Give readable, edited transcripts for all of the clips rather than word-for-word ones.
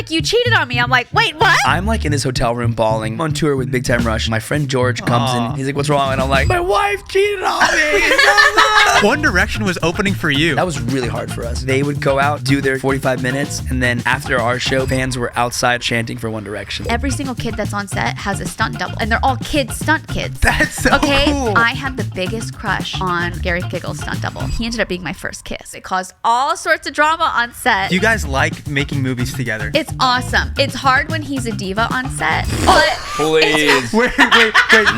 like, you cheated on me. I'm like, wait, what? I'm like in this hotel room bawling. I'm on tour with Big Time Rush. My friend George comes in. He's like, what's wrong? And I'm like, my wife cheated on me. One Direction was opening for you. That was really hard for us. They would go out, do their 45 minutes, and then after our show, fans were outside chanting for One Direction. Every single kid that's on set has a stunt double, and they're all stunt kids. That's so cool. I had the biggest crush on Gary Giggle's stunt double. He ended up being my first kiss. It caused all sorts of drama on set. You guys like making movies together? It's awesome. It's hard when he's a diva on set, but Please. Wait.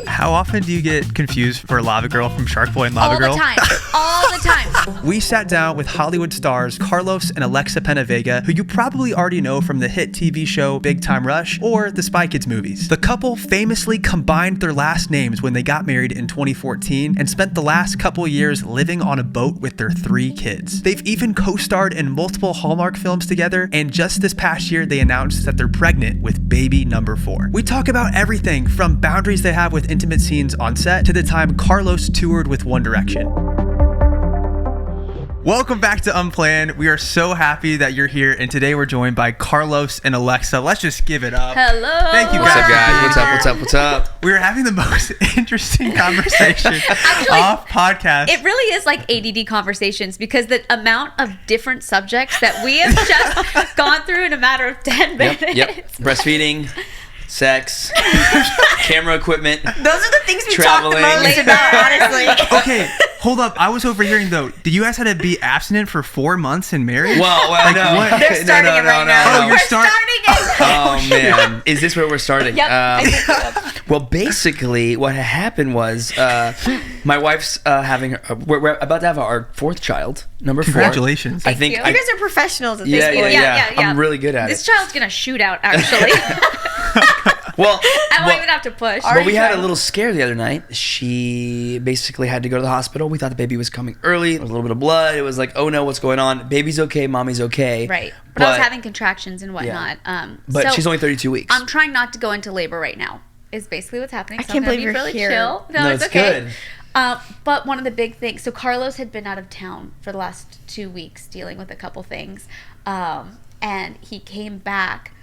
How often do you get confused for Lavagirl from Shark Boy and all Lavagirl? the time. All the time. We sat down with Hollywood stars Carlos and Alexa Penavega, who you probably already know from the hit TV show Big Time Rush or the Spy Kids movies. The couple famously combined their last names when they got married in 2014 and spent the last couple years living on a boat with their 3 kids. They've even co-starred in multiple Hallmark films together, and just this past year they announced that they're pregnant with baby number 4. We talk about everything from boundaries they have with intimate scenes on set to the time Carlos toured with One Direction. Welcome back to Unplanned. We are so happy that you're here, and today we're joined by Carlos and Alexa. Let's just give it up. Hello. Thank you What's guys. up, guys? What's up? We were having the most interesting conversation off podcast. It really is like ADD conversations because the amount of different subjects that we have just gone through in a matter of 10 minutes. Yep. Breastfeeding, sex, camera equipment. Those are the things we Traveling. talk the most about, honestly. Okay, hold up. I was overhearing though. Did you guys have to be abstinent for 4 months in marriage? Well, Like, no. what? They're starting it right now. Oh, you're We're starting. starting it. Oh, man. Is this where we're starting? Yep. I think so. Well, basically, what happened was my wife's having her, we're about to have our 4th child, number 4. Congratulations. I think. you. You guys are professionals at this Yeah, point. yeah. I'm really good at This it. child's gonna shoot out, actually. Well, I won't even have to push. But we had a little scare the other night. She basically had to go to the hospital. We thought the baby was coming early. There was a little bit of blood. It was like, oh no, what's going on? Baby's okay, mommy's okay. Right. But I was having contractions and whatnot. But So she's only 32 weeks. I'm trying not to go into labor right now. Is basically what's happening. I So can't I'm gonna believe be you're really here. chill. No, it's it's okay. good. But one of the big things. So Carlos had been out of town for the last 2 weeks dealing with a couple things, and he came back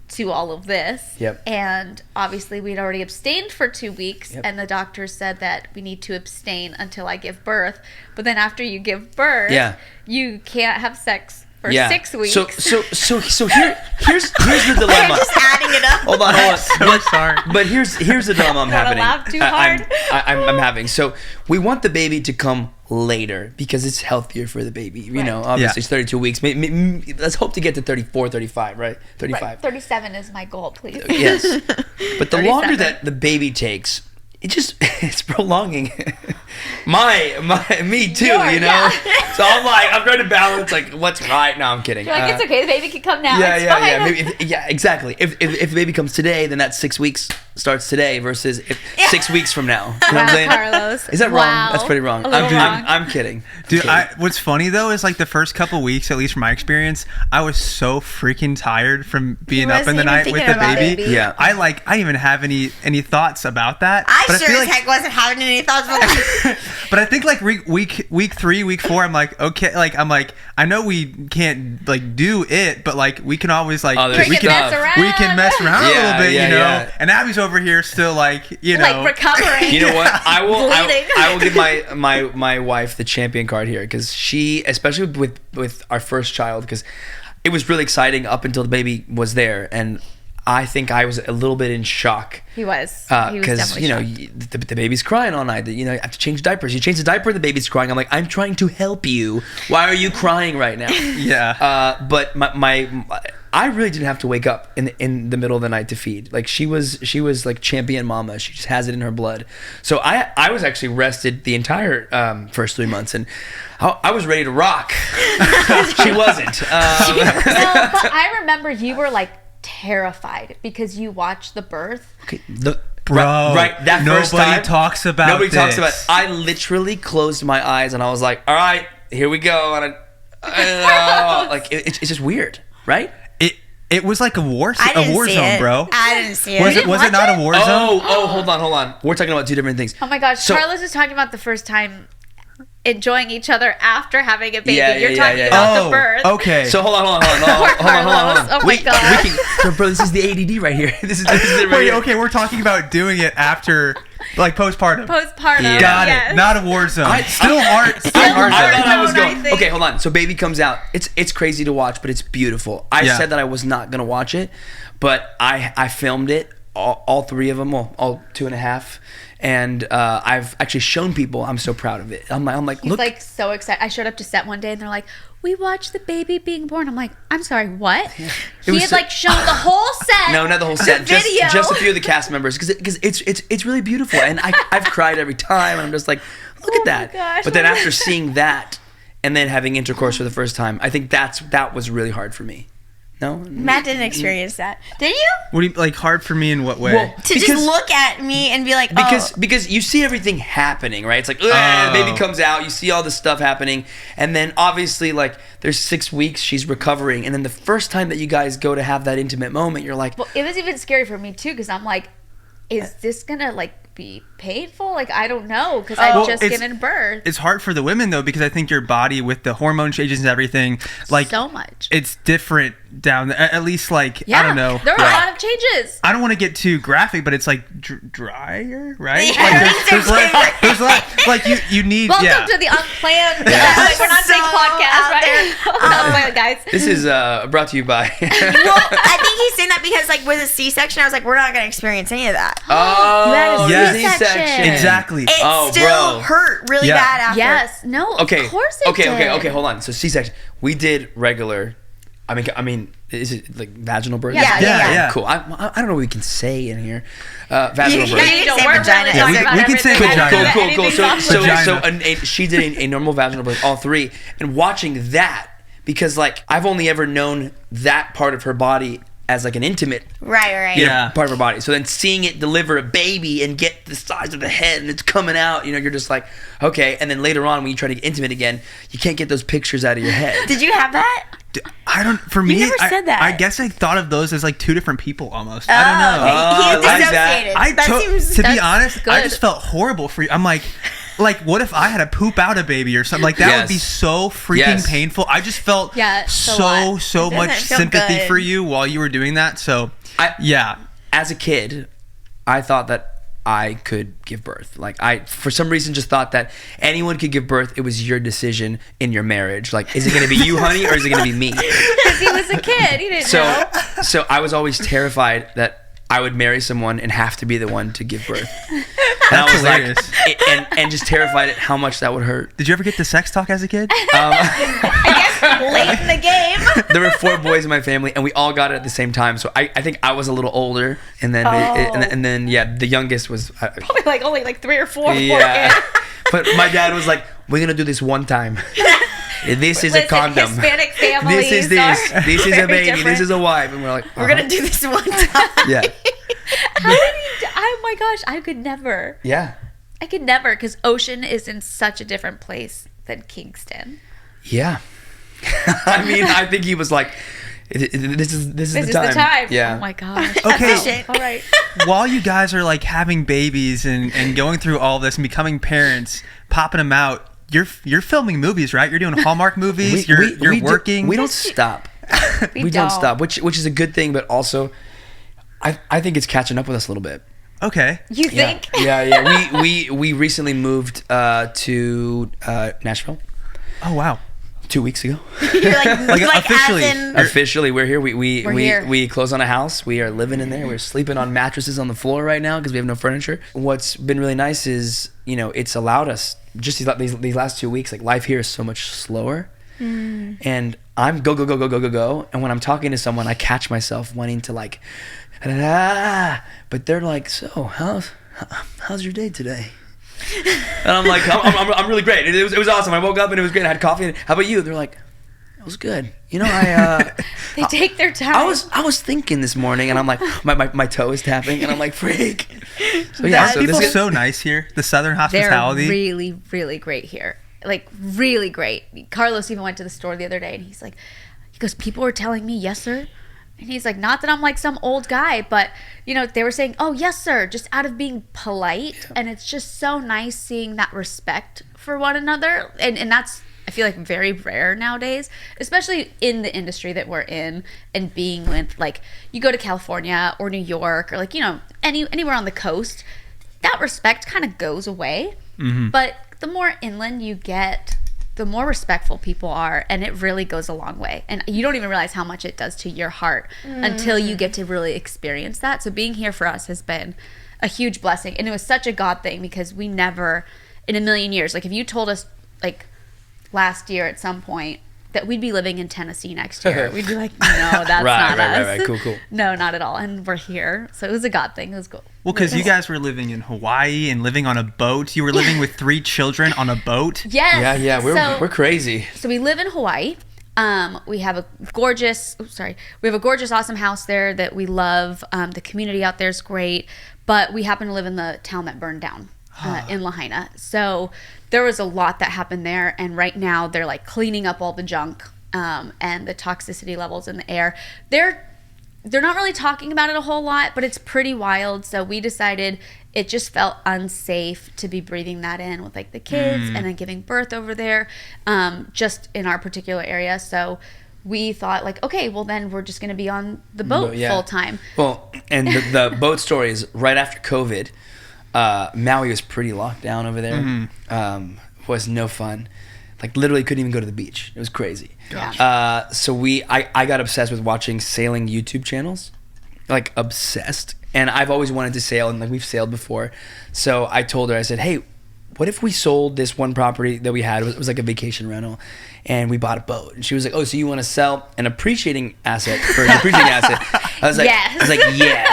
to all of this. Yep. And obviously we'd already abstained for 2 weeks, Yep. and the doctor said that we need to abstain until I give birth. But then after you give birth, Yeah. you can't have sex for Yeah. 6 weeks. So here's the dilemma. Just adding it up. Hold on. So sorry. But here's the dilemma I'm Wanna having. laugh too hard? I'm having. So we want the baby to come later because it's healthier for the baby. You know, obviously it's 32 weeks. Let's hope to get to 34, 35, right? 35. Right. 37 is my goal, please. Yes. But the longer 37. that the baby takes, it's prolonging me too, Sure, you know? yeah. So I'm trying to balance like what's right. No, I'm kidding. You're like, it's okay. The baby can come now. Yeah, it's yeah, fine. yeah. Maybe exactly. If the baby comes today, then that 6 weeks starts today versus 6 weeks from now. You know what I'm saying? Carlos. Is that Wow. wrong? That's pretty wrong. A little wrong. I'm kidding. Dude, what's funny though is like the first couple weeks, at least from my experience, I was so freaking tired from being up in wasn't the even night with thinking the about baby. it. Yeah. I didn't even have any thoughts about that. I but sure feel as heck wasn't having any thoughts about that. But I think like week 3, week 4, I'm like, okay, like I'm like, I know we can't like do it, but like we can always like there's we stuff. can mess around a Yeah, little bit, yeah, you know. yeah. And Abby's over here still like, you know, Like recovering. You know what? I Bleeding. will give my wife the champion card here because she, especially with our first child, because it was really exciting up until the baby was there, and I think I was a little bit in shock. He was Because definitely shocked. the baby's crying all night. You know, I have to change diapers. You change the diaper, the baby's crying. I'm like, I'm trying to help you. Why are you crying right now? yeah. But I really didn't have to wake up in the middle of the night to feed. Like she was like champion mama. She just has it in her blood. So I was actually rested the entire first 3 months, and I was ready to rock. She wasn't. No, but I remember you were like terrified because you watched the birth. Okay, Bro, right, that first time, nobody talks about this. I literally closed my eyes and I was like, all right, here we go. And like it's just weird, right? It was like a war I didn't zone, see it. bro. I didn't see it. Was it watch not it? a war zone? Oh, hold on. We're talking about two different things. Oh my gosh, So- Carlos is talking about the first time enjoying each other after having a baby. Yeah, You're yeah, talking yeah, about Oh, the birth. okay. So hold on. Poor Carlos. Oh my God. Bro, this is the ADD right here. This is it right Wait, here. okay, we're talking about doing it after, like, postpartum. Postpartum. Yeah. Got yes. it. Not a war zone. I- Still hard. Still Still hard. hard. I thought I was zone, I going. think. Okay, hold on. So baby comes out. It's crazy to watch, but it's beautiful. I Yeah. said that I was not gonna watch it, but I filmed it. All three of them. Well, all 2.5. And I've actually shown people. I'm so proud of it. I'm like, He's look. like so excited. I showed up to set one day and they're like, we watched the baby being born. I'm like, I'm sorry, what? It He was had so- like shown the whole set. No, not the whole set. The video. Just a few of the cast members, because it's really beautiful, and I've cried every time. And I'm just like, look at that. gosh, But then what after is- seeing that, and then having intercourse for the first time, I think that was really hard for me. No, Matt didn't experience that. Did you? What do you, like, hard for me in what way? Well, To just look at me and be like, because you see everything happening, right? It's like, the baby comes out, you see all this stuff happening, and then obviously, like, there's 6 weeks, she's recovering, and then the first time that you guys go to have that intimate moment, you're like, Well, it was even scary for me too because I'm like, is this gonna like be painful? Like I don't know because I've Well, just it's- given birth. It's hard for the women, though, because I think your body, with the hormone changes and everything, like, so much. it's different down there. At least, like, Yeah, I don't know. there are Yeah. a lot of changes. I don't want to get too graphic, but it's like drier, right? Yeah, Like things are there's like you need. Welcome yeah. to the Unplanned. Yeah. We're not saying So podcast, out right? Unplanned, guys. this is brought to you by. well, I think he's saying that because, like, with a C-section, I was like, we're not going to experience any of that. Oh, You had a Yes. C-section. Exactly. It Oh, still bro. hurt really Yeah. bad after. Yes. No. Okay. Of course it okay. did. Okay. Hold on. So C-section. We did regular. I mean, is it like vaginal birth? Yeah, yeah. Cool. I don't know what we can say in here. Vaginal You- birth. you You know, say we're vagina. really Yeah, talking we- about we can say everything. vagina. I don't Cool. know anything So software. she did a normal vaginal birth, all three, and watching that, because like I've only ever known that part of her body as like an intimate Right. Yeah. part of her body. So then seeing it deliver a baby and get the size of the head and it's coming out, you're just like, okay. And then later on when you try to get intimate again, you can't get those pictures out of your head. Did you have that? I don't. For me, never said that. I guess I thought of those as like two different people almost. I don't know. Okay. He I like that. dissociated. That seems... To be That's honest, I good. just felt horrible for you. I'm like, what if I had to poop out a baby or something? Like that would be Yes. so freaking Yes. painful. I just felt Yeah, it's a so lot. It much doesn't feel sympathy good. for you while you were doing that. So yeah. As a kid, I thought that I could give birth. Like I, for some reason, just thought that anyone could give birth. It was your decision in your marriage. Like, is it going to be you, honey, or is it going to be me? Because he was a kid. He didn't know. So I was always terrified that I would marry someone and have to be the one to give birth. And I was hilarious. like, and just terrified at how much that would hurt. Did you ever get the sex talk as a kid? I guess late in the game. There were 4 boys in my family, and we all got it at the same time. So I think I was a little older, and then and then yeah, the youngest was. Probably like only like 3 or 4. Yeah. But my dad was like, "We're gonna do this one time. This is a Listen, condom. Hispanic families This is this. are This is a very baby. different. This is a wife." And we're like, We're going to do this one time. Yeah. How did he? Oh my gosh, I could never. Yeah. I could never because Ocean is in such a different place than Kingston. Yeah. I mean, I think he was like, "This is This the is time." the time. Yeah. Oh my gosh. Okay. Efficient. All right. While you guys are like having babies and going through all this and becoming parents, popping them out, you're filming movies, right? You're doing Hallmark movies. You're working. We don't stop. We We don't don't. stop, which is a good thing, but also, I think it's catching up with us a little bit. You Okay. Yeah. think? Yeah. We recently moved to Nashville Oh wow. 2 weeks ago. You're like officially. as in... Officially, we're here. We're here. We closed on a house. We are living in there. We're sleeping on mattresses on the floor right now because we have no furniture. What's been really nice is, it's allowed us just these last 2 weeks. Like life here is so much slower, and I'm go. And when I'm talking to someone, I catch myself wanting to like, but they're like, "So how's your day today?" And I'm like, I'm really great. It was awesome. I woke up and it was great. I had coffee. And how about you? They're like, it was good. They take their time. I was thinking this morning, and I'm like, my toe is tapping, and I'm like, freak. So Are so people this is, so nice here? The Southern They're hospitality. really, really great here. Like really great. Carlos even went to the store the other day, and he goes, "People were telling me, yes, sir, And he's like, not that I'm like some old guy, but, you know, they were saying, oh, yes, sir, just out of being polite. And it's just so nice seeing that respect for one another. And that's, I feel like, very rare nowadays, especially in the industry that we're in, and being with, like, you go to California or New York or, like, you know, anywhere on the coast, that respect kind of goes away. Mm-hmm. But the more inland you get, the more respectful people are, and it really goes a long way. And you don't even realize how much it does to your heart until you get to really experience that. So being here for us has been a huge blessing. And it was such a God thing, because we never in a million years, like, if you told us, like, last year at some point that we'd be living in Tennessee next year, we'd be like, no, that's not us. Right. Cool. No, not at all. And we're here. So it was a God thing. It was cool. Well, because you guys were living in Hawaii and living on a boat. You were living with 3 children on a boat. Yes. Yeah. We're crazy. So we live in Hawaii. We have a gorgeous, awesome house there that we love. The community out there is great, but we happen to live in the town that burned down in Lahaina. So there was a lot that happened there, and right now they're like cleaning up all the junk and the toxicity levels in the air. They're not really talking about it a whole lot, but it's pretty wild. So we decided it just felt unsafe to be breathing that in with, like, the kids and then giving birth over there, just in our particular area. So we thought, like, okay, well, then we're just going to be on the boat full time. Well, and the boat story is right after COVID. Maui was pretty locked down over there. Was no fun. Like, literally couldn't even go to the beach. It was crazy. Yeah. So I got obsessed with watching sailing YouTube channels, like, obsessed. And I've always wanted to sail, and, like, we've sailed before. So I told her, I said, hey, what if we sold this one property that we had? It was like a vacation rental, and we bought a boat. And she was like, oh, so you want to sell an appreciating asset for an appreciating asset? I was like, yes. Yeah.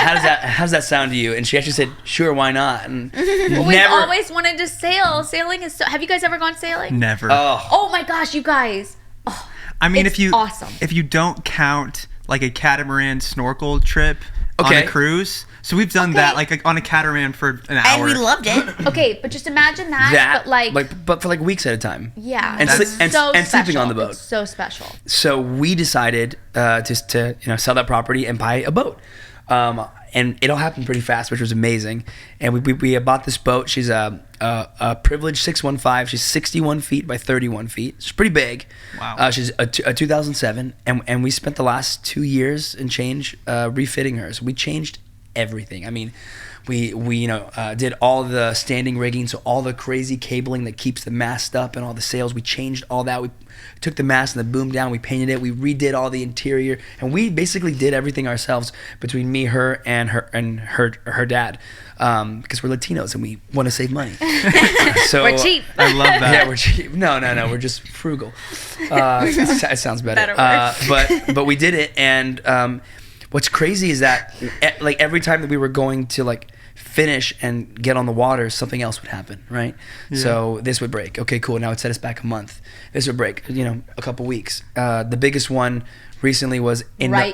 How does that sound to you? And she actually said, sure, why not? And We've always wanted to sail. Sailing is so. Have you guys ever gone sailing? Never. Oh my gosh, you guys. Oh, I mean, awesome. If you don't count, like, a catamaran snorkel trip on a cruise. So we've done that, like, on a catamaran for an hour. And we loved it. Okay, but just imagine that but for, like, weeks at a time. Yeah. And sleeping on the boat. It's so special. So we decided to sell that property and buy a boat. And it all happened pretty fast, which was amazing. And we bought this boat. She's a privileged 615. She's 61 feet by 31 feet. She's pretty big. Wow. She's a 2007. And we spent the last 2 years and change refitting her. So we changed everything. I mean, we did all the standing rigging, so all the crazy cabling that keeps the mast up and all the sails, we changed all that. We took the mast and the boom down, we painted it, we redid all the interior, and we basically did everything ourselves between me, her, and her dad, because we're Latinos and we want to save money. So we're cheap. I love that. Yeah, we're cheap. No, we're just frugal. It sounds better. But we did it, and what's crazy is that, like, every time that we were going to, like, finish and get on the water, something else would happen, right? Yeah. So this would break. Okay, cool. Now it set us back a month. This would break, a couple weeks. The biggest one recently was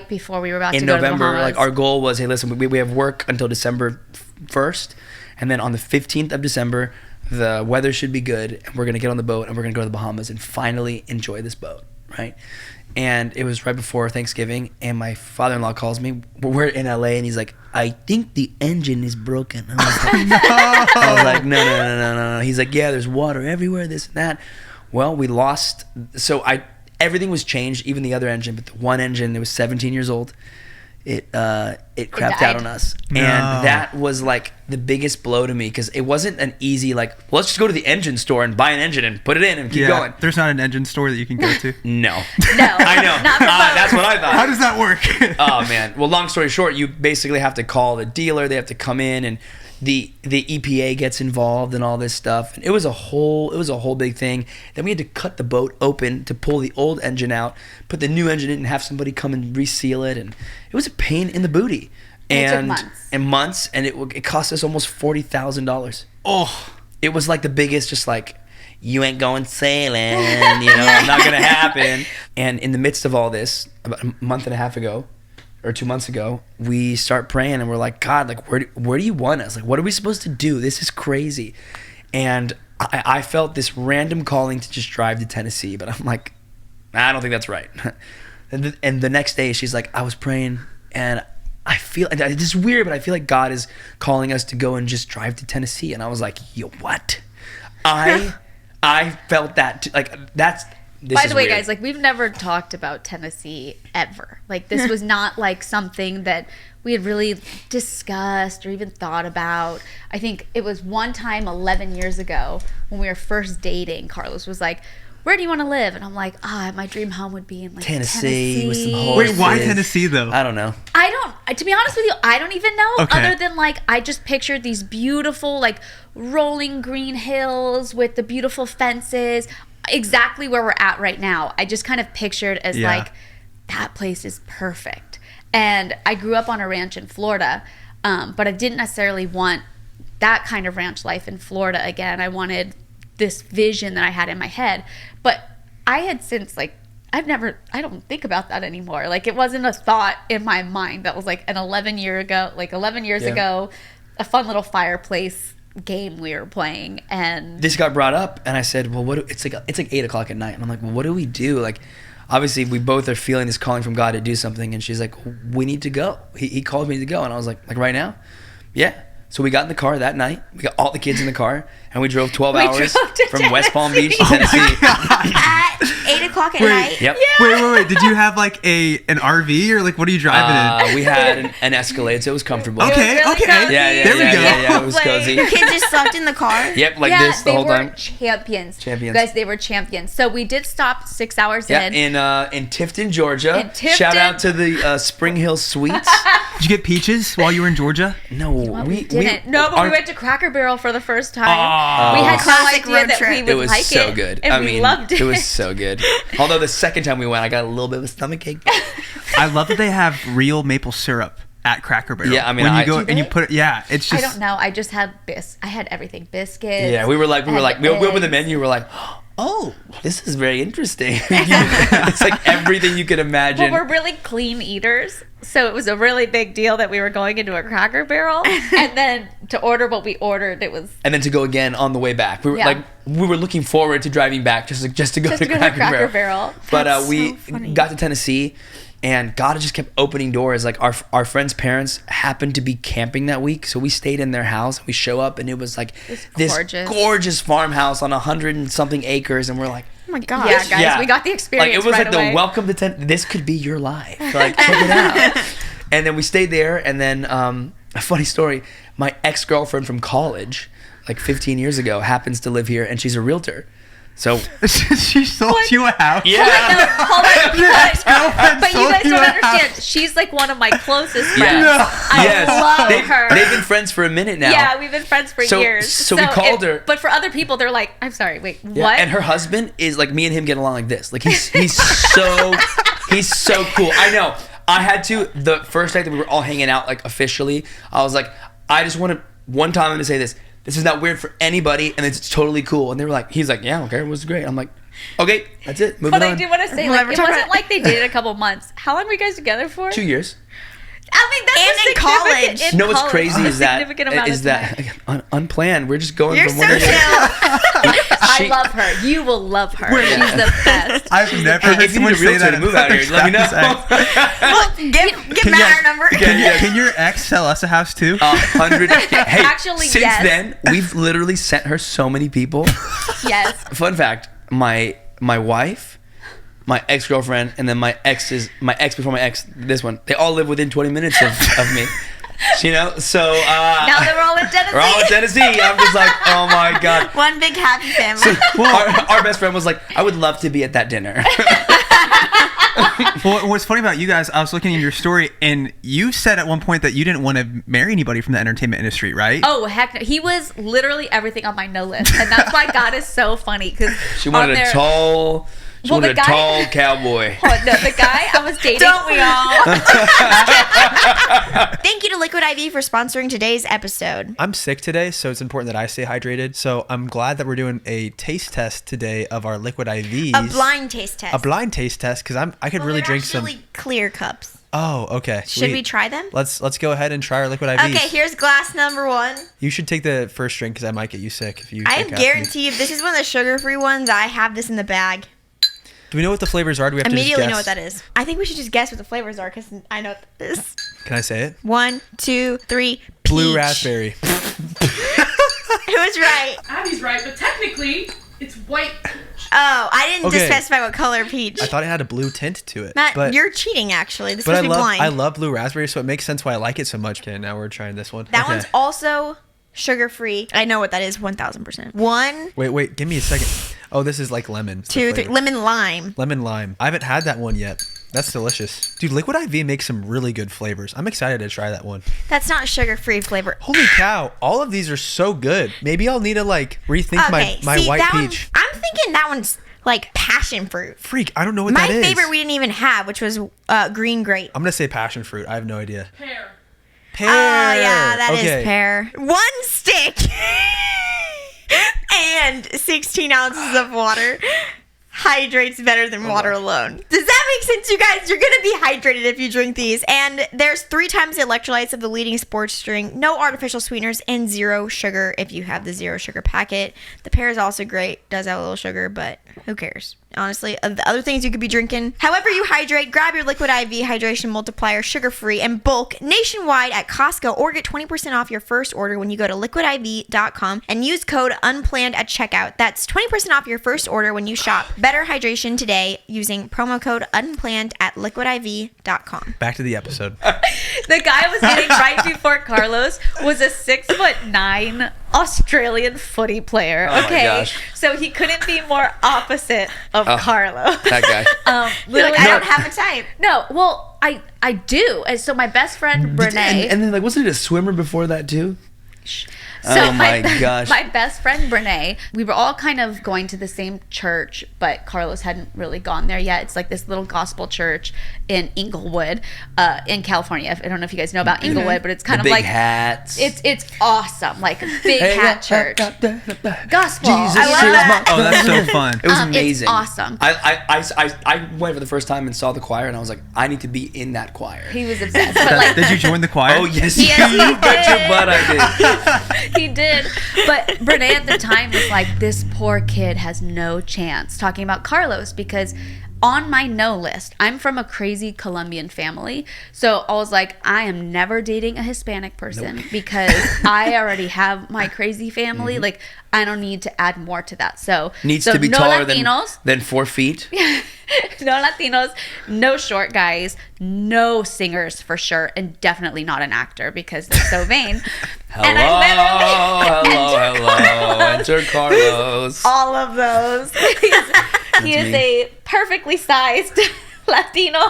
before we were about to go November. To the Bahamas. Like, our goal was, hey, listen, we have work until December 1st, and then on the 15th of December, the weather should be good, and we're gonna get on the boat and we're gonna go to the Bahamas and finally enjoy this boat, right? And it was right before Thanksgiving, and my father-in-law calls me. We're in LA, and he's like, I think the engine is broken. I was like, no. He's like, yeah, there's water everywhere, this and that. Well, we lost. So everything was changed, even the other engine. But the one engine, it was 17 years old. It crapped out on us. No. And that was, like, the biggest blow to me, because it wasn't an easy, like, well, let's just go to the engine store and buy an engine and put it in and keep going. There's not an engine store that you can go to? No. I know. Not for that's what I thought. How does that work? Oh, man. Well, long story short, you basically have to call the dealer. They have to come in, and the EPA gets involved and all this stuff. And it was a whole big thing. Then we had to cut the boat open to pull the old engine out, put the new engine in, and have somebody come and reseal it. And it was a pain in the booty. And it took months. And it cost us almost $40,000. Oh, it was like the biggest, just like, you ain't going sailing, not gonna happen. And in the midst of all this, about a month and a half ago, or 2 months ago, we start praying, and we're like, God, like, where do you want us? Like, what are we supposed to do? This is crazy. And I felt this random calling to just drive to Tennessee, but I'm like, I don't think that's right. And the next day she's like, I was praying and I feel, and it's weird, but I feel like God is calling us to go and just drive to Tennessee. And I was like, yo, what? I felt that too. Like that's. By the way, guys, like we've never talked about Tennessee ever. Like this was not like something that we had really discussed or even thought about. I think it was one time 11 years ago when we were first dating. Carlos was like, where do you want to live? And I'm like, my dream home would be in like Tennessee. With some horses. Wait, why Tennessee though? I don't know. To be honest with you, I don't even know. Okay. Other than like, I just pictured these beautiful like rolling green hills with the beautiful fences. Exactly where we're at right now. I just kind of pictured as like, that place is perfect. And I grew up on a ranch in Florida, but I didn't necessarily want that kind of ranch life in Florida again. I wanted this vision that I had in my head. But I had since like, I don't think about that anymore. Like it wasn't a thought in my mind that was like an 11 years ago, a fun little fireplace game we were playing. And this got brought up and I said, well, it's like 8:00 at night. And I'm like, well, what do we do? Like, obviously we both are feeling this calling from God to do something. And she's like, we need to go. He called me to go. And I was like right now? Yeah. So we got in the car that night. We got all the kids in the car, and we drove 12 hours from West Palm Beach to Tennessee. At 8:00 at night. Yep. Yeah. Wait. Did you have like an RV or like what are you driving in? We had an Escalade, so it was comfortable. Okay. really Okay. cozy. Yeah, There we go. Yeah, it was cozy. Your kids just slept in the car. Yep, like this the whole time. Champions. Champions. Guys, they were champions. So we did stop 6 hours Yeah, in. in Tifton, Georgia. In Tifton. Shout out to the Spring Hill Suites. Did you get peaches while you were in Georgia? No, we didn't. But we went to Cracker Barrel for the first time. We had no Classic idea road that trip. we would it was like so it. good. And we loved it. It was so good. Although the second time we went, I got a little bit of a stomach ache. I love that they have real maple syrup at Cracker Barrel. Yeah, I mean, when you I- go Do and you put it, it's just. I don't know. I just had I had everything. Biscuits. Yeah, we opened the menu. We're like, oh, this is very interesting. It's like everything you could imagine. Well, we're really clean eaters, so it was a really big deal that we were going into a Cracker Barrel, and then to order what we ordered, it was and then to go again on the way back. We were we were looking forward to driving back just to go to Cracker Barrel. But That's we so funny. got to Tennessee, and God just kept opening doors. Like our friends' parents happened to be camping that week, so we stayed in their house. We show up, and it was like this gorgeous farmhouse on 100 and something acres, and we're like, Oh my gosh. Yeah, guys, we got the experience. Like it was right like away. the welcome to this could be your life. Like check it out. And then we stayed there, and then a funny story. My ex-girlfriend from college, like 15 years ago, happens to live here, and she's a realtor. So she sold you a house. Hold on. Girlfriend But you sold guys you don't a understand. house. She's like one of my closest friends. Yes. I love her. They've been friends for a minute now. Yeah, we've been friends for years. So we called her. But for other people, they're like, I'm sorry, wait, Yeah, what? and her husband is like, me and him get along like this. Like he's so cool. I know. I had to, the first night that we were all hanging out, like officially, I was like, I just want to, one time I'm going to say this. This is not weird for anybody, and it's totally cool. And they were like, he's like, yeah, okay, it was great. I'm like, okay, that's it. Moving But on. I do want to say, We'll like, never it talk wasn't about- like they dated a couple months. How long were you guys together for? 2 years. I mean, that's And a in significant- college. in No, what's college, crazy a is that significant amount of time. unplanned. We're just going You're from so one to the chill. I love her. You will love her. Wait. She's the best. I've never heard If you need someone a say realtor that. to move out here, let me know. Well, give Can Matt you- our number. Can your ex sell us a house too? 100. Hey, Actually, since yes. then, we've literally sent her so many people. Yes. Fun fact: my wife, my ex-girlfriend, and then my ex before my ex. This one, they all live within 20 minutes of me. You know, so Now that we're all in Tennessee. we're all in Tennessee. I'm just like, oh my god. One big happy family. Our best friend was like, I would love to be at that dinner. Well, what's funny about you guys, I was looking at your story, and you said at one point that you didn't want to marry anybody from the entertainment industry, right? Oh, heck no. He was literally everything on my no list. And that's why God is so funny. Because She wanted a tall cowboy. Oh, no, the guy I was dating. Don't we all? Thank you to Liquid IV for sponsoring today's episode. I'm sick today, so it's important that I stay hydrated. So I'm glad that we're doing a taste test today of our Liquid IVs. A blind taste test. A blind taste test, because I could really They're drink some. actually clear cups. Oh, okay. Should we sweet. try them? Let's go ahead and try our Liquid IVs. Okay, here's glass number 1. You should take the first drink, because I might get you sick if you. I drink after me. guarantee if this is one of the sugar-free ones, I have this in the bag. Do we know what the flavors are? Do we have Immediately to know just what guess? that is. I think we should just guess what the flavors are because I know what that is. Can I say it? 1, 2, 3. Blue peach. raspberry. Who was right? Abby's right, but technically, it's white peach. Oh, I didn't Okay. just specify what color peach. I thought it had a blue tint to it. Matt, but, you're cheating actually. This but must I be love blind. I love blue raspberry, so it makes sense why I like it so much. Okay, now we're trying this one. that Okay. one's also sugar-free. I know what that is 1000%. 1, Wait, give me a second. Oh, this is like lemon. 2, 3. Lemon lime. Lemon lime. I haven't had that one yet. That's delicious. Dude, Liquid IV makes some really good flavors. I'm excited to try that one. That's not sugar-free flavor. Holy cow, all of these are so good. Maybe I'll need to like rethink my see, white that peach. One, I'm thinking that one's like passion fruit. Freak, I don't know what My that is. favorite we didn't even have, which was green grape. I'm gonna say passion fruit. I have no idea. Pear. Pear. Oh yeah, that is Okay. pear. 1 stick and 16 ounces of water hydrates better than water alone. Does that make sense, you guys? You're gonna be hydrated if you drink these. And there's 3 times the electrolytes of the leading sports drink, no artificial sweeteners, and 0 sugar if you have the 0 sugar packet. The pear is also great, does have a little sugar, but who cares? Honestly, of the other things you could be drinking. However you hydrate, grab your Liquid IV Hydration Multiplier sugar-free and bulk nationwide at Costco or get 20% off your first order when you go to liquidiv.com and use code UNPLANNED at checkout. That's 20% off your first order when you shop Better Hydration today using promo code UNPLANNED at liquidiv.com. Back to the episode. The guy I was getting right before Carlos was a 6'9" Australian footy player. Oh my Okay, gosh. so he couldn't be more opposite of Carlos. That guy. You're like, literally- I don't have a type. No, well, I do. And so my best friend Brene. And then like, wasn't it a swimmer before that too? So Oh my gosh. My best friend Brene, we were all kind of going to the same church, but Carlos hadn't really gone there yet. It's like this little gospel church in Inglewood, in California. I don't know if you guys know about Inglewood, but it's kind The of big like hats. it's awesome, like a big hat church. Gospel. Jesus I love is that. my- Oh, that's so fun. It was It's amazing. awesome. I went for the first time and saw the choir, and I was like, I need to be in that choir. He was obsessed. But like, Did you join the choir? Oh yes, Yes, he you bet your did. butt I did. he did. But Brene at the time was like, this poor kid has no chance, talking about Carlos, because on my no list, I'm from a crazy Colombian family. So I was like, I am never dating a Hispanic person because I already have my crazy family. Like, I don't need to add more to that. So Needs so to be no taller Latinos, than 4 feet. no Latinos, no short guys, no singers for sure, and definitely not an actor because they're so vain. Hello, And I literally hello. Enter Carlos. all of those. He is a perfectly sized Latino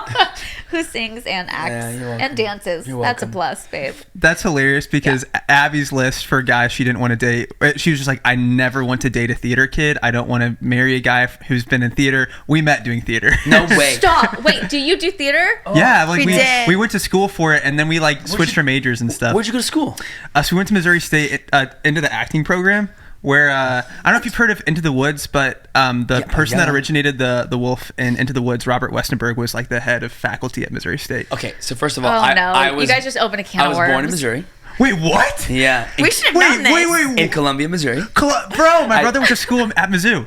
who sings and acts Yeah, you're welcome. and dances. You're That's a welcome. plus, babe. That's hilarious because Abby's list for guys she didn't want to date, she was just like, I never want to date a theater kid. I don't want to marry a guy who's been in theater. We met doing theater. No way. Stop. Wait, do you do theater? Yeah, like We did. we went to school for it, and then we like switched you- our majors and stuff. Where'd you go to school? So we went to Missouri State into the acting program. Where I don't know if you've heard of Into the Woods, but the person that yeah. originated the wolf in Into the Woods, Robert Westenberg, was like the head of faculty at Missouri State. Okay, so first of all, Oh, I no. was. You guys just opened a can I of was worms. born in Missouri. Wait, what? Yeah. We should have known this. In Columbia, Missouri. Bro, my brother went to school at Mizzou.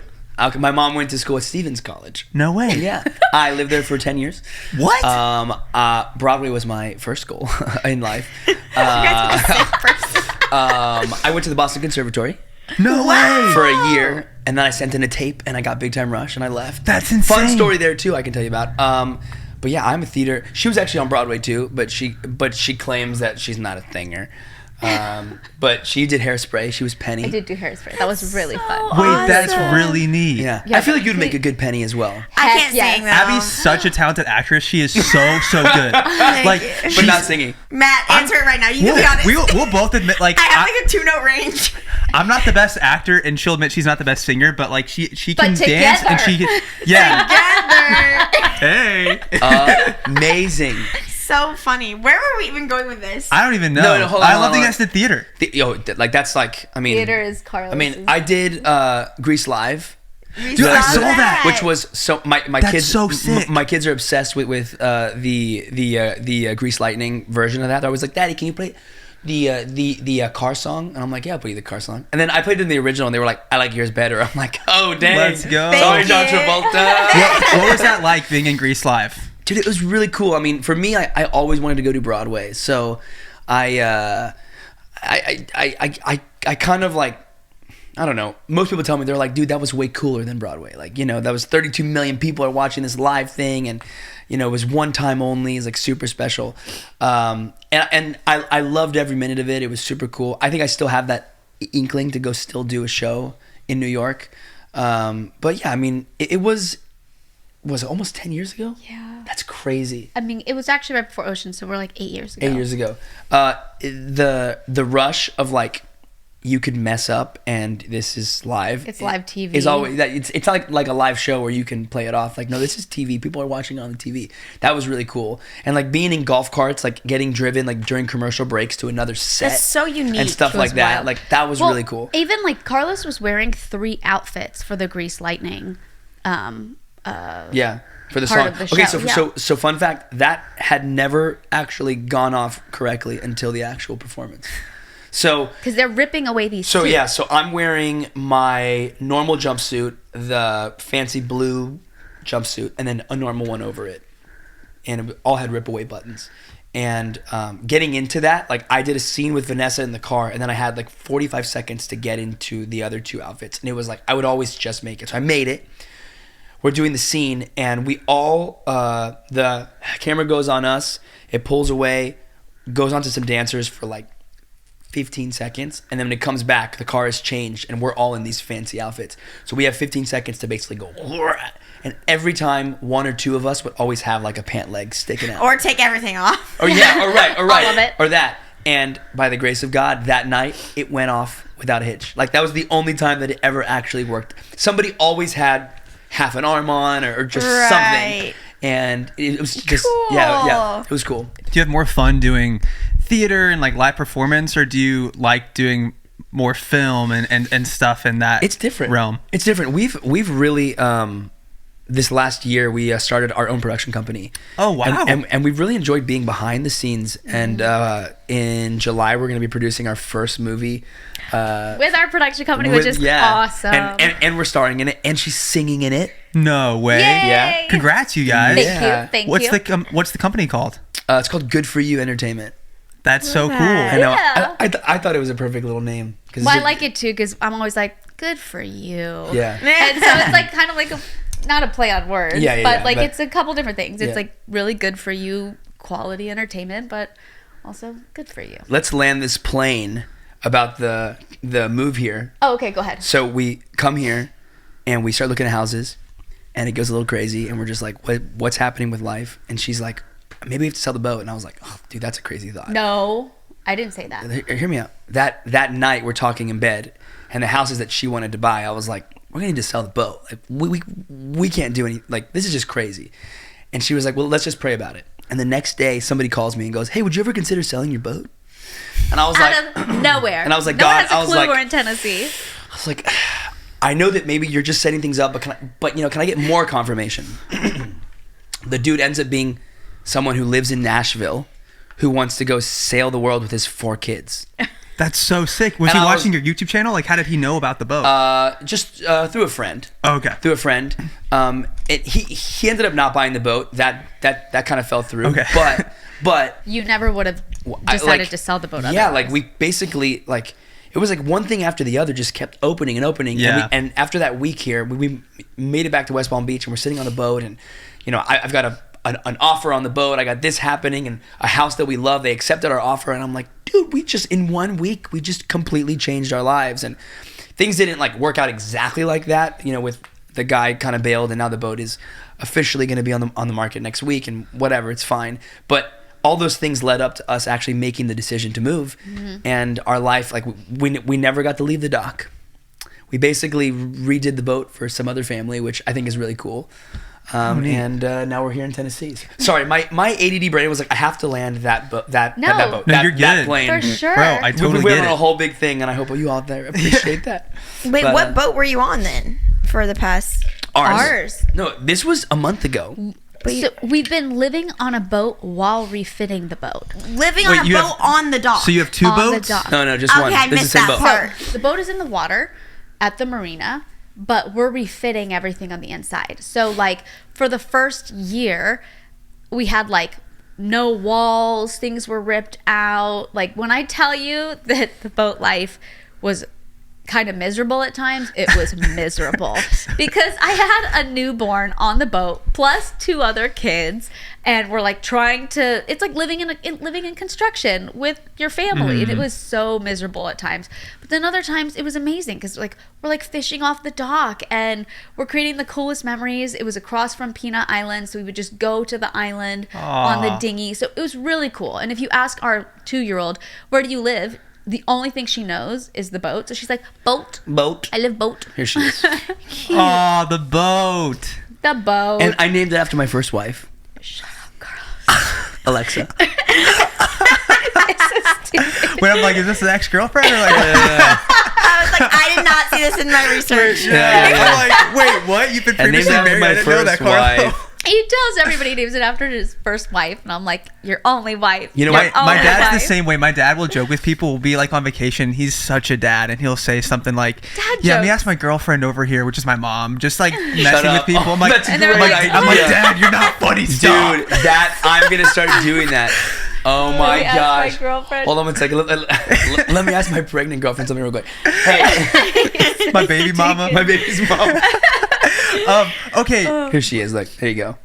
My mom went to school at Stevens College. No way. Yeah, I lived there for 10 years. What? Broadway was my first goal in life. Person. I went to the Boston Conservatory No way. for a year, and then I sent in a tape, and I got Big Time Rush, and I left. That's insane. Fun story there too. I can tell you about. But yeah, I'm a theater. She was actually on Broadway too, but she claims that she's not a thinger. But she did Hairspray. She was Penny. I did do Hairspray. That was really fun. Wait, that's Awesome. really neat. Yeah. Yeah, I feel like but you'd make he- a good Penny as well. I Heck can't yes. sing though. Abby's such a talented actress. She is so good. Like, you. But she's- not singing. Matt, answer it right now. You can be honest. we'll both admit, like, I have like a 2-note range. I'm not the best actor, and she'll admit she's not the best singer, but like she can But dance and she together. can, yeah. Together. Hey, Amazing. So funny. Where were we even going with this? I don't even know. No, hold on, I hold love that on. you guys did theater. That's like, I mean. Theater is Carlos. I mean, I did Grease Live. Dude, I saw that. Which was so my That's kids so sick. My kids are obsessed with the Grease Lightning version of that. I was like, Daddy, can you play the car song, and I'm like, yeah, I'll put you the car song. And then I played it in the original, and they were like, I like yours better. I'm like, oh dang, Let's go. Sorry, Thank John you. Travolta. What was that like being in Grease live? Dude, it was really cool. I mean, for me, I always wanted to go to Broadway, so I kind of like, I don't know. Most people tell me, they're like, dude, that was way cooler than Broadway. Like, you know, that was 32 million people are watching this live thing, and you know, it was one time only. It's like super special, and I loved every minute of it. It was super cool. I think I still have that inkling to go still do a show in New York, but yeah, I mean, it was it almost 10 years ago? Yeah. That's crazy. I mean, it was actually right before Ocean, so we're like 8 years ago. 8 years ago. The rush of like, you could mess up and this is live. It's live TV. Is always that. It's not like a live show where you can play it off. Like, no, this is TV. People are watching on the TV. That was really cool. And like being in golf carts, like getting driven like during commercial breaks to another set. That's so unique. And stuff It was like that. wild. Like that was Well, really cool. Even like Carlos was wearing 3 outfits for the Grease Lightning. Yeah. For the part song. of the Okay, show. so fun fact, that had never actually gone off correctly until the actual performance. So Because they're ripping away these So suits. yeah, so I'm wearing my normal jumpsuit, the fancy blue jumpsuit, and then a normal one over it, and it all had rip away buttons. And getting into that, like I did a scene with Vanessa in the car, and then I had like 45 seconds to get into the other 2 outfits, and it was like I would always just make it. So I made it. We're doing the scene, and we all the camera goes on us, it pulls away, goes on to some dancers for like 15 seconds, and then when it comes back, the car has changed and we're all in these fancy outfits. So we have 15 seconds to basically go, and every time 1 or 2 of us would always have like a pant leg sticking out. Or take everything off. Or yeah, or right, All of it. or that. And by the grace of God, that night it went off without a hitch. Like that was the only time that it ever actually worked. Somebody always had half an arm on or just something. Right. And it was just Cool. yeah, it was cool. Do you have more fun doing theater and like live performance, or do you like doing more film and stuff in that It's different realm? It's different. We've really this last year we started our own production company. Oh, wow. And we've really enjoyed being behind the scenes. And in July we're going to be producing our first movie With our production company, which is awesome. And we're starring in it, and she's singing in it. No way. Yay! Yeah. Congrats, you guys. Thank Yeah. you. Thank What's you. what's the company called? It's called Good For You Entertainment. That's so cool. that. I know. Yeah. I thought it was a perfect little name. Well, I like it too because I'm always like, good for you. Yeah. And so it's like kind of like not a play on words, Yeah, but like but- it's a couple different things. It's Yeah. like really good for you, quality entertainment, but also good for you. Let's land this plane about the move here. Oh, okay, go ahead. So we come here, and we start looking at houses, and it goes a little crazy, and we're just like, what's happening with life? And she's like, maybe we have to sell the boat. And I was like, oh, dude, that's a crazy thought. No, I didn't say that. Hear me out. That night we're talking in bed, and the houses that she wanted to buy, I was like, we're gonna need to sell the boat. Like we can't do any, like, this is just crazy. And she was like, well, let's just pray about it. And the next day somebody calls me and goes, hey, would you ever consider selling your boat? And I was Out like, of nowhere. And I was like, no God, one has a I was clue like- we're in Tennessee. I was like, I know that maybe you're just setting things up, but can I get more confirmation? The dude ends up being someone who lives in Nashville, who wants to go sail the world with his 4 kids. That's so sick. Was And he I was- watching your YouTube channel? Like, how did he know about the boat? Just through a friend. Okay. Through a friend. He ended up not buying the boat. That kind of fell through. Okay. But You never would have I- decided like, to sell the boat. Yeah, otherwise. like we basically like it was like one thing after the other just kept opening and opening. Yeah. And after that week here, we made it back to West Palm Beach, and we're sitting on the boat, and I've got an offer on the boat. I got this happening, and a house that we love. They accepted our offer, and I'm like, dude, we just in 1 week we just completely changed our lives, and things didn't like work out exactly like that. With the guy kind of bailed, and now the boat is officially going to be on the market next week, and whatever, it's fine. But all those things led up to us actually making the decision to move, and our life, like we never got to leave the dock. We basically redid the boat for some other family, which I think is really cool. And now we're here in Tennessee. Sorry, my ADD brain was like, I have to land that boat. That No. boat. No, that, you're that good. plane. For sure. Bro, I totally we get went on a it. whole big thing, and I hope you all there appreciate that. Wait, But, what boat were you on then for the past? Ours. No, this was a month ago. So we've been living on a boat while refitting the boat. Living Wait, on a you boat have- on the dock. So you have two On the boats? dock. No, just Okay, one. I This is missed the same that boat. part. The boat is in the water at the marina, but we're refitting everything on the inside. So like for the first year, we had like no walls, things were ripped out. Like when I tell you that the boat life was kind of miserable at times, it was miserable because I had a newborn on the boat plus 2 other kids, and we're like trying to, it's like living in construction with your family, and it was so miserable at times. But then other times it was amazing because like we're like fishing off the dock and we're creating the coolest memories. It was across from Peanut Island, so we would just go to the island on the dinghy. So it was really cool. And if you ask our 2-year-old, where do you live, the only thing she knows is the boat. So she's like, boat. Boat. I live boat. Here she is. Oh, the boat. The boat. And I named it after my first wife, Shut up, Carlos. Alexa. This is stupid. Wait, I'm like, is this an ex-girlfriend or like? I was like, I did not see this in my research. I'm like, wait, what? You've been I named previously it after married? my I didn't know that, first Carlo. wife. He tells everybody he names it after his first wife, and I'm like, your only wife. You know Your what? My only dad's the wife. same way. My dad will joke with people. We'll be like on vacation. He's such a dad, and he'll say something like, Dad "Yeah, let me jokes. ask my girlfriend over here, which is my mom." Just like messing up. with people. Oh, I'm like, that's a And they're great like, I'm like, idea. Dad, you're not funny, stop. Dude, that I'm gonna start doing that. Oh my me ask my gosh! girlfriend. Hold on one second. Let me ask my pregnant girlfriend something real quick. Hey, My baby mama. my baby's mom. Okay. Here she is. Look, there you go.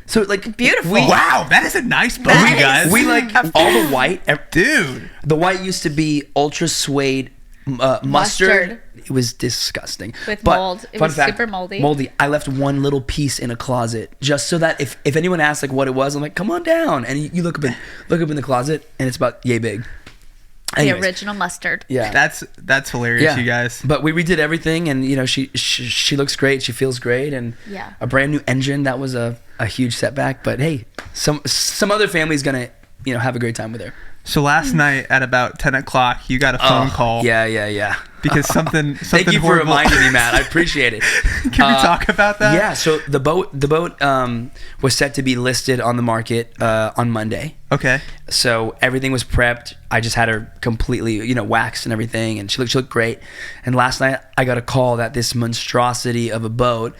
So like Beautiful. Wow, that is a nice boat, you guys. We like all the white. dude. The white used to be ultra suede mustard. Mustard. It was disgusting. With But, mold. It fun was fact, super moldy. Moldy. I left one little piece in a closet just so that if anyone asks like what it was, I'm like, come on down, and you look up in the closet, and it's about yay big. The Anyways, original mustard. Yeah. That's hilarious, you guys. But we redid everything, and you know she looks great. She feels great, and Yeah. a brand new engine. That was a huge setback, but hey, some other family's gonna have a great time with her. So last night at about 10 o'clock, you got a phone call. Yeah. Because something Thank you for horrible. reminding me, Matt. I appreciate it. Can we talk about that? Yeah. So the boat was set to be listed on the market on Monday. Okay. So everything was prepped. I just had her completely, waxed and everything, and she looked great. And last night I got a call that this monstrosity of a boat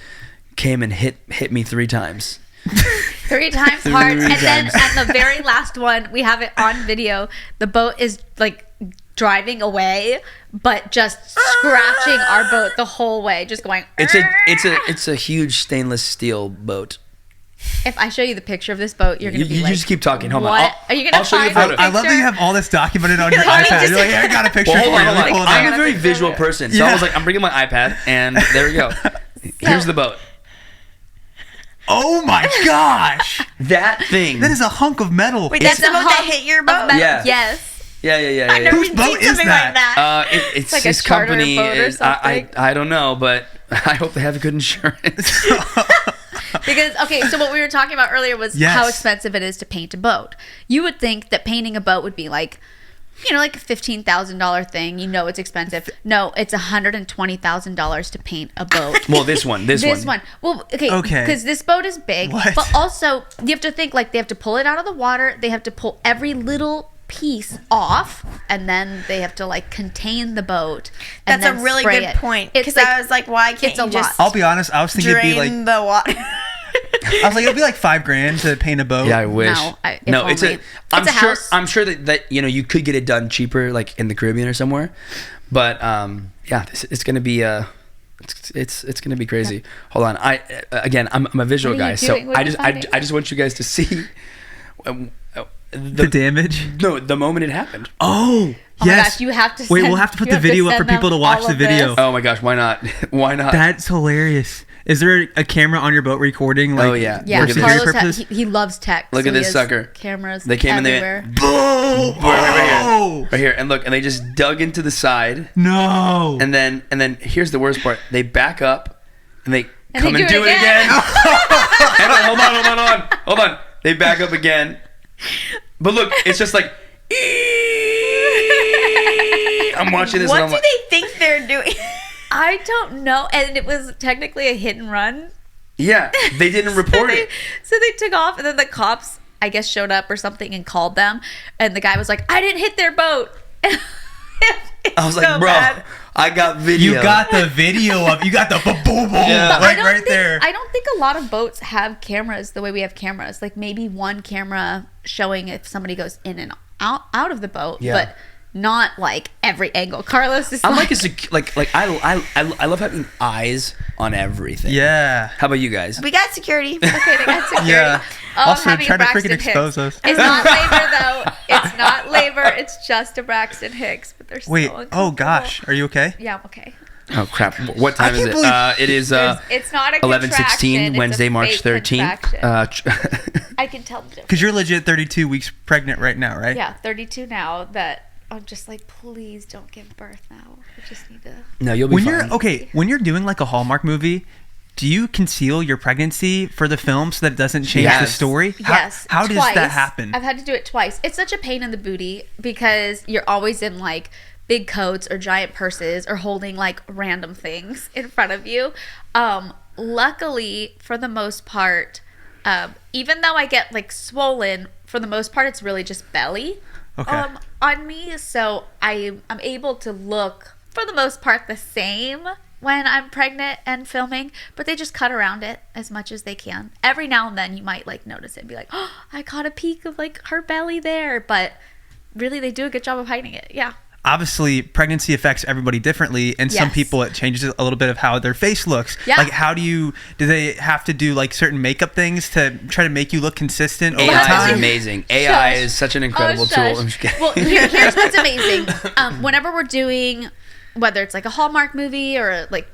came and hit me 3 times. 3 times hard. And then at the very last one, we have it on video. The boat is like driving away, but just scratching our boat the whole way, just going. It's a huge stainless steel boat. If I show you the picture of this boat, you're gonna be You like, just keep talking. Hold on. what? Are you gonna I'll show you a find photo. I love that you have all this documented on your Let me iPad. just- You're like, yeah, I got a picture Well, for hold you. on. Let me pull it I'm up. a very visual person, so I Yeah. was like, I'm bringing my iPad, and there we go. Here's the boat. Oh my gosh. That thing. That is a hunk of metal. Wait, that's the boat that hump hit your of boat? metal. Yeah. Yes. Yeah. I've never Whose even boat seen is something that? like that. It's like a his charter company. boat or something. I don't know, but I hope they have good insurance. Because so what we were talking about earlier was Yes. how expensive it is to paint a boat. You would think that painting a boat would be like, like a $15,000 thing. It's expensive. No, it's $120,000 to paint a boat. Well, this one. Well, okay. Okay. Because this boat is big, What? but also you have to think like they have to pull it out of the water. They have to pull every little piece off, and then they have to like contain the boat. And That's a then really spray good it. point. It's Because like, I was like, why can't it's a you just I'll be honest, I was thinking it'd be like, drain the water? I was like, it'd be like $5,000 to paint a boat. Yeah, I wish. No, if it's only. I'm It's a sure. house. I'm sure that you could get it done cheaper, like in the Caribbean or somewhere. But it's gonna be it's gonna be crazy. Hold on. I'm a visual What are guy, you so doing? What are you finding? I just want you guys to see The damage. No, the moment it happened. Oh, Oh my yes. gosh, you have to Wait, send- we'll have to put you the have to video up for send people to them watch all the of video. this. Oh my gosh, why not? Why not? That's hilarious. Is there a camera on your boat recording? Like, Oh, yeah. Yeah, Look at this. security Carlos purposes? he loves tech. Look so at he this has sucker. Cameras. They came in there. everywhere. Boom! Right here, and look, and they just dug into the side, No. and then here's the worst part: they back up, and they And come they and do do it it again. again. Hold on. They back up again, but look, it's just like. I'm watching this. What and I'm do like, they think they're doing? I don't know, and it was technically a hit and run. Yeah, they didn't report it. So they took off, and then the cops, I guess, showed up or something and called them. And the guy was like, I didn't hit their boat. I was like, bro, I got video. You got the video of, you got the boom, Yeah. right there. I don't think a lot of boats have cameras the way we have cameras. Like maybe one camera showing if somebody goes in and out of the boat, but not like every angle. Carlos is I'm I love having eyes on everything. Yeah. How about you guys? We got security. Okay, they got security. Yeah. Oh, Also, I'm having trying a to freaking Braxton expose Hicks. us. It's not labor though. It's not labor. It's just a Braxton Hicks. But they're Wait. so Oh uncomfortable. gosh. Are you okay? Yeah, I'm okay. Oh crap! What time is can't it? believe- It is It's not a 11:16, contraction, Wednesday, it's a March fake 13th. contraction. I can tell the difference. Because you're legit 32 weeks pregnant right now, right? Yeah, 32 now. That I'm just like, please don't give birth now. I just need to. No, you'll be fine. When you're doing like a Hallmark movie, do you conceal your pregnancy for the film so that it doesn't change the Yes. story? Yes. How does twice. that happen? I've had to do it twice. It's such a pain in the booty because you're always in like big coats or giant purses or holding like random things in front of you. Luckily, for the most part, even though I get like swollen, for the most part, it's really just belly on me. So I'm able to look, for the most part, the same when I'm pregnant and filming, but they just cut around it as much as they can. Every now and then you might like notice it and be like, oh, I caught a peek of like her belly there, but really they do a good job of hiding it. Yeah. Obviously, pregnancy affects everybody differently, and some Yes. people it changes a little bit of how their face looks. Yeah. Like, do they have to do like certain makeup things to try to make you look consistent over AI is time? amazing. AI Shush. is such an incredible shush. tool. I'm just kidding. Well, here's what's amazing. Whenever we're doing, whether it's like a Hallmark movie or like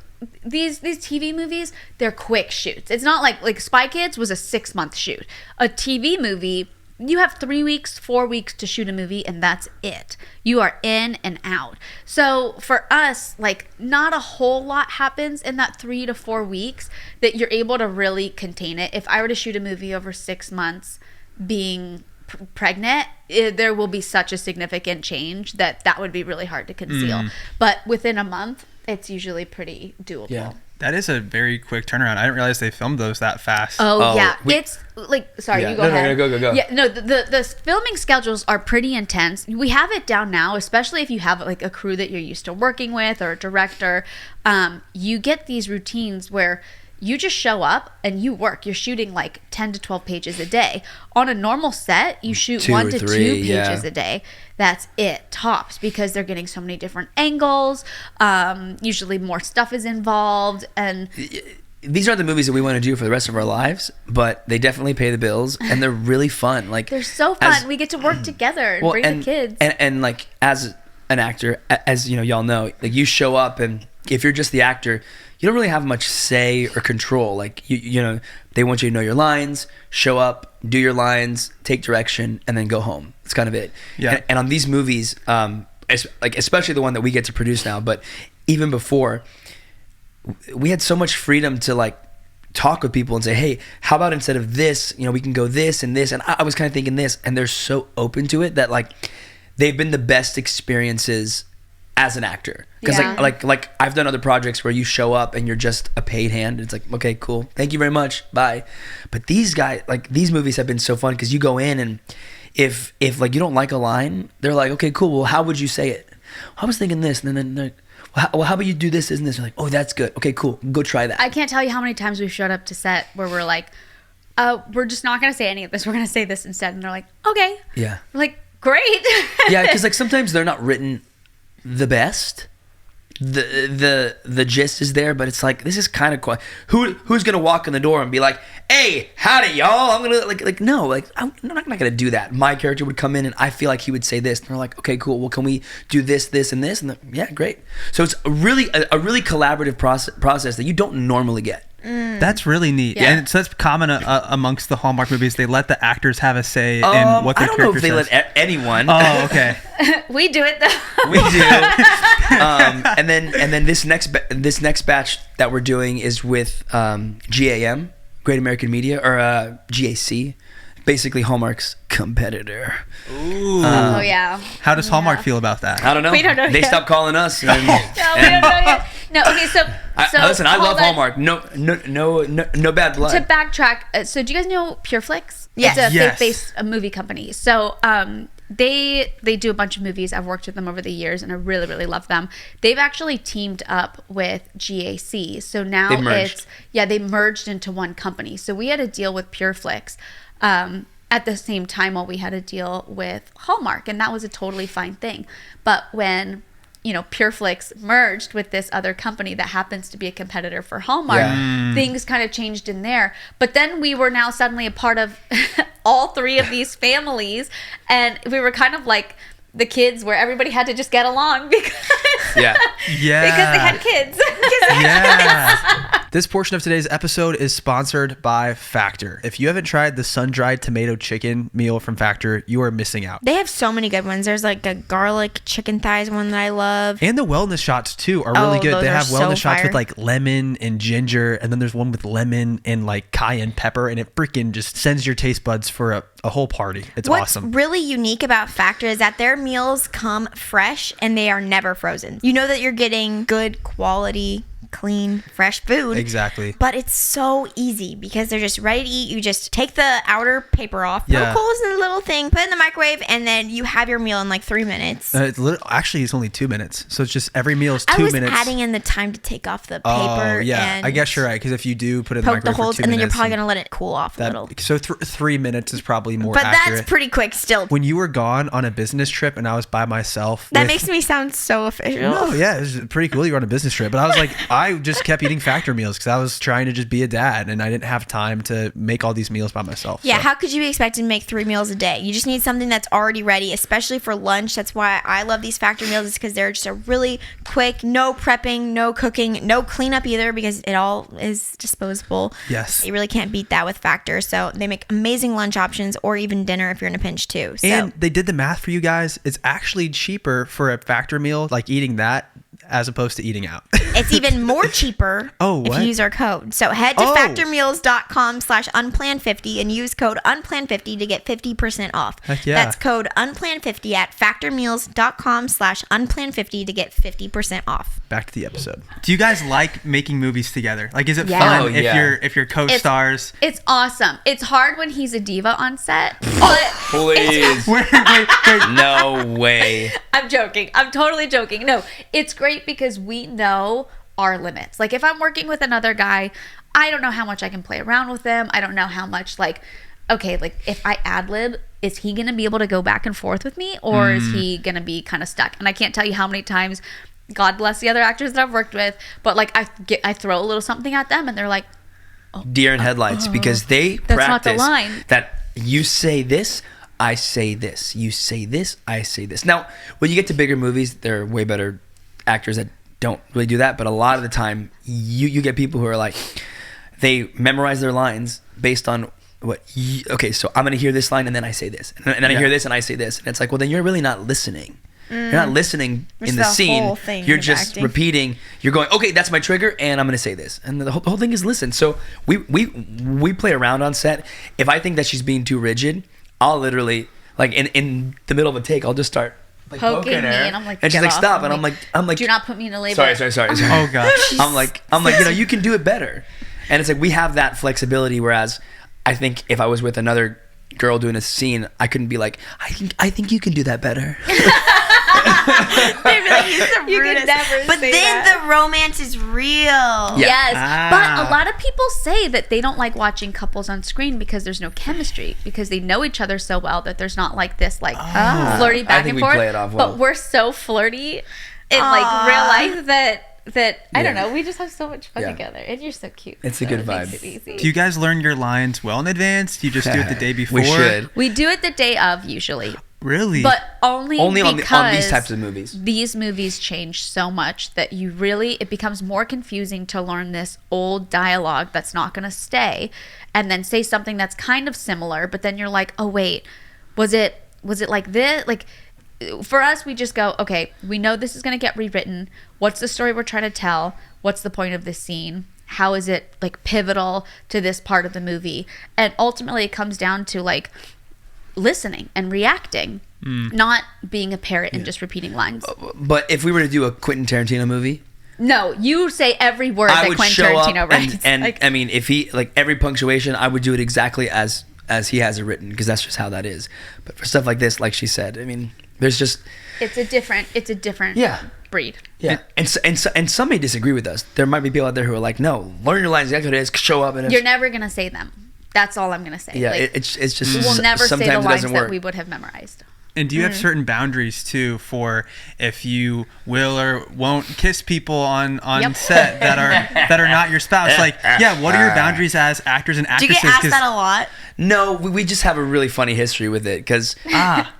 these TV movies, they're quick shoots. It's not like Spy Kids was a 6-month shoot. A TV movie, you have 3 weeks, 4 weeks to shoot a movie, and that's it. You are in and out. So for us, like not a whole lot happens in that 3 to 4 weeks that you're able to really contain it. If I were to shoot a movie over 6 months, being pregnant, there will be such a significant change that would be really hard to conceal. But within a month, it's usually pretty doable. Yeah. That is a very quick turnaround. I didn't realize they filmed those that fast. Oh yeah, it's like sorry, Yeah. you go No, no, ahead. no, go. Yeah, no, the filming schedules are pretty intense. We have it down now, especially if you have like a crew that you're used to working with or a director. You get these routines where you just show up and you work. You're shooting like 10 to 12 pages a day. On a normal set, you shoot 2 1 or to 3, 2 pages yeah. a day. That's it, tops, because they're getting so many different angles. Usually more stuff is involved, and These are the movies that we want to do for the rest of our lives, but they definitely pay the bills and they're really fun. Like they're so fun. We get to work together and bring the kids. And like as an actor, as you know, y'all know, like you show up and if you're just the actor, you don't really have much say or control. Like you know, they want you to know your lines, show up, do your lines, take direction, and then go home. That's kind of it. Yeah. And on these movies, like especially the one that we get to produce now, but even before, we had so much freedom to like talk with people and say, hey, how about instead of this, you know, we can go this and this. And I was kind of thinking this, and they're so open to it that like they've been the best experiences as an actor. Because Yeah. like I've done other projects where you show up and you're just a paid hand. It's like, okay, cool. Thank you very much. Bye. But these guys, like these movies have been so fun because you go in and if like you don't like a line, they're like, okay, cool. Well, how would you say it? I was thinking this. And then they're like, well, how about you do this and this? You're like, oh, that's good. Okay, cool. Go try that. I can't tell you how many times we've showed up to set where we're like, we're just not going to say any of this. We're going to say this instead. And they're like, okay. Yeah. We're like, great. Yeah, because like sometimes they're not written the best. The gist is there, but it's like this is kind of quiet. Who's gonna walk in the door and be like, "Hey, howdy, y'all"? I'm gonna like no, like I'm not gonna do that. My character would come in and I feel like he would say this, and they're like, "Okay, cool. Well, can we do this, this, and this?" And yeah, great. So it's a really collaborative process that you don't normally get. That's really neat. Yeah. And so that's common amongst the Hallmark movies. They let the actors have a say in what their I don't character know if they says. let anyone. Oh, okay. We do it though. We do. And then this next batch that we're doing is with GAM, Great American Media, or GAC, basically Hallmark's competitor. Ooh. Oh yeah. How does Hallmark feel about that? I don't know. We don't know They yet. stopped calling us. And, No, we don't know yet. No, okay, so Listen, I love hold on. Hallmark. No bad blood. To backtrack, so do you guys know Pureflix? Yes. It's a Yes. faith-based movie company. So they do a bunch of movies. I've worked with them over the years, and I really, really love them. They've actually teamed up with GAC. So now They've merged. they merged into one company. So we had a deal with Pureflix at the same time while we had a deal with Hallmark, and that was a totally fine thing. But when Pureflix merged with this other company that happens to be a competitor for Hallmark, things kind of changed in there. But then we were now suddenly a part of all three of these families, and we were kind of like the kids where everybody had to just get along because Yeah. because they had kids. Yeah. This portion of today's episode is sponsored by Factor. If you haven't tried the sun-dried tomato chicken meal from Factor, you are missing out. They have so many good ones. There's like a garlic chicken thighs one that I love. And the wellness shots too are really good. those They are have so wellness shots fire. with like lemon and ginger, and then there's one with lemon and like cayenne pepper, and it freaking just sends your taste buds for a whole party. It's What's awesome. really unique about Factor is that their meals come fresh and they are never frozen. You know that you're getting good quality, clean, fresh food. Exactly. But it's so easy because they're just ready to eat. You just take the outer paper off, put Yeah. coals in the little thing, put it in the microwave, and then you have your meal in like 3 minutes. Actually, it's only 2 minutes. So it's just every meal is 2 I was minutes. adding in the time to take off the paper. Oh, yeah. and I guess you're right. Because if you do put it in the poke the microwave holes, for 2 and then you're minutes, probably going to let it cool off a little. So 3 minutes is probably more But accurate. that's pretty quick still. When you were gone on a business trip and I was by myself. That with- makes me sound so official. No, yeah, it was pretty cool. You were on a business trip, but I was like, I just kept eating Factor meals because I was trying to just be a dad, and I didn't have time to make all these meals by myself. Yeah, so. how could you be expected to make 3 meals a day? You just need something that's already ready, especially for lunch. That's why I love these Factor meals, is because they're just a really quick, no prepping, no cooking, no cleanup either, because it all is disposable. Yes. You really can't beat that with Factor. So they make amazing lunch options, or even dinner if you're in a pinch too. So And they did the math for you guys. It's actually cheaper for a Factor meal, like eating that, as opposed to eating out. it's even more cheaper Oh, if what? you use our code. So head to Oh. factormeals.com/unplanned50 and use code unplanned50 to get 50% off. Heck yeah. That's code unplanned50 at factormeals.com/unplanned50 to get 50% off. Back to the episode. Do you guys like making movies together? Like, is it Yeah. fun Oh, if yeah. you're co-stars? It's awesome. It's hard when he's a diva on set, but Please. Wait. No way. I'm joking. I'm totally joking. No, it's great because we know our limits. Like if I'm working with another guy, I don't know how much I can play around with them. I don't know how much okay, if I ad lib, is he going to be able to go back and forth with me, or is he going to be kind of stuck? And I can't tell you how many times, God bless the other actors that I've worked with, but I throw a little something at them and they're like, Deer in headlights, because they That's not the practice line. that you say this, I say this. You say this, I say this. Now, when you get to bigger movies, there are way better actors that don't really do that. But a lot of the time, you get people who are like, they memorize their lines based on okay, so I'm going to hear this line and then I say this. And then I hear this and I say this. And it's like, well, then you're really not listening. You're not listening Which in is the the scene. whole thing You're of just acting. repeating. You're going, okay, that's my trigger, and I'm going to say this. And the whole thing is listen. So we play around on set. If I think that she's being too rigid, I'll literally, like in the middle of a take, I'll just start like poking poking me, her. and I'm like, and she's "Get like, off." stop. And I'm like, do not put me in a label. sorry. Oh gosh. I'm like, you can do it better. And it's like, we have that flexibility. Whereas I think if I was with another girl doing a scene, I couldn't be like, I think you can do that better. They'd be like, he's the You could rudest. never But say then that. the romance is real. Yeah. Yes, but Ah. a lot of people say that they don't like watching couples on screen because there's no chemistry, because they know each other so well that there's not like this flirty back I think and we forth. play it off well. But we're so flirty in like real life that I don't know, we just have so much fun Yeah. together, and you're so cute. It's a so good it makes vibe. it easy. Do you guys learn your lines well in advance? Do you just do it the day before? We should. We do it the day of usually, Really? but only on because these types of movies. these movies change so much that it becomes more confusing to learn this old dialogue that's not going to stay, and then say something that's kind of similar, but then you're like, oh wait, was it like this? Like, for us, we just go, okay, we know this is going to get rewritten. What's the story we're trying to tell? What's the point of this scene? How is it like pivotal to this part of the movie? And ultimately it comes down to like listening and reacting, not being a parrot and just repeating lines. But if we were to do a Quentin Tarantino movie, No, you say every word I that would Quentin show up Tarantino writes. and Like, I mean, if he like every punctuation, I would do it exactly as he has it written because that's just how that is. But for stuff like this, like she said, I mean, there's just it's a different Yeah. breed. yeah, and some may disagree with us. There might be people out there who are like, no, learn your lines exactly what it is. Show up and You're never gonna say them. That's all I'm gonna say. yeah, Like, it's just we will never say sometimes the it lines doesn't that work. we would have memorized. And do you have certain boundaries too for if you will or won't kiss people on Yep. set that are not your spouse? Like, yeah, what are your boundaries as actors and Do actresses? you get asked 'Cause- that a lot? No, we just have a really funny history with it because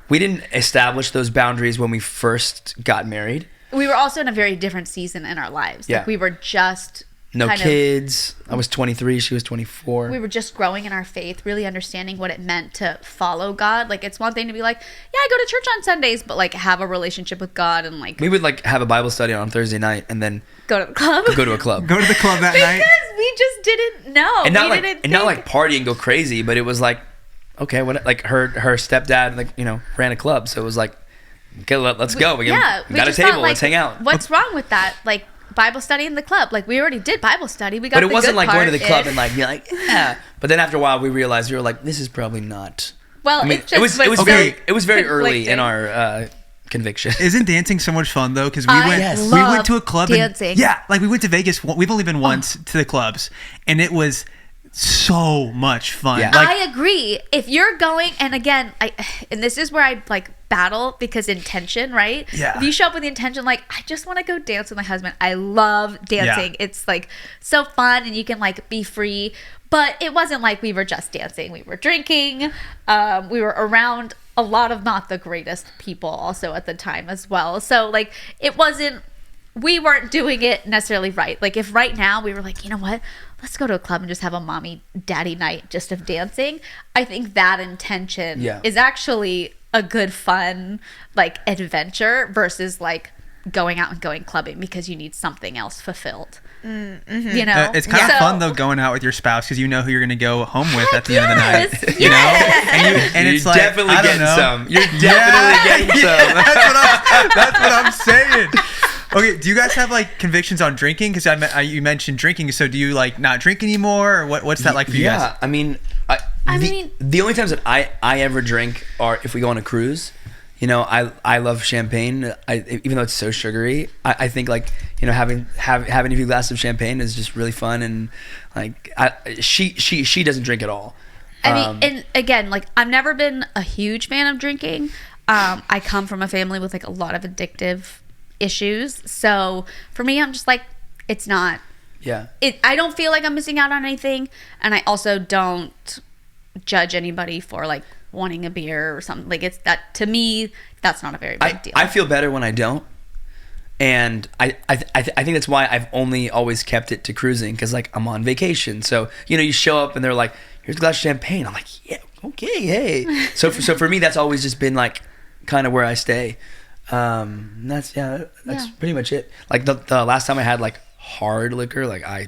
we didn't establish those boundaries when we first got married. We were also in a very different season in our lives. Yeah. Like we were just No kind of- kids. I was 23. She was 24. we were just growing in our faith, really understanding what it meant to follow God. Like it's one thing to be like, yeah, I go to church on Sundays, but like have a relationship with God and like We would like have a Bible study on Thursday night and then go to the club. go to a club. Go to the club that night. Because we just didn't know. And not we like didn't and not think- like party and go crazy, but it was like, okay, what like her stepdad like ran a club, so it was like, okay, let's go. We got a just table. thought, Let's hang out. What's wrong with that? Like Bible study in the club. Like we already did Bible study. We got. But it the wasn't good like going to the part club in. and like be like, yeah. But then after a while, we realized we were like, this is probably not. Well, I mean, it just it was so very early in conflicting. our conviction. Isn't dancing so much fun though? Because we I went, Yes. we love went to a club. dancing. And, yeah, like we went to Vegas. We've only been once to the clubs, and it was so much fun. Yeah. Like, I agree. If you're going, and again, and this is where I like battle because intention, right? Yeah. If you show up with the intention, like I just want to go dance with my husband. I love dancing. Yeah. It's like so fun, and you can like be free. But it wasn't like we were just dancing. We were drinking. We were around a lot of not the greatest people also at the time as well. So like it wasn't. We weren't doing it necessarily right. Like if right now we were like, you know what? Let's go to a club and just have a mommy daddy night just of dancing. I think that intention is actually a good fun like adventure versus like going out and going clubbing because you need something else fulfilled. Mm-hmm. You know, it's kind of fun though going out with your spouse because you know who you're going to go home with at the end of the night. Yes, You know, and it's You're like definitely I don't getting know. some. You're definitely getting some. That's what I'm saying. Okay, do you guys have like convictions on drinking? Because you mentioned drinking, so do you like not drink anymore, or what's that like for you guys? Yeah, I mean, the only times that I ever drink are if we go on a cruise. You know, I love champagne. Even though it's so sugary, I think like having a few glasses of champagne is just really fun. And like she doesn't drink at all. I mean, and again, like I've never been a huge fan of drinking. I come from a family with like a lot of addictive issues, so for me, I'm just like, it's not. Yeah. I don't feel like I'm missing out on anything, and I also don't judge anybody for like wanting a beer or something. Like it's that to me, that's not a very big deal. I feel better when I don't, and I think that's why I've only always kept it to cruising because like I'm on vacation, so you show up and they're like, here's a glass of champagne. I'm like, yeah, okay, hey. So for me, that's always just been like kind of where I stay. That's pretty much it. Like the last time I had like hard liquor, like I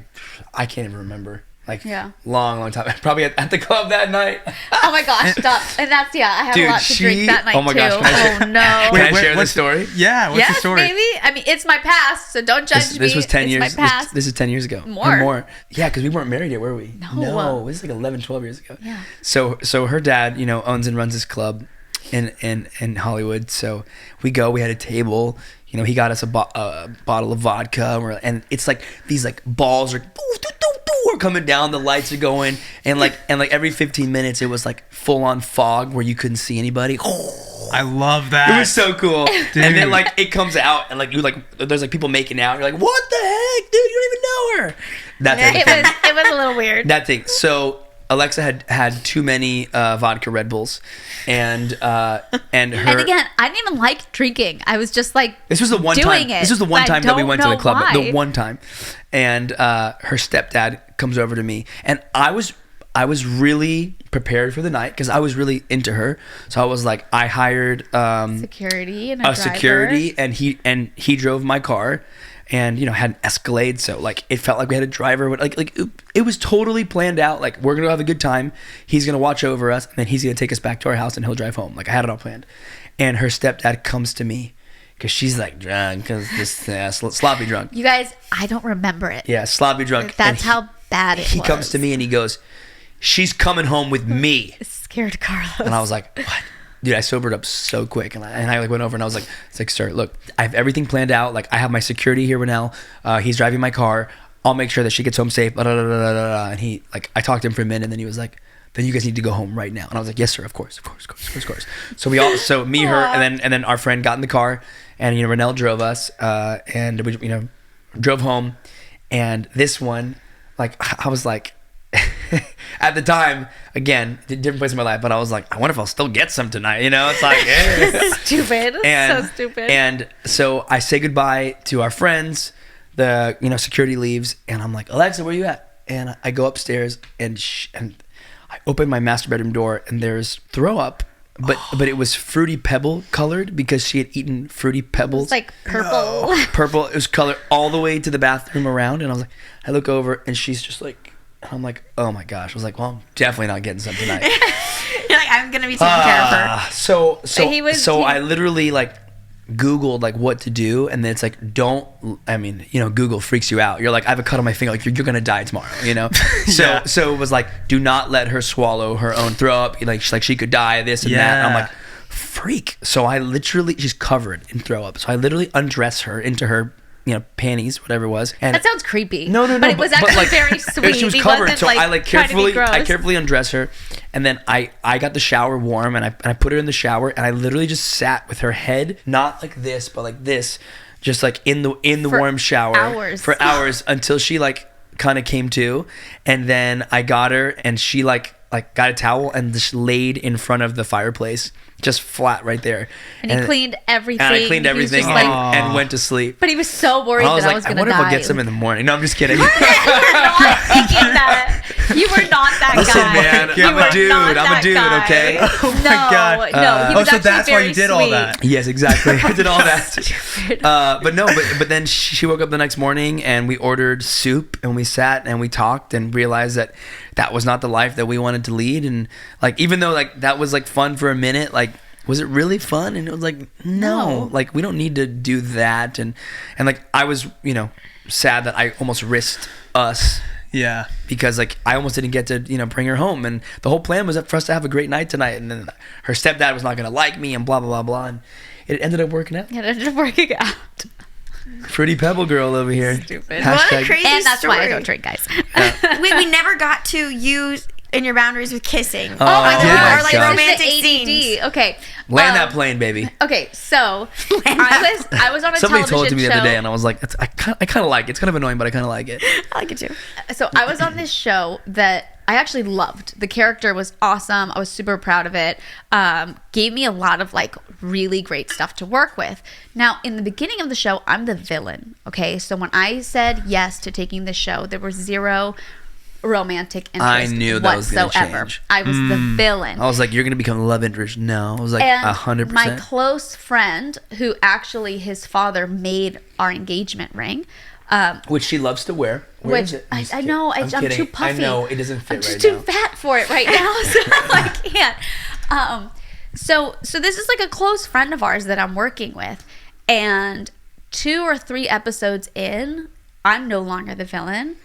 can't even remember. Like long time. Probably at the club that night. Oh my gosh, stop! And that's I had a lot to drink that night oh my too. gosh, Oh no! Can I share the story? Yeah, what's the Yes, story? maybe. I mean, it's my past, so don't judge me. This was 10 It's years. My past. This is 10 years ago. More. Yeah, because we weren't married yet, were we? No. It was like 11, 12 years ago. Yeah. So her dad, owns and runs this club in Hollywood. So we go. We had a table. He got us a bottle of vodka, and it's like these like balls are coming down. The lights are going, and like every 15 minutes, it was like full on fog where you couldn't see anybody. I love that. It was so cool. And then like it comes out, and like there's like people making out. You're like, what the heck, dude? You don't even know her. That type of thing. It was a little weird. That thing. So Alexa had too many vodka Red Bulls, and her. And again, I didn't even like drinking. I was just like This was the one doing time. it. This was the one I time that we don't went to the know club. why. The one time, and her stepdad comes over to me, and I was really prepared for the night because I was really into her. So I was like, I hired security and a driver. security, and he drove my car. And had an Escalade, so like it felt like we had a driver. Like it was totally planned out. Like we're gonna have a good time. He's gonna watch over us, and then he's gonna take us back to our house, and he'll drive home. Like I had it all planned. And her stepdad comes to me, because she's like drunk, because this sloppy drunk. You guys, I don't remember it. Yeah, sloppy drunk. That's how bad it he was. comes to me and he goes, "She's coming home with me." Scared Carlos. And I was like, "What?" Dude, I sobered up so quick, and I like went over and I was like, "It's like, sir, look, I have everything planned out. Like, I have my security here now. He's driving my car. I'll make sure that she gets home safe." Blah, blah, blah, blah, blah, blah. And he, like, I talked to him for a minute, and then he was like, "Then you guys need to go home right now." And I was like, "Yes, sir, of course." So we all, so me, her, and then our friend got in the car, and Renelle drove us, and we drove home, and this one, like, I was like. At the time, again, different place in my life, but I was like, I wonder if I'll still get some tonight. It's like, stupid. So stupid. And so I say goodbye to our friends. The security leaves, and I'm like, "Alexa, where you at?" And I go upstairs, and I open my master bedroom door, and there's throw up, but it was Fruity Pebble colored because she had eaten Fruity Pebbles. It's like purple. No. Purple. It was colored all the way to the bathroom around, and I was like, I look over, and she's just like. I'm like, oh my gosh. I was like, well, I'm definitely not getting some tonight. You're like, I'm gonna be taking care of her. So I literally like Googled like what to do, and then it's like, Google freaks you out. You're like, I have a cut on my finger, like you're gonna die tomorrow, So it was like, do not let her swallow her own throw up. Like she could die, this and that. And I'm like, freak. So I literally, she's covered in throw up. So I literally undress her into her panties, whatever it was. And that sounds creepy. No. But it was actually very sweet. She was covered, so I carefully undress her, and then I got the shower warm, and I put her in the shower, and I literally just sat with her head, not like this, but like this, just like in the warm shower for hours until she like kind of came to, and then I got her, and she like got a towel and just laid in front of the fireplace, just flat right there. And he cleaned everything. And I cleaned everything and went to sleep. But he was so worried that I was going to die. I wonder if I'll get some in the morning. No, I'm just kidding. You were not thinking that. You were not that Listen, guy. man, I'm a dude, okay? Oh my God. No, he was so actually that's why very you did sweet. all that. Yes, exactly. I did all that. Stupid. But then she woke up the next morning, and we ordered soup, and we sat and we talked and realized that was not the life that we wanted to lead. And like, even though like that was like fun for a minute, like, was it really fun? And it was like, no, like we don't need to do that. And like, I was, sad that I almost risked us. Yeah. Because like I almost didn't get to, bring her home. And the whole plan was for us to have a great night tonight. And then her stepdad was not going to like me and blah, blah, blah, blah. And it ended up working out. It ended up working out. Fruity Pebble girl over here. Stupid. What a crazy And that's story. why I don't drink, guys. We never got to use in your boundaries with kissing. Oh my or like gosh. romantic The ADD. scenes. Okay. Land that plane, baby. Okay, so I was on a Somebody television told it to me show. the other day, and I was like, I kind of like it. It's kind of annoying, but I kind of like it. I like it too. So I was on this show that I actually loved. The character was awesome. I was super proud of it. Gave me a lot of like really great stuff to work with. Now, in the beginning of the show, I'm the villain. Okay, so when I said yes to taking the show, there was zero romantic interest I knew that was gonna change. I was the villain. I was like, you're gonna become love interest. No, I was like, And 100%. my close friend, who actually his father made our engagement ring, which she loves to wear. Where which is it? I know I'm kidding. too puffy. I know it doesn't fit I'm just right too fat for it right now, so I can't. So this is like a close friend of ours that I'm working with, and 2 or 3 episodes in, I'm no longer the villain.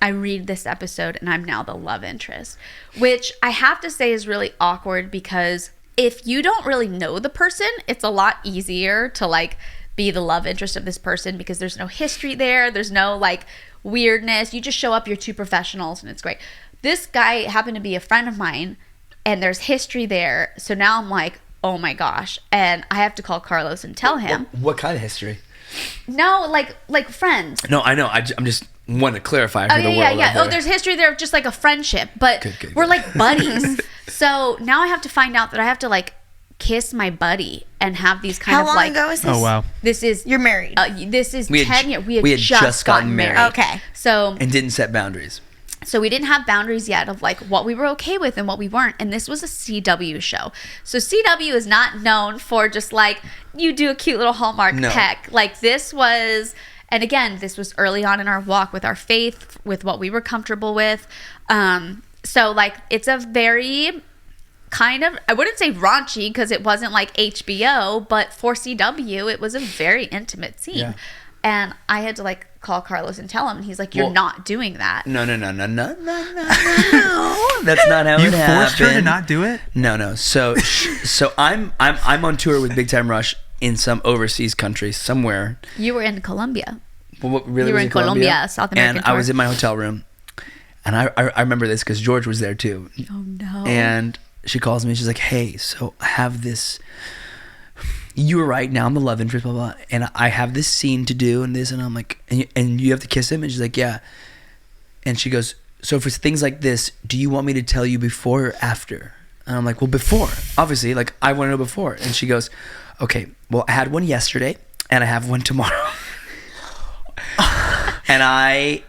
I read this episode and I'm now the love interest, which I have to say is really awkward because if you don't really know the person, it's a lot easier to like be the love interest of this person because there's no history there. There's no like weirdness. You just show up, you're 2 professionals and it's great. This guy happened to be a friend of mine and there's history there. So now I'm like, oh my gosh. And I have to call Carlos and tell him. What kind of history? No, like friends. No, I know. I'm just wanting to clarify for the world. Yeah. Oh, there's history there of just like a friendship, but Good. we're like buddies. So now I have to find out that I have to like kiss my buddy and have these kind How of long like. ago is this? Oh, wow. This is You're married. This is We had 10 years. we had just gotten married. Okay. So And didn't set boundaries. we didn't have boundaries yet of like what we were okay with and what we weren't. And this was a CW show. So CW is not known for just like you do a cute little Hallmark peck. Like this was, and again, this was early on in our walk with our faith, with what we were comfortable with. So like it's a very kind of, I wouldn't say raunchy because it wasn't like HBO, but for CW, it was a very intimate scene. Yeah. And I had to like call Carlos and tell him, and he's like, "You're not doing that." No. That's not how You it happened. forced her to not do it? No. So I'm on tour with Big Time Rush in some overseas country somewhere. You were in Colombia. Well, what, really You were was in it Colombia? Colombia, South American And I tour. was in my hotel room, and I remember this because George was there too. Oh no. And she calls me. She's like, "Hey, so I have this. You were right. Now I'm the love interest, blah blah. And I have this scene to do, and this." And I'm like, "And you have to kiss him?" And she's like, "Yeah." And she goes, "So for things like this, do you want me to tell you before or after?" And I'm like, "Well, before. Obviously, like I want to know before." And she goes, "Okay. Well, I had one yesterday, and I have one tomorrow." And I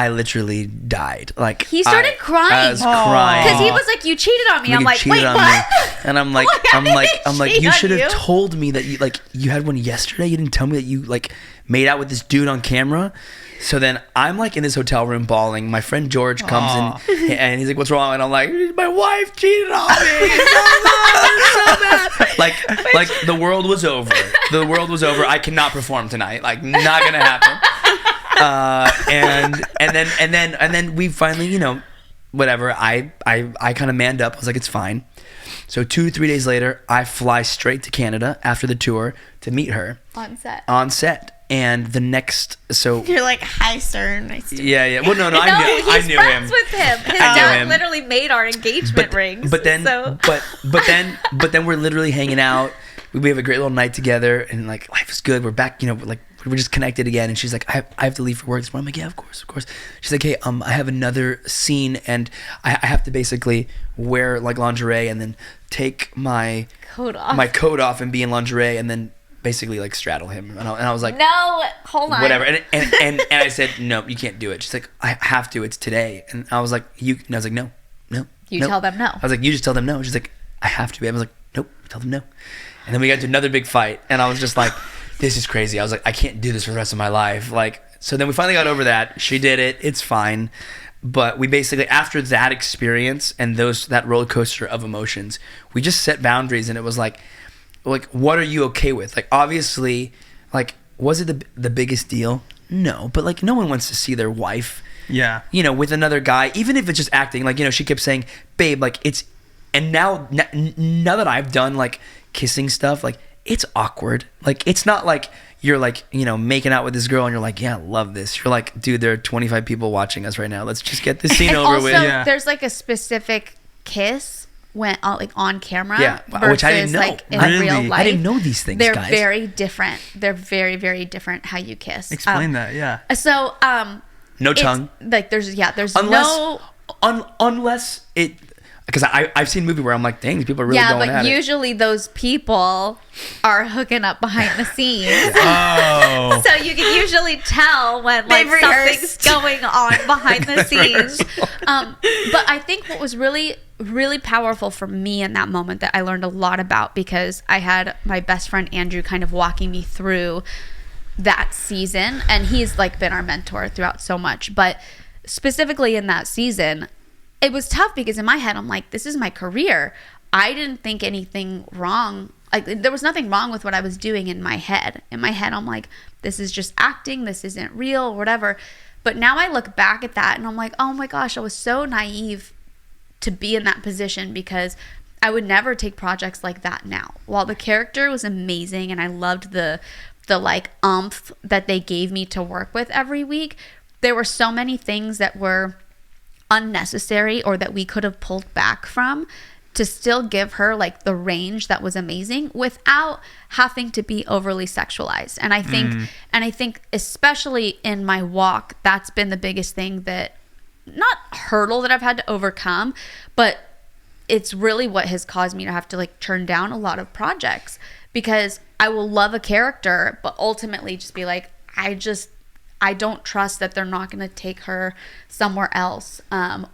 literally died. Like He started crying. I was crying Because he was like, "You cheated on me." Like, I'm you like, cheated "Wait, on what?" me. And I'm like, Like, I I'm like, didn't you cheat should on have you. told me that you had one yesterday. You didn't tell me that you like made out with this dude on camera. So then I'm like in this hotel room bawling. My friend George comes in and he's like, "What's wrong?" And I'm like, "My wife cheated on me." So bad. Like the world was over. The world was over. I cannot perform tonight. Like, not gonna happen. And then we finally, you know, whatever. I kind of manned up. I was like, it's fine. So 2-3 days later, I fly straight to Canada after the tour to meet her On set. And the next, so You're like, "Hi, sir. Nice to meet you." yeah. Well, no, No, I he's knew friends him. with him. His I knew dad him. literally made our engagement rings. But then, so. but then we're literally hanging out. We have a great little night together, and like life is good. We're back, you know, like we're just connected again. And she's like, I have to leave for work this morning. I'm like, yeah, of course. She's like, hey, I have another scene, and I have to basically wear like lingerie, and then take my Coat off. my coat off and be in lingerie, and then basically like straddle him. And I was like, No, hold on. whatever. And I said, no, you can't do it. She's like, I have to. It's today. And I was like, and I was like, no. You no. tell them no. I was like, you just tell them no. She's like, I have to be. I was like, nope, tell them no. And then we got into another big fight, and I was just like, this is crazy. I was like, I can't do this for the rest of my life. Like, so then we finally got over that. She did it. It's fine. But we basically, after that experience and that roller coaster of emotions, we just set boundaries, and it was like, what are you okay with? Like, obviously, like, was it the biggest deal? No, but like, no one wants to see their wife, Yeah. you know, with another guy, even if it's just acting. Like, you know, she kept saying, babe, like, it's, and now that I've done like kissing stuff, like, it's awkward. Like, it's not like you're like, you know, making out with this girl and you're like, yeah, I love this. You're like, dude, there are 25 people watching us right now. Let's just get this scene And over also, with. Yeah. there's like a specific kiss when like on camera. Yeah, versus, which I didn't know. Like in Really? real I life. I didn't know these things, They're guys. very different. They're very, very different how you kiss. Explain that. Yeah. So, No it's- tongue. Like there's Unless, no. unless it, because I've seen a movie where I'm like, dang, these people are really Yeah, going but at it. usually those people are hooking up behind the scenes. Oh. So you can usually tell when like They've something's rehearsed. going on behind the scenes. But I think what was really, really powerful for me in that moment that I learned a lot about, because I had my best friend Andrew kind of walking me through that season, and he's like been our mentor throughout so much. But specifically in that season, it was tough because in my head I'm like, this is my career. I didn't think anything wrong. Like, there was nothing wrong with what I was doing in my head. In my head, I'm like, this is just acting. This isn't real, whatever. But now I look back at that and I'm like, oh my gosh, I was so naive to be in that position, because I would never take projects like that now. While the character was amazing and I loved the like oomph that they gave me to work with every week, there were so many things that were unnecessary or that we could have pulled back from to still give her like the range that was amazing without having to be overly sexualized. And I think especially in my walk, that's been the biggest thing, that not hurdle that I've had to overcome, but it's really what has caused me to have to like turn down a lot of projects, because I will love a character but ultimately just be like, I don't trust that they're not going to take her somewhere else,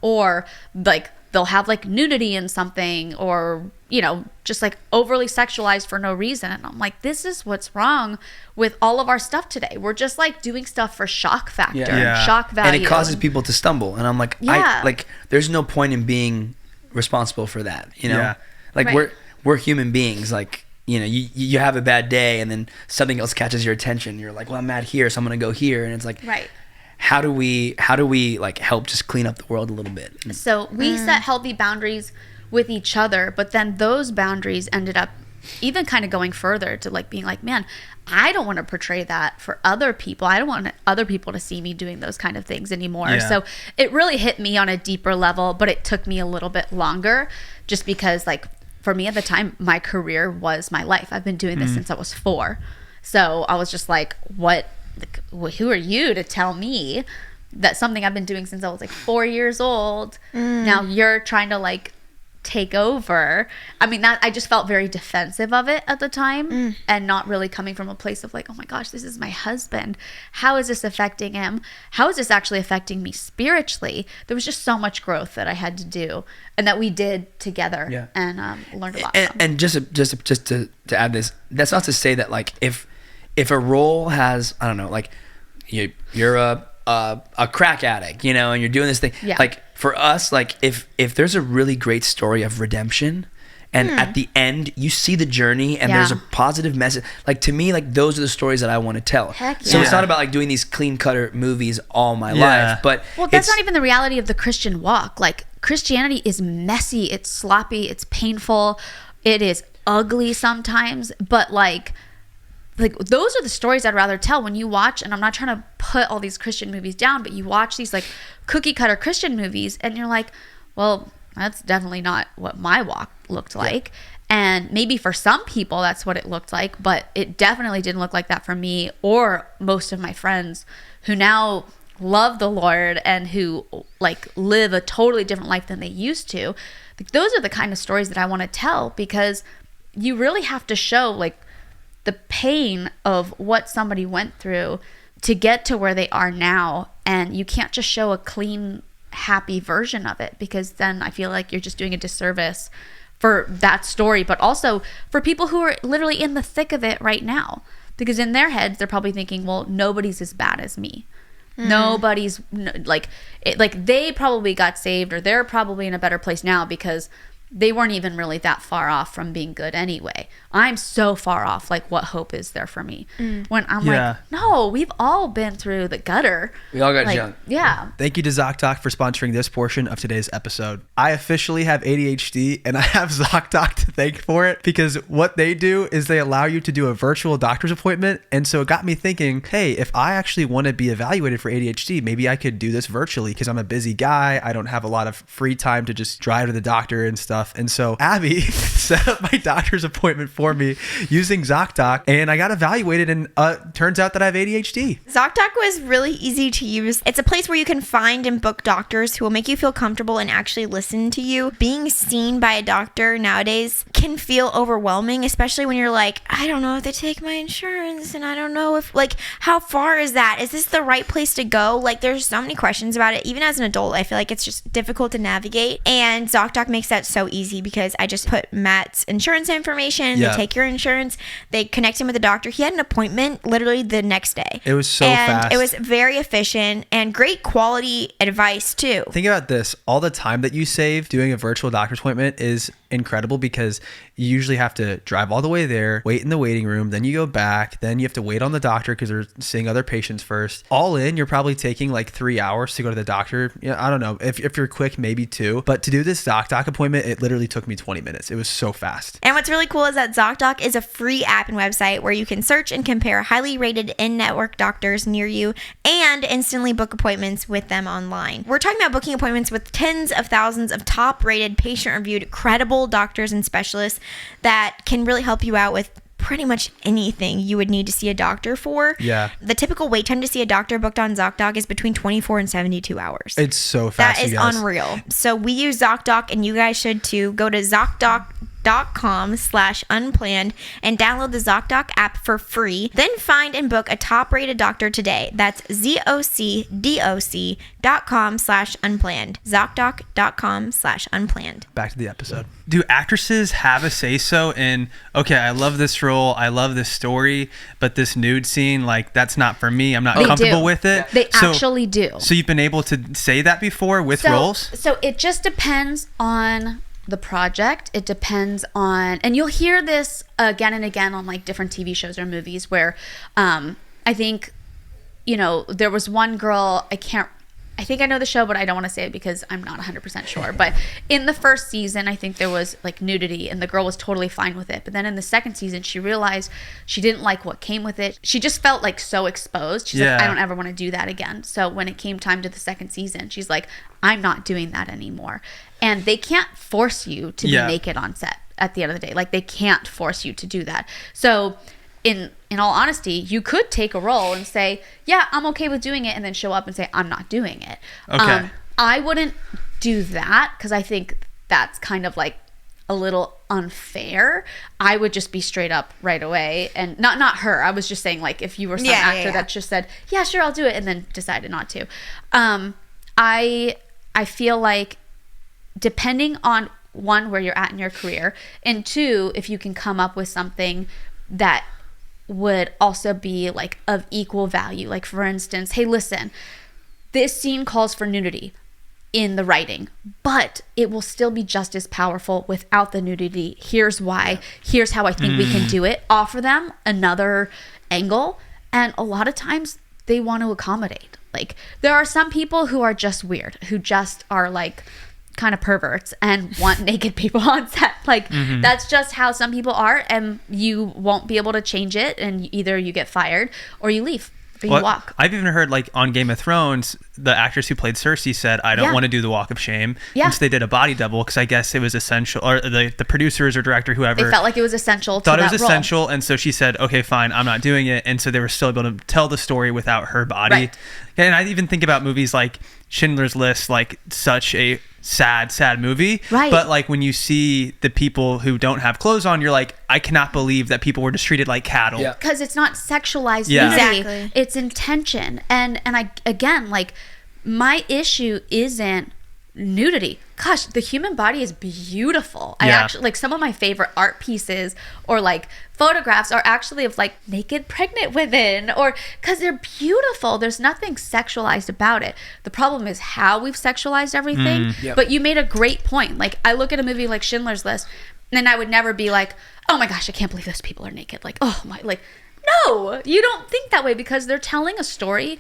or like they'll have like nudity in something, or, you know, just like overly sexualized for no reason. And I'm like, this is what's wrong with all of our stuff today. We're just like doing stuff for shock factor, Yeah. Yeah. shock value. And it causes people to stumble. And I'm like, Yeah. there's no point in being responsible for that, you know? Yeah. Like Right. we're human beings. Like, you know, you have a bad day and then something else catches your attention. You're like, well, I'm mad here, so I'm going to go here. And it's like, Right. how do we like help just clean up the world a little bit? So we set healthy boundaries with each other, but then those boundaries ended up even kind of going further to like being like, man, I don't want to portray that for other people. I don't want other people to see me doing those kind of things anymore. Yeah. So it really hit me on a deeper level, but it took me a little bit longer just because like for me at the time, my career was my life. I've been doing this since I was 4. So I was just like, what, like, who are you to tell me that something I've been doing since I was like 4 years old, now you're trying to like take over. I mean, that I just felt very defensive of it at the time and not really coming from a place of like, oh my gosh, this is my husband. How is this affecting him? How is this actually affecting me spiritually? There was just so much growth that I had to do and that we did together and learned a lot from. And just to add this, that's not to say that like if a role has, I don't know, like you're a crack addict, you know, and you're doing this thing, like for us, like if there's a really great story of redemption and at the end you see the journey and there's a positive message, like to me, like those are the stories that I want to tell. Heck So yeah. it's not about like doing these clean cutter movies all my life, but well, that's not even the reality of the Christian walk. Like Christianity is messy, it's sloppy, it's painful, it is ugly sometimes, but like those are the stories I'd rather tell when you watch, and I'm not trying to put all these Christian movies down, but you watch these like cookie cutter Christian movies and you're like, well, that's definitely not what my walk looked like. And maybe for some people that's what it looked like, but it definitely didn't look like that for me or most of my friends who now love the Lord and who like live a totally different life than they used to. Like, those are the kind of stories that I want to tell, because you really have to show like the pain of what somebody went through to get to where they are now. And you can't just show a clean, happy version of it, because then I feel like you're just doing a disservice for that story, but also for people who are literally in the thick of it right now, because in their heads, they're probably thinking, well, nobody's as bad as me. Nobody's like they probably got saved, or they're probably in a better place now because they weren't even really that far off from being good anyway. I'm so far off, like what hope is there for me? When I'm like, no, we've all been through the gutter. we all got Like, junk. yeah. Thank you to ZocDoc for sponsoring this portion of today's episode. I officially have ADHD and I have ZocDoc to thank for it, because what they do is they allow you to do a virtual doctor's appointment. And so it got me thinking, hey, if I actually want to be evaluated for ADHD, maybe I could do this virtually, because I'm a busy guy. I don't have a lot of free time to just drive to the doctor and stuff. And so Abby set up my doctor's appointment for me using ZocDoc, and I got evaluated, and turns out that I have ADHD. ZocDoc was really easy to use. It's a place where you can find and book doctors who will make you feel comfortable and actually listen to you. Being seen by a doctor nowadays can feel overwhelming, especially when you're like, I don't know if they take my insurance, and I don't know if, like, how far is that? Is this the right place to go? Like, there's so many questions about it. Even as an adult, I feel like it's just difficult to navigate. And ZocDoc makes that so easy, because I just put Matt's insurance information. They take your insurance. They connect him with a doctor. He had an appointment literally the next day. It was so fast. It was very efficient and great quality advice too. Think about this. All the time that you save doing a virtual doctor's appointment is incredible, because you usually have to drive all the way there, wait in the waiting room, then you go back, then you have to wait on the doctor because they're seeing other patients first. All in, you're probably taking like 3 hours to go to the doctor. I don't know. If you're quick, maybe 2. But to do this ZocDoc appointment, it literally took me 20 minutes. It was so fast. And what's really cool is that ZocDoc is a free app and website where you can search and compare highly rated in-network doctors near you and instantly book appointments with them online. We're talking about booking appointments with tens of thousands of top-rated, patient-reviewed, credible doctors and specialists that can really help you out with pretty much anything you would need to see a doctor for. Yeah. The typical wait time to see a doctor booked on ZocDoc is between 24 and 72 hours. It's so fast. That is unreal. So we use ZocDoc, and you guys should too. Go to ZocDoc.com ZocDoc.com/unplanned and download the ZocDoc app for free. Then find and book a top-rated doctor today. That's ZocDoc.com/unplanned. ZocDoc.com/unplanned. Back to the episode. Do actresses have a say-so in, okay, I love this role, I love this story, but this nude scene, like, that's not for me, I'm not comfortable with it? They actually do. So you've been able to say that before with roles? So it just depends on the project. It depends on, and you'll hear this again and again on like different TV shows or movies where I think, there was one girl, I think I know the show, but I don't want to say it because I'm not 100% sure. But in the first season, I think there was like nudity and the girl was totally fine with it. But then in the second season, she realized she didn't like what came with it. She just felt like so exposed. She's like, I don't ever want to do that again. So when it came time to the second season, she's like, I'm not doing that anymore. And they can't force you to be naked on set at the end of the day. Like they can't force you to do that. So in all honesty, you could take a role and say, yeah, I'm okay with doing it, and then show up and say, I'm not doing it. Okay. I wouldn't do that because I think that's kind of like a little unfair. I would just be straight up right away, and not her. I was just saying, like, if you were some actor that just said, yeah, sure, I'll do it, and then decided not to. I feel like depending on, one, where you're at in your career, and two, if you can come up with something that would also be like of equal value. Like for instance, hey, listen, this scene calls for nudity in the writing, but it will still be just as powerful without the nudity. Here's why. Here's how I think we can do it. Offer them another angle. And a lot of times they want to accommodate. Like there are some people who are just weird, who just are like kind of perverts and want naked people on set. Like that's just how some people are, and you won't be able to change it, and either you get fired or you leave or you walk. I've even heard like on Game of Thrones, the actress who played Cersei said, I don't want to do the walk of shame. And so they did a body double because I guess it was essential, or the producers or director, whoever, they felt like it was essential to thought that it was role. essential, and so she said, okay, fine, I'm not doing it. And so they were still able to tell the story without her body. Right. And I even think about movies like Schindler's List, like such a sad movie, right? But like when you see the people who don't have clothes on, you're like, I cannot believe that people were just treated like cattle. Because it's not sexualized nudity. Exactly. It's intention. And I, again, like my issue isn't nudity. Gosh, the human body is beautiful. I actually, like, some of my favorite art pieces or like photographs are actually of like naked pregnant women, or because they're beautiful. There's nothing sexualized about it. The problem is how we've sexualized everything. But you made a great point. Like I look at a movie like Schindler's List and I would never be like, oh my gosh, I can't believe those people are naked. Like, oh my, like, no, you don't think that way because they're telling a story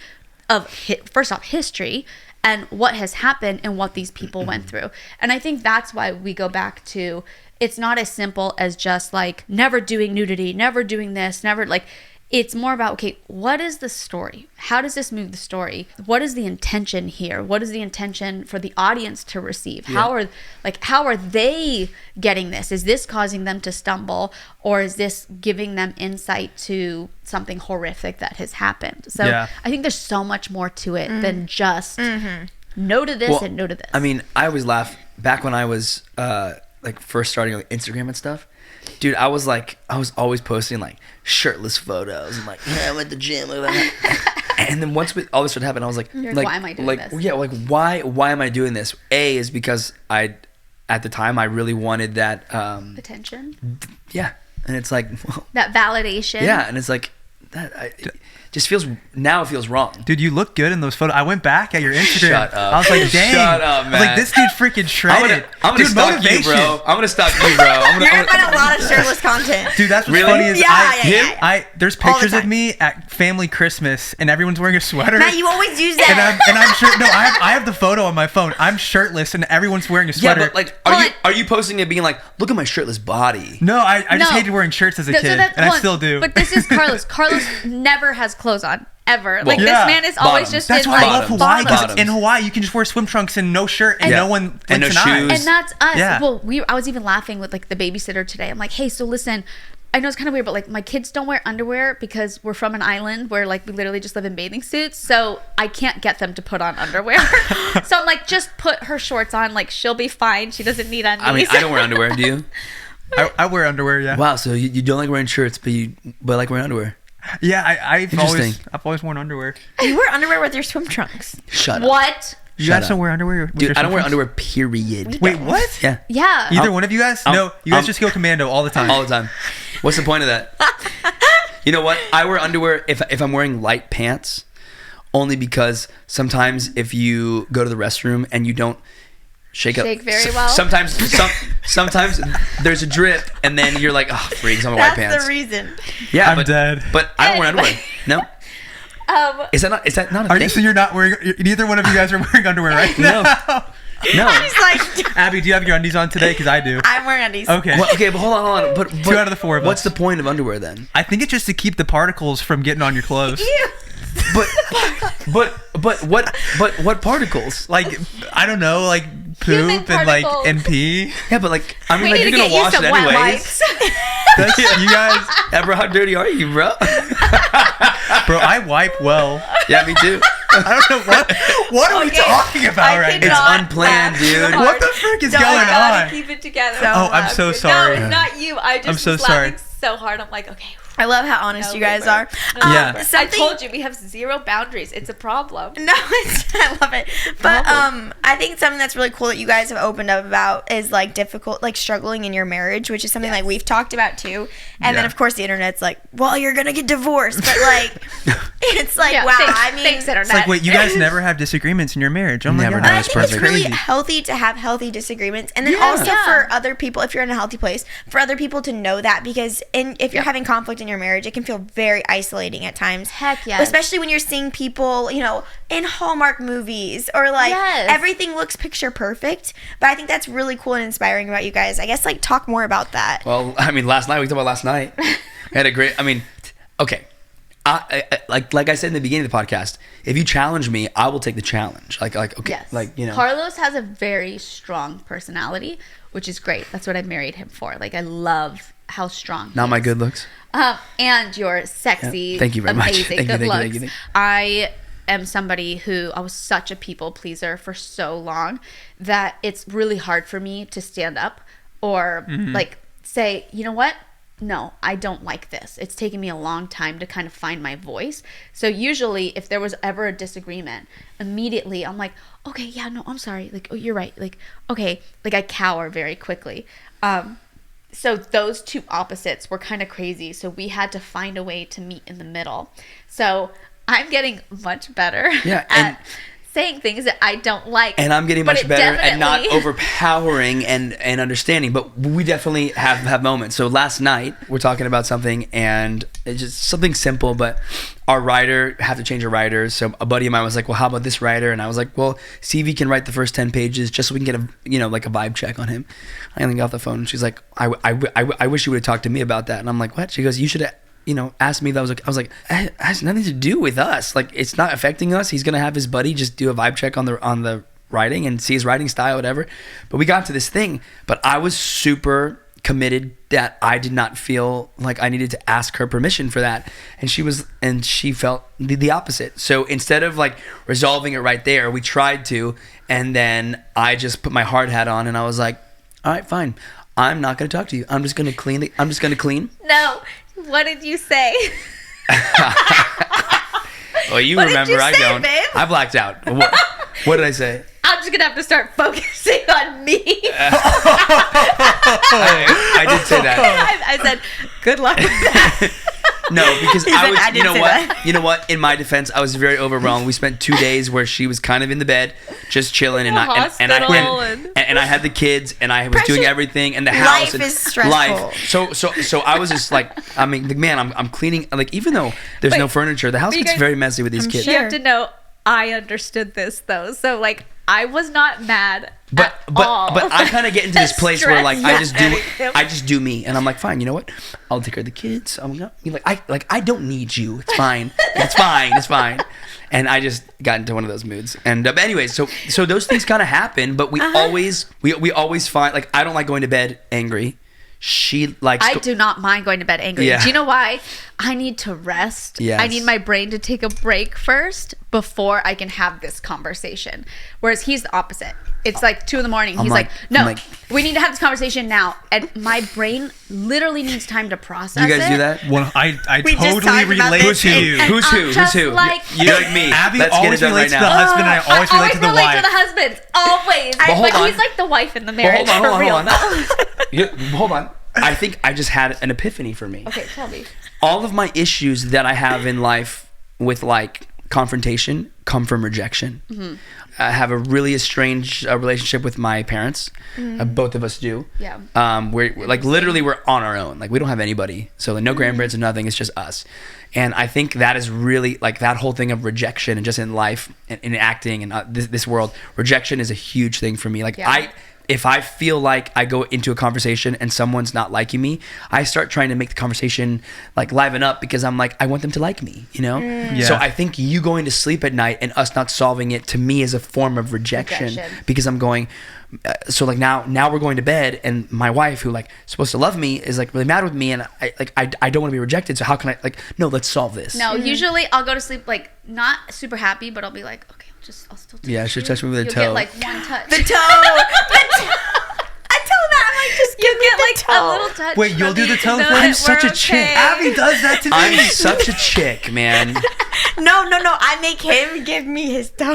of first off history and what has happened and what these people went through. And I think that's why we go back to, it's not as simple as just like never doing nudity, never doing this, never, like, it's more about, okay, what is the story? How does this move the story? What is the intention here? What is the intention for the audience to receive? How are they getting this? Is this causing them to stumble, or is this giving them insight to something horrific that has happened? So I think there's so much more to it than just no to this and no to this. I mean, I always laugh back when I was like first starting on Instagram and stuff. Dude, I was always posting like shirtless photos and like, yeah, I went to the gym. Look at that. And then once all this started happening, I was like, why am I doing this? Yeah, like why am I doing this? A is because at the time I really wanted that attention. Yeah, and it's like, well, that validation. Yeah, and it's like that. Just feels, now it feels wrong. Dude, you look good in those photos. I went back at your Instagram. Shut up. I was like, dang. Shut up, man. I was like, this dude's freaking shredded. I'm gonna stalk you, bro. I'm gonna stalk you, bro. You're gonna find a lot of shirtless content. Dude, that's what's Really? funny is there's All the pictures of time. me at family Christmas and everyone's wearing a sweater. Matt, you always use that. And I'm sure. No, I have the photo on my phone. I'm shirtless and everyone's wearing a Yeah, sweater. but like, are you posting it being like, look at my shirtless body? No, I just No. hated wearing shirts as a So kid, and I still do. But this is Carlos. Carlos never has clothes on. Ever. Like, yeah. this man is always Bottoms. just That's in why like I love Hawaii, because bottoms. in Hawaii you can just wear swim trunks and no shirt and Yeah. no one And no blinks an eye. shoes. And that's us. Yeah. Well, I was even laughing with like the babysitter today. I'm like, hey, so listen, I know it's kind of weird, but like my kids don't wear underwear because we're from an island where like we literally just live in bathing suits. So I can't get them to put on underwear. So I'm like, just put her shorts on. Like, she'll be fine. She doesn't need undies. I mean, I don't wear underwear. Do you? I wear underwear. Yeah. Wow, so you don't like wearing shirts, but like wearing underwear. Yeah. I've Interesting. always worn underwear. You wear underwear with your swim trunks. Shut up. What? You Shut guys up. don't wear underwear? with Dude, your I don't wear swim underwear, period. trunks? Wait, what? Yeah. Yeah. Either one of you guys? No, you guys just go commando all the time. All the time. What's the point of that? You know what? I wear underwear if I'm wearing light pants, only because sometimes if you go to the restroom and you don't shake very well. Sometimes there's a drip and then you're like, oh, freaks, I'm in white pants. That's the reason. Yeah, I'm dead. But I don't wear underwear. No. Is that not a thing? So you're not wearing? Neither one of you guys are wearing underwear right No. now. No. He's like, Abby, do you have your undies on today? Because I do. I'm wearing undies. Okay. Well, okay, but hold on. But 2 out of the 4 of us. What's the point of underwear then? I think it's just to keep the particles from getting on your clothes. But what particles? Like, I don't know, like Human poop and like particles. and pee. Yeah, but like I mean, We like need you're to gonna get you wash it some wet anyways. wipes. That's you guys, Yeah, bro, how dirty are you, bro? bro. I wipe well. Yeah, me too. I don't know what are we Okay, talking about I right cannot now? It's unplanned, laugh dude. too What hard. the frick is No, going I gotta on? keep it together. Oh, I'm so sorry. No, not you. I just I'm so was sorry. laughing so hard. I'm like, okay. I love how honest No, you guys wait, are. wait. Yeah. I Something- told you we have zero boundaries. It's a problem. No, I love it. But I think something that's really cool that you guys have opened up about is like difficult, like struggling in your marriage, which is something like we've talked about too. And then Yeah. of course the internet's like, well, you're gonna get divorced, but like, it's like, Yeah, wow. thanks, I mean, thanks, internet. It's like, wait, you guys never have disagreements in your marriage? Oh my Never, god, no, I it's think it's perfect. really Crazy. healthy to have healthy disagreements, and then Yeah. also Yeah. for other people, if you're in a healthy place, for other people to know that, because if you're having conflict in your marriage, it can feel very isolating at times. Heck yes. Especially when you're seeing people, in Hallmark movies or like Yes. everything looks picture perfect. But I think that's really cool and inspiring about you guys. I guess like talk more about that. Well, I mean, we talked about last night. I had a great. I mean, okay. I like I said in the beginning of the podcast, if you challenge me, I will take the challenge. Like okay, Yes. like Carlos has a very strong personality, which is great. That's what I married him for. Like, I love how strong. not he my is. good looks. And your sexy, Yeah. Thank you very much. amazing Thank you, good thank you, looks. thank you. I am somebody who I was such a people pleaser for so long that it's really hard for me to stand up or like say, you know what? No, I don't like this. It's taken me a long time to kind of find my voice. So usually if there was ever a disagreement, immediately I'm like, okay, yeah, no, I'm sorry. Like, oh, you're right. Like, okay. Like, I cower very quickly. So those two opposites were kind of crazy. So we had to find a way to meet in the middle. So I'm getting much better Yeah, at saying things that I don't like. And I'm getting But much it better at not definitely- overpowering and understanding. But we definitely have moments. So last night we're talking about something, and it's just something simple, but our writer had to change a writer. So a buddy of mine was like, well, how about this writer? And I was like, well, see if he can write the first 10 pages just so we can get like a vibe check on him. I only got off the phone and she's like, I wish you would have talked to me about that. And I'm like, what? She goes, you should have asked me that. I was like, it has nothing to do with us. Like, it's not affecting us. He's gonna have his buddy just do a vibe check on the writing and see his writing style, whatever. But we got to this thing. But I was super committed that I did not feel like I needed to ask her permission for that, and she felt the opposite. So instead of like resolving it right there, we tried to, and then I just put my hard hat on and I was like, all right, fine. I'm not gonna talk to you. I'm just gonna clean. No. What did you say? Well, you What did remember, you I say, don't. babe? I blacked out. What did I say? I'm just gonna have to start focusing on me. I did say that. I said, good luck with that. No, because He I said, was. "I You didn't know say what? that." You know what? In my defense, I was very overwhelmed. We spent 2 days where she was kind of in the bed, just chilling, and I had the kids, and I was doing Pressure. everything, and the Life house. And is stressful. Life. So I was just like, I mean, man, I'm cleaning. Like, even though there's no furniture, the house but you gets guys- very messy with these I'm kids. sure. You have to know, I understood this though. So like, I was not mad But at all. I kind of get into this place where like I just do me, and I'm like, fine, you know what? I'll take care of the kids. I'm not I don't need you. It's fine. It's fine. And I just got into one of those moods. And anyways, so those things kind of happen, but we always find, like, I don't like going to bed angry. she likes. I do not mind going to bed angry. Yeah. Do you know why? I need to rest. Yes. I need my brain to take a break first before I can have this conversation. Whereas he's the opposite. It's like 2 a.m. He's like, no, we need to have this conversation now. And my brain literally needs time to process it. You guys do that? Well, I We just totally talked about relate this to and- you. and Who's I'm who? Who's just who? like- You're like me. Abby Let's get it always done right relates to the now. husband, and I always relate to the relate wife. to the husbands. Always. But hold But on. he's like the wife in the Well, marriage. hold on, for real, hold on. though. Hold on. I think I just had an epiphany for me. Okay, tell me. All of my issues that I have in life with like confrontation come from rejection. Mm-hmm. I have a really estranged relationship with my parents. Both of us do. Yeah. We're like literally we're on our own. Like we don't have anybody. So like, no grandparents or nothing. It's just us. And I think that is really like that whole thing of rejection and just in life and in acting and this world, rejection is a huge thing for me. Like if I feel like I go into a conversation and someone's not liking me, I start trying to make the conversation like liven up because I'm like, I want them to like me, you know? Yeah. So I think you going to sleep at night and us not solving it to me is a form of rejection. Because I'm going, so like now we're going to bed and my wife who like supposed to love me is like really mad with me and I don't want to be rejected. So how can I like, no, let's solve this. No, usually I'll go to sleep like not super happy, but I'll be like, okay, I'll still touch Yeah, she'll you. touch me with her You'll toe. get like one touch. The toe. I tell that I'm like, just give me get the like toe. a little touch. Wait, you'll from do me the toe to know thing? that I'm such we're a chick. okay. Abby does that to me. I'm such a chick, man. No. I make him give me his toe.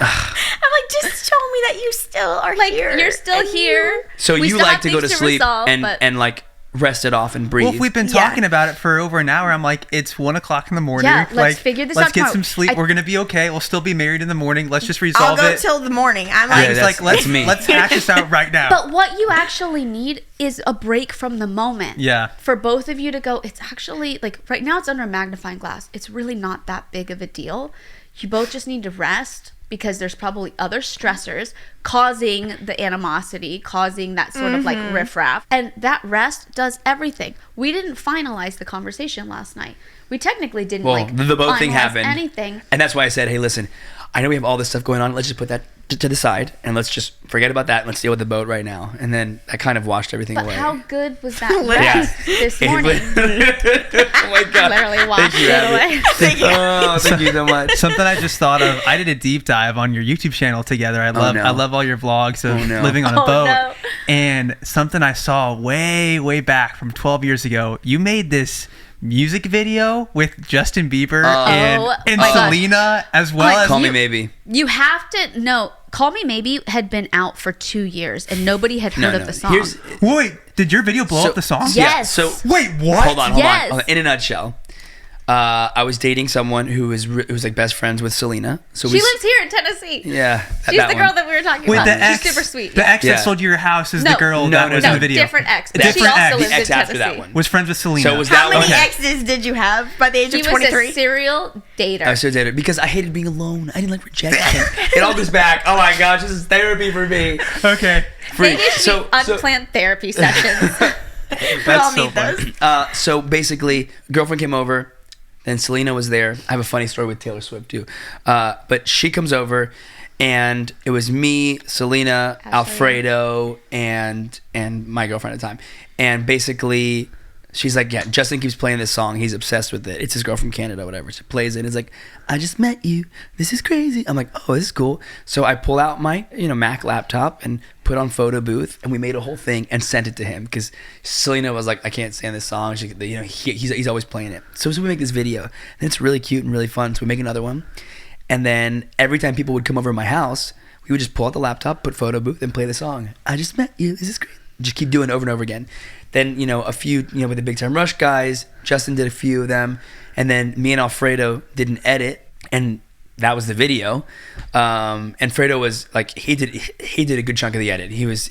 I'm like, just show me that you still are Like here. you're still here. So We you still like have to go to things sleep resolve, but- and like rest it off and breathe. Well, if we've been Yeah. talking about it for over an hour, I'm like, it's 1:00 in the morning. Yeah, let's figure this Let's out get tomorrow. some sleep. We're gonna be okay. We'll still be married in the morning. Let's just I'll resolve go it. till the morning. I'm Yeah, like, It's that's- like that's me. let's hash this out right now. But what you actually need is a break from the moment. Yeah. For both of you to go, it's actually like right now it's under a magnifying glass. It's really not that big of a deal. You both just need to rest because there's probably other stressors causing the animosity, causing that sort of like riffraff. And that rest does everything. We didn't finalize the conversation last night. We technically didn't the boat thing finalize happened. anything. And that's why I said, hey, listen, I know we have all this stuff going on. Let's just put that to the side and let's just forget about that and let's deal with the boat right now. And then I kind of washed everything But away. how good was that Yeah. rest this morning? Oh my God. Literally washed Thank you, it Abby. away. Oh, thank you so much. Something I just thought of. I did a deep dive on your YouTube channel together. I no. love all your vlogs of Oh, no. living on a Oh, boat. no. And something I saw way back from 12 years ago. You made this music video with Justin Bieber and Oh my gosh. Selena as well as Call me maybe. You have to know. Call Me Maybe had been out for 2 years and nobody had heard of the song. Wait, did your video blow So- up the song? Yeah, Yes. so Wait, what? Hold on. Yes. In a nutshell, I was dating someone who was like best friends with Selena. So She lives here in Tennessee. Yeah, She's that the one. girl that we were talking Wait, about. the She's super sweet. The ex Yeah. that sold you your house is No. the girl No, that was no, in the video. different ex. A But she different also ex. lives The ex in after Tennessee. that one. Was friends with Selena. So was how that many okay. exes did you have by the age He of was 23? a serial dater. I still dated because I hated being alone. I didn't like rejection. It all goes back. Oh my gosh, this is therapy for me. Okay. Maybe it should So- be unplanned therapy sessions. We all That's so need funny. those. So basically, girlfriend came over. Then Selena was there. I have a funny story with Taylor Swift too. But she comes over, and it was me, Selena, Alfredo, and my girlfriend at the time. And basically, she's like, yeah, Justin keeps playing this song. He's obsessed with it. It's his girl from Canada, whatever. So plays it. It's like, I just met you. This is crazy. I'm like, oh, this is cool. So I pull out my Mac laptop and put on photo booth, and we made a whole thing and sent it to him because Selena was like, I can't stand this song. She, he's always playing it. So we make this video, and it's really cute and really fun. So we make another one, and then every time people would come over to my house, we would just pull out the laptop, put photo booth, and play the song. I just met you. This is great. Just keep doing it over and over again. Then a few with the Big Time Rush guys, Justin did a few of them, and then me and Alfredo did an edit, and that was the video. And Fredo was like, he did a good chunk of the edit. He was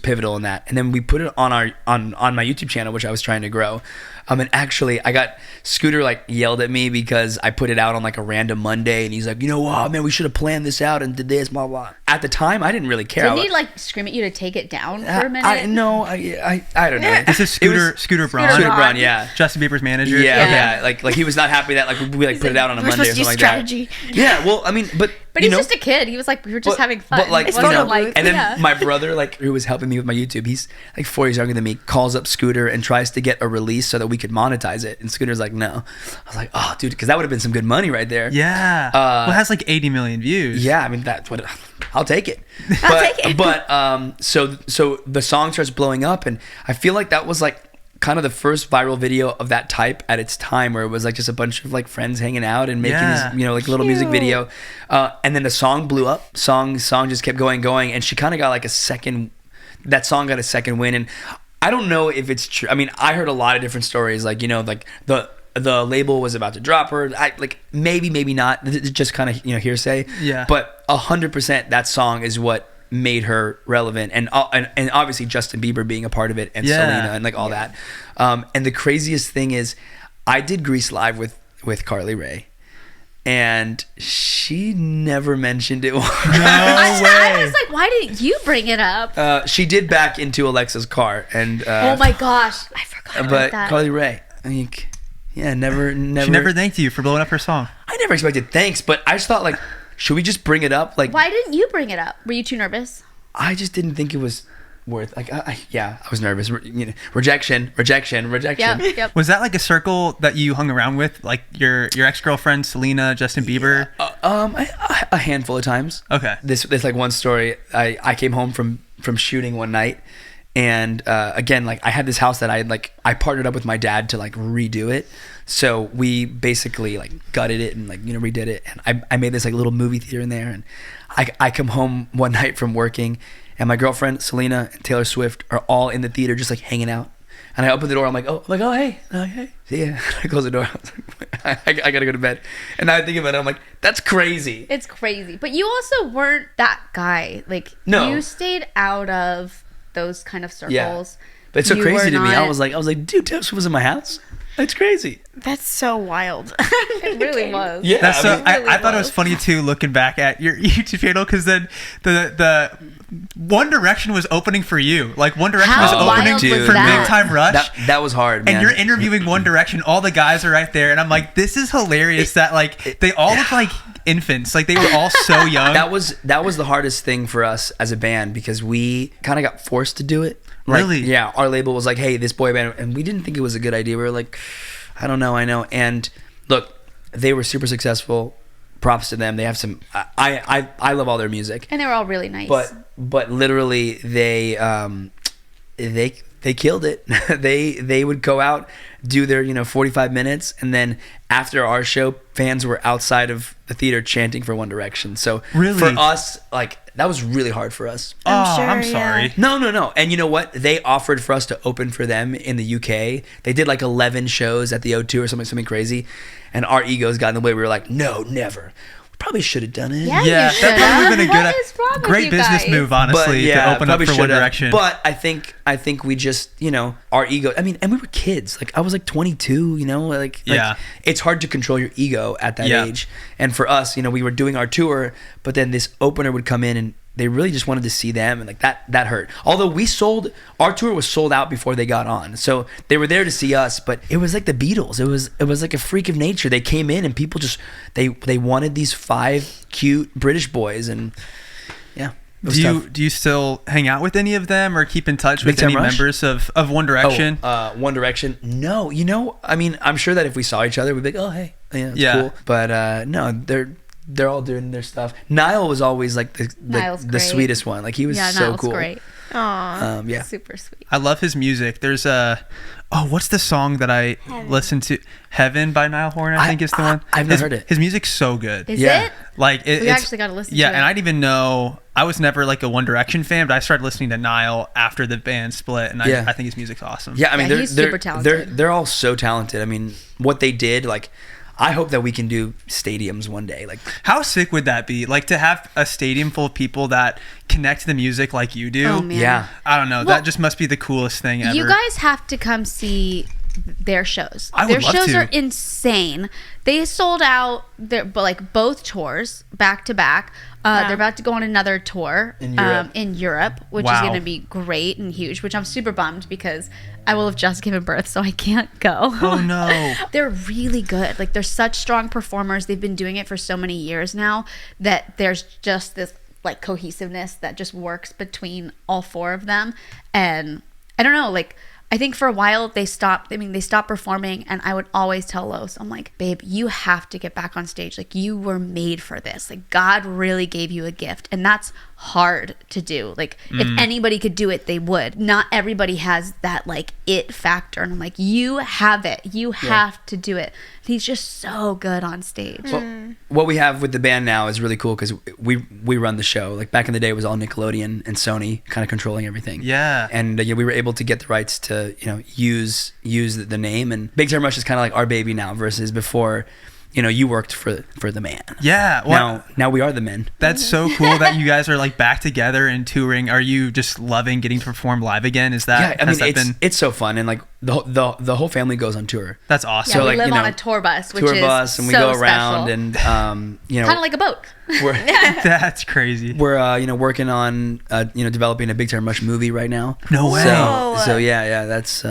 pivotal in that. And then we put it on on my YouTube channel, which I was trying to grow. And actually, I got Scooter like yelled at me because I put it out on like a random Monday, and he's like, oh man, we should have planned this out and did this, blah blah. At the time, I didn't really care. Didn't he like scream at you to take it down for a minute? I don't know. This is Scooter Braun. Scooter Braun, yeah. Justin Bieber's manager. Yeah, Okay. yeah. Like he was not happy that like we like put it out on a We're Monday or supposed to something use like strategy. that. Yeah, well, I mean, but he's just a kid. He was like, we were just having fun. But like, It you wasn't know, like, and then yeah. my brother, like, who was helping me with my YouTube, he's like 4 years younger than me, calls up Scooter and tries to get a release so that we could monetize it. And Scooter's like, no. I was like, oh, dude, because that would have been some good money right there. Yeah. Well, it has like 80 million views. Yeah, I mean, that's what I'll take it. I'll take it. But so the song starts blowing up, and I feel like that was like kind of the first viral video of that type at its time, where it was like just a bunch of like friends hanging out and making this, you know, like little music video. And then the song blew up. Song just kept going, and she kind of got like that song got a second win. And I don't know if it's true. I mean, I heard a lot of different stories, like, you know, like the label was about to drop her. I like maybe not. It's just kind of, you know, hearsay. Yeah. But 100% that song is what made her relevant, and obviously Justin Bieber being a part of it, and Selena, and like all that. And the craziest thing is, I did Grease Live with Carly Rae, and she never mentioned it. I was like, why didn't you bring it up? She did back into Alexa's car, and oh my gosh, I forgot about but that. Carly Rae, I think, yeah, never. She never thanked you for blowing up her song. I never expected thanks, but I just thought, like, should we just bring it up? Like, Why didn't you bring it up? Were you too nervous? I just didn't think it was worth. Like, I was nervous. You know, rejection. Yep. Was that like a circle that you hung around with, like your ex-girlfriend Selena, Justin Bieber? A handful of times. Okay. This like one story. I came home from shooting one night, and again, like, I had this house that I partnered up with my dad to like redo it. So we basically like gutted it and, like, you know, redid it, and I made this like little movie theater in there. And I come home one night from working, and my girlfriend Selena and Taylor Swift are all in the theater just like hanging out. And I open the door. I'm like, oh hey, see ya. I close the door. I was like, I gotta go to bed. And now I think about it, I'm like, that's crazy. It's crazy. But you also weren't that guy. Like, No. you stayed out of those kind of circles. Yeah. But it's so You crazy were to me. I not- was like, dude, Taylor Swift was in my house. That's crazy. That's so wild. It really was. Yeah. That's so. I mean, really I thought it was was. funny too, looking back at your YouTube channel, because then the One Direction was opening for you. Like, One Direction How was opening wild was for that? Big Time Rush. that was hard, man. And you're interviewing One Direction. All the guys are right there, and I'm like, this is hilarious. That like they all look like infants. Like, they were all so young. that was the hardest thing for us as a band, because we kind of got forced to do it. Like, Really? Yeah. Our label was like, hey, this boy band, and we didn't think it was a good idea. We were like, I don't know. And look, they were super successful. Props to them. They have some. I love all their music. And they were all really nice. But literally they killed it. they would go out, do their 45 minutes, and then after our show, fans were outside of the theater chanting for One Direction. So Really? for us, like, that was really hard for us. I'm sorry. No. And you know what? They offered for us to open for them in the UK. They did like 11 shows at the O2 or something crazy, and our egos got in the way. We were like, no, never. We probably should have done it. Yeah, Yeah, you that probably would have been a What is wrong with great you business guys? move, honestly, to open up probably for One shoulda. Direction. But I think we just, our ego. I mean, and we were kids. Like, I was like 22. Like Yeah. it's hard to control your ego at that Yeah. age. And for us, we were doing our tour, but then this opener would come in, and they really just wanted to see them, and like that hurt. Although our tour was sold out before they got on, so they were there to see us. But it was like the Beatles. It was like a freak of nature. They came in, and people just they wanted these 5 cute British boys, and yeah. It was tough. Do you still hang out with any of them or keep in touch with Big Time any Rush? members of One Direction? One Direction. No, I mean, I'm sure that if we saw each other, we'd be like, oh, hey, yeah, it's Yeah. cool. But no, they're all doing their stuff. Niall was always like Niall's the great. sweetest one. Like, he was so Niall's cool. great. Aw. Yeah. Super sweet. I love his music. There's what's the song that I listened to? Heaven by Niall Horan, I think is the one. I've never heard it. His music's so good. Is Yeah. it? Like, We it's actually gotta listen Yeah, to and it. I didn't even know. I was never like a One Direction fan, but I started listening to Niall after the band split, and Yeah. I think his music's awesome. Yeah, I mean, Yeah, he's super talented. They're all so talented. I mean, what they did, like, I hope that we can do stadiums one day. Like, How sick would that be? Like, to have a stadium full of people that connect to the music like you do. Oh, man. yeah. I don't know. Well, that just must be the coolest thing ever. You guys have to come see their shows. I Their would love shows to. are insane. They sold out both tours back to back. They're about to go on another tour In Europe. in Europe, which is Wow. going to be great and huge, which I'm super bummed because I will have just given birth, so I can't go. Oh no. They're really good. Like, they're such strong performers. They've been doing it for so many years now that there's just this like cohesiveness that just works between all four of them. And I don't know, like, I think for a while they stopped performing, and I would always tell Los, I'm like, babe, you have to get back on stage. Like, you were made for this. Like, God really gave you a gift, and that's hard to do. Like, if anybody could do it, they would. Not everybody has that like it factor, and I'm like, you have it. You have to do it. He's just so good on stage. Well, what we have with the band now is really cool because we run the show. Like, back in the day, it was all Nickelodeon and Sony kind of controlling everything. Yeah. And we were able to get the rights to use the name. And Big Time Rush is kind of like our baby now versus before. You worked for the man. Yeah. Well, now we are the men. That's so cool that you guys are like back together and touring. Are you just loving getting to perform live again? Is that? Yeah, I mean, it's so fun, and like the whole family goes on tour. That's awesome. Yeah, So, we like, live on a tour bus, which is and we so go around, special. and kind of like a boat. we're That's crazy. we're working on developing a Big Time Rush movie right now. No way. So yeah, that's.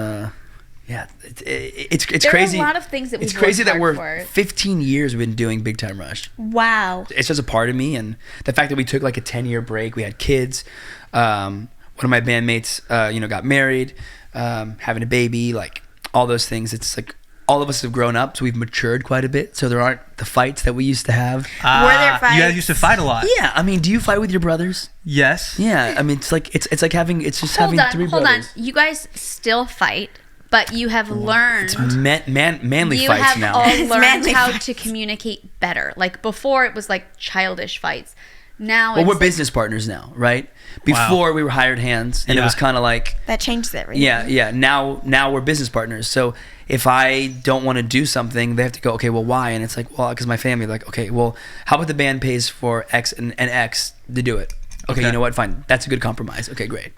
Yeah, it's There crazy. are a lot of things that it's we've crazy worked that we're hard for. 15 years we've been doing Big Time Rush. Wow. It's just a part of me, and the fact that we took like a 10-year break, we had kids. One of my bandmates, got married, having a baby, like all those things. It's like all of us have grown up, so we've matured quite a bit. So there aren't the fights that we used to have. Were there fights? You guys used to fight a lot. Yeah, I mean, do you fight with your brothers? Yes. Yeah, I mean, it's like having Hold on, three hold brothers. on. You guys still fight, but you have learned. Manly You fights have now. all It's learned manly how fights. to communicate better. Like, before, it was like childish fights. Now Well, it's we're like, business partners now, right? Before we were hired hands, and it Yeah. was kind of like, That changes everything. yeah. Now we're business partners. So if I don't want to do something, they have to go, okay, well, why? And it's like, well, because my family, like, okay, well, how about the band pays for X and X to do it? Okay, you know what? Fine. That's a good compromise. Okay, great.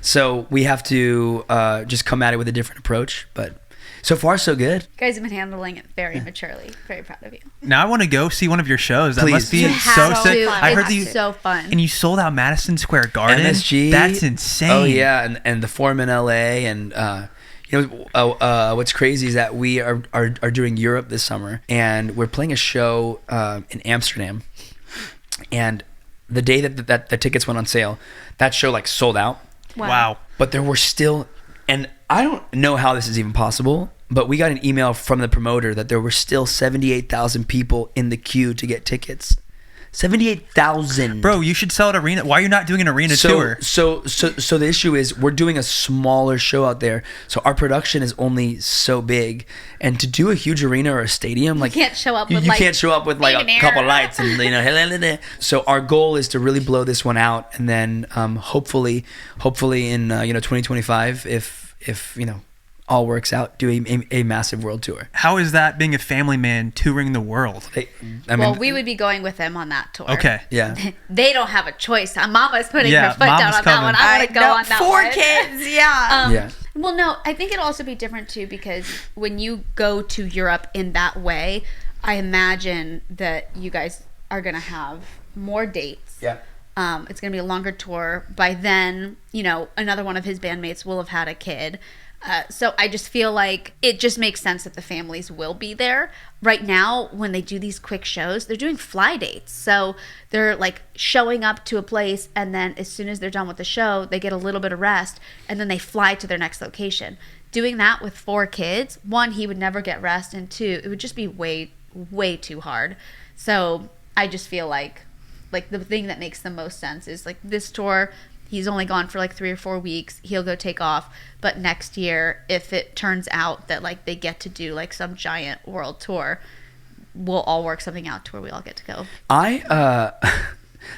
So we have to just come at it with a different approach. But so far, so good. you guys have been handling it very maturely. Very proud of you. Now I want to go see one of your shows. That Please. must be You so have sick. to. I heard It's that you so fun. and you sold out Madison Square Garden. MSG. That's insane. Oh yeah, and the Forum in LA, and what's crazy is that we are doing Europe this summer, and we're playing a show in Amsterdam, and the day that the tickets went on sale, that show like sold out. Wow. But there were still, and I don't know how this is even possible, but we got an email from the promoter that there were still 78,000 people in the queue to get tickets. 78,000. Bro, you should sell at arena. Why are you not doing an arena tour? So the issue is we're doing a smaller show out there, so our production is only so big, and to do a huge arena or a stadium, like can't show up with, you like, can't show up with like a couple lights and So our goal is to really blow this one out, and then hopefully in 2025, if all works out, do a massive world tour. How is that being a family man touring the world? Well, we would be going with them on that tour. Okay. Yeah. They don't have a choice. Mama's putting Yeah, her foot down Mama's on that coming. one. I want to go on that 4 one. kids, yeah. Yeah. Well, no, I think it'll also be different too, because when you go to Europe in that way, I imagine that you guys are going to have more dates. Yeah. It's going to be a longer tour. By then, another one of his bandmates will have had a kid. So I just feel like it just makes sense that the families will be there. Right now, when they do these quick shows, they're doing fly dates. So they're like showing up to a place, and then as soon as they're done with the show, they get a little bit of rest, and then they fly to their next location. Doing that with 4 kids, 1, he would never get rest, and 2, it would just be way, way too hard. So I just feel like the thing that makes the most sense is like this tour. He's only gone for like 3 or 4 weeks. He'll go take off. But next year, if it turns out that like they get to do like some giant world tour, we'll all work something out to where we all get to go.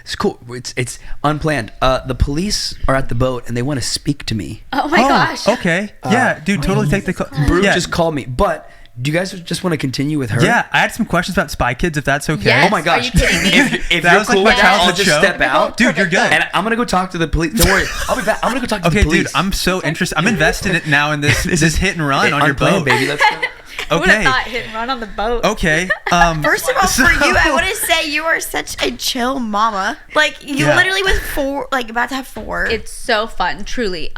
It's cool. It's unplanned. The police are at the boat and they want to speak to me. Oh my gosh. Okay. Yeah, dude, totally take the call. Brooke Yeah. just called me, but do you guys just want to continue with her? Yeah, I had some questions about Spy Kids, if that's okay. Yes. Oh my gosh. Are you kidding me? If That you're was like cool my with that, I'll childhood just show. step out. Dude, you're good. And I'm going to go talk to the police. Don't worry. I'll be back. I'm going to go talk to Okay, the police. dude, I'm so interested. I'm invested now in this hit and run on your Unplanned, boat. baby. Let's go. Who would have Okay. thought hit and run on the boat? Okay. First of all, for you, I want to say you are such a chill mama. Like, you Yeah. literally was 4, like, about to have 4. It's so fun, truly.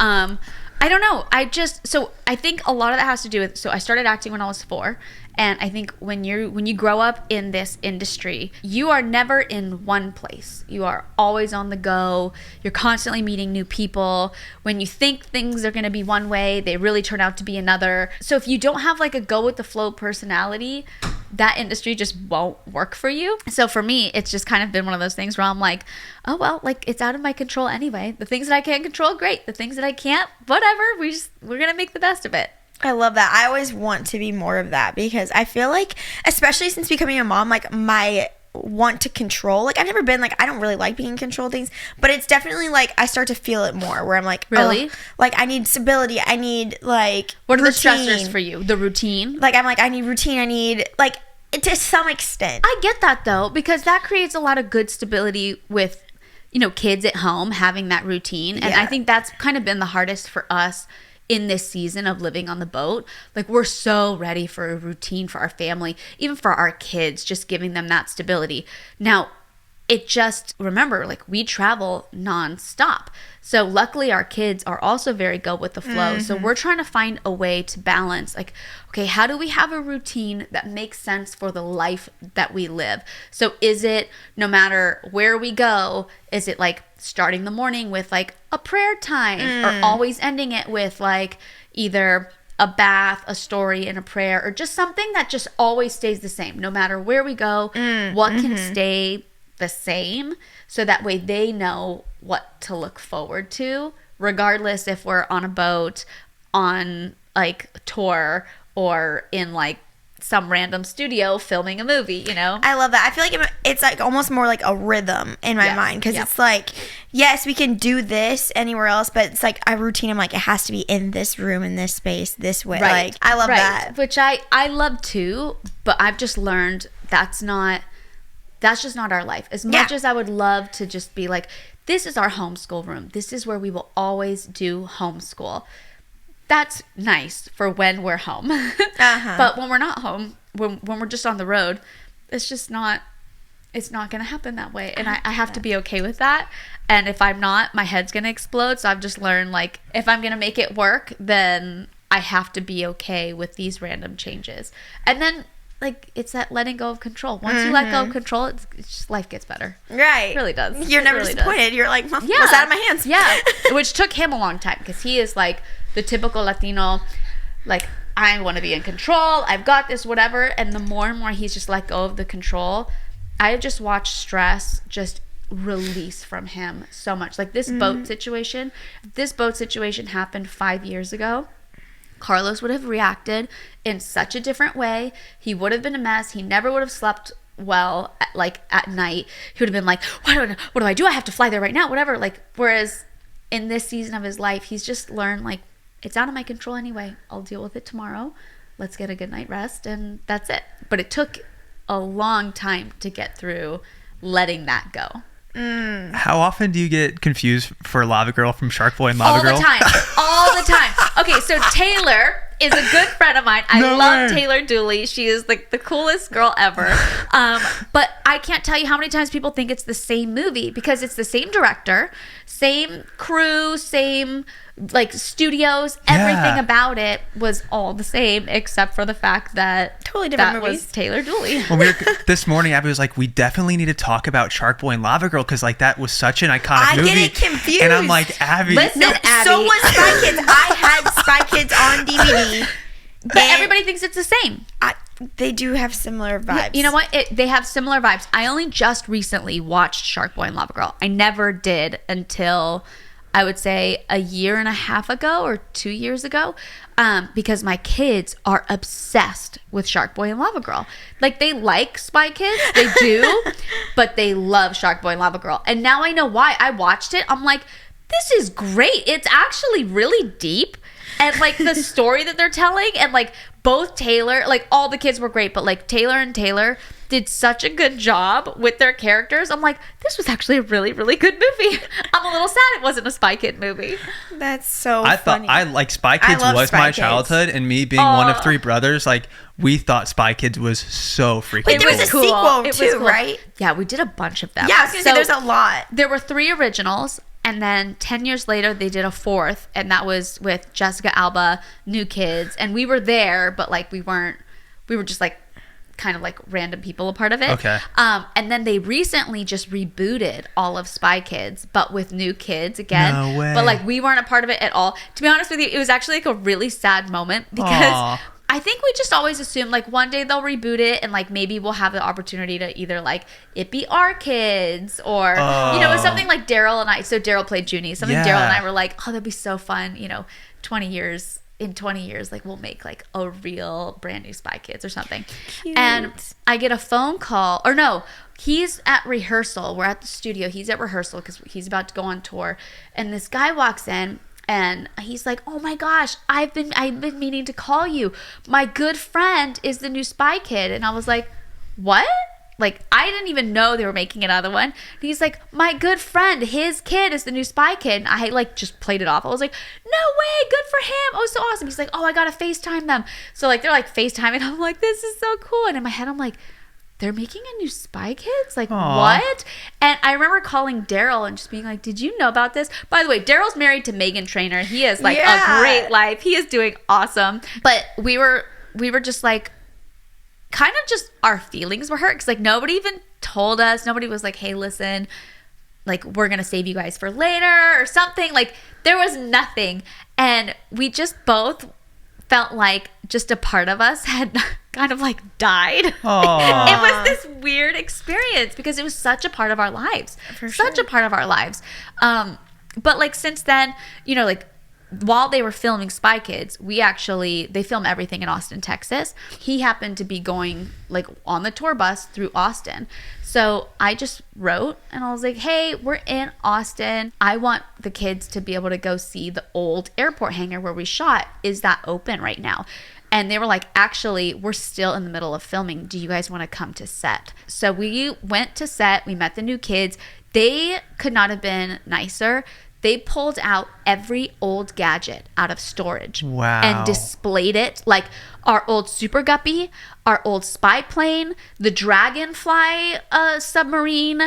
I don't know. I think a lot of that has to do with, so I started acting when I was 4. And I think when you grow up in this industry, you are never in one place. You are always on the go. You're constantly meeting new people. When you think things are going to be one way, they really turn out to be another. So if you don't have like a go with the flow personality, that industry just won't work for you. So for me, it's just kind of been one of those things where I'm like, oh, well, like it's out of my control anyway. The things that I can control, great. The things that I can't, whatever. We're going to make the best of it. I love that. I always want to be more of that because I feel like, especially since becoming a mom, like my want to control, like I've never been like, I don't really like being in control of things, but it's definitely like I start to feel it more where I'm like, really? Like I need stability. I need like what are routine. The stressors for you? The routine? Like I'm like, I need routine. I need like to some extent. I get that though, because that creates a lot of good stability with, kids at home having that routine. And I think that's kind of been the hardest for us in this season of living on the boat. Like we're so ready for a routine for our family, even for our kids, just giving them that stability. Now, remember, like we travel nonstop. So luckily our kids are also very go with the flow. So we're trying to find a way to balance, like, okay, how do we have a routine that makes sense for the life that we live? So is it, no matter where we go, is it like starting the morning with like a prayer time or always ending it with like either a bath, a story, and a prayer, or just something that just always stays the same no matter where we go? What can stay the same, so that way they know what to look forward to, regardless if we're on a boat, on like a tour, or in like some random studio filming a movie, I love that. I feel like it's like almost more like a rhythm in my mind, because it's like, yes, we can do this anywhere else, but it's like a routine. I'm like, it has to be in this room, in this space, this way. Like I love that, which I love too, but I've just learned that's just not our life. As much as I would love to just be like, this is our homeschool room, this is where we will always do homeschool. That's nice for when we're home. But when we're not home, when we're just on the road, it's not going to happen that way. And I have to be okay with that. And if I'm not, my head's going to explode. So I've just learned, like, if I'm going to make it work, then I have to be okay with these random changes. And then, like, it's that letting go of control. Once you let go of control, it's just, life gets better. Right. It really does. You're never disappointed. You're like, what's out of my hands? Yeah. Which took him a long time, because he is like the typical Latino, like, I want to be in control. I've got this, whatever. And the more and more he's just let go of the control, I just watched stress just release from him so much. Like this boat situation happened 5 years ago. Carlos would have reacted in such a different way. He would have been a mess. He never would have slept well at night. He would have been like, what do I do? I have to fly there right now, whatever. Like, whereas in this season of his life, he's just learned, like, it's out of my control anyway. I'll deal with it tomorrow. Let's get a good night rest, and that's it. But it took a long time to get through letting that go. How often do you get confused for Lavagirl from Shark Boy and Lavagirl? All the time. Okay, so Taylor is a good friend of mine. I love Taylor Dooley. She is like the coolest girl ever. But I can't tell you how many times people think it's the same movie, because it's the same director, same crew, same like studios. Everything about it was all the same, except for the fact that totally different that movies. was Taylor Dooley. When this morning, Abby was like, we definitely need to talk about Shark Boy and Lavagirl, because like that was such an iconic movie. I get it confused. And I'm like, Abby. Listen, Abby. So was Spy Kids. I had Spy Kids on DVD. But everybody thinks it's the same. They do have similar vibes. You know what? They have similar vibes. I only just recently watched Shark Boy and Lavagirl. I never did until, I would say, a year and a half ago or 2 years ago, because my kids are obsessed with Shark Boy and Lavagirl. Like, they like Spy Kids, they do, but they love Shark Boy and Lavagirl. And now I know why. I watched it. I'm like, this is great. It's actually really deep. And like the story that they're telling, and like both Taylor, like all the kids were great, but like Taylor and Taylor did such a good job with their characters. I'm like, this was actually a really, really good movie. I'm a little sad it wasn't a Spy Kid movie. That's so funny. I like Spy Kids was Spy my Kids. childhood, and me being one of three brothers, like we thought Spy Kids was so freaking Wait, there cool. was a sequel It was too, cool. right? Yeah, we did a bunch of them. Yeah, I was gonna say there's a lot. There were 3 originals. And then 10 years later, they did a fourth, and that was with Jessica Alba, New Kids. And we were there, but like we were just like kind of like random people a part of it. Okay. And then they recently just rebooted all of Spy Kids, but with New Kids again. No way. But like we weren't a part of it at all. To be honest with you, it was actually like a really sad moment because Aw. I think we just always assume like one day they'll reboot it and like maybe we'll have the opportunity to either like it be our kids or you know, it's something like Daryl and I. So Daryl played Junie. Something Yeah. Daryl and I were like, oh, that'd be so fun. You know, 20 years. In 20 years, like we'll make like a real brand new Spy Kids or something. Cute. And I get a phone call, or no, he's at rehearsal. We're at the studio. He's at rehearsal because he's about to go on tour. And this guy walks in. And he's like, oh my gosh, I've been meaning to call you. My good friend is the new Spy Kid. And I was like, what? Like, I didn't even know they were making another one. And he's like, my good friend, his kid is the new Spy Kid. And I like just played it off. I was like, no way, good for him. Oh, so awesome. He's like, oh, I got to FaceTime them. So like, they're like FaceTiming. I'm like, this is so cool. And in my head, I'm like, they're making a new Spy Kids? Like, Aw. what? And I remember calling Daryl and just being like, did you know about this? By the way, Daryl's married to Megan Trainor. He is like Yeah. a great life. He is doing awesome. But we were just like, kind of just our feelings were hurt because like nobody even told us. Nobody was like, hey, listen, like we're going to save you guys for later or something. Like there was nothing. And we just both felt like just a part of us had kind of like died. Aw. It was this weird experience because it was such a part of our lives. Such a part of our lives. But like since then, you know, like while they were filming Spy Kids, they film everything in Austin, Texas. He happened to be going like on the tour bus through Austin. So I just wrote and I was like, hey, we're in Austin. I want the kids to be able to go see the old airport hangar where we shot. Is that open right now? And they were like, actually, we're still in the middle of filming. Do you guys want to come to set? So we went to set. We met the new kids. They could not have been nicer. They pulled out every old gadget out of storage. Wow. And displayed it. Like our old Super Guppy, our old spy plane, the Dragonfly submarine.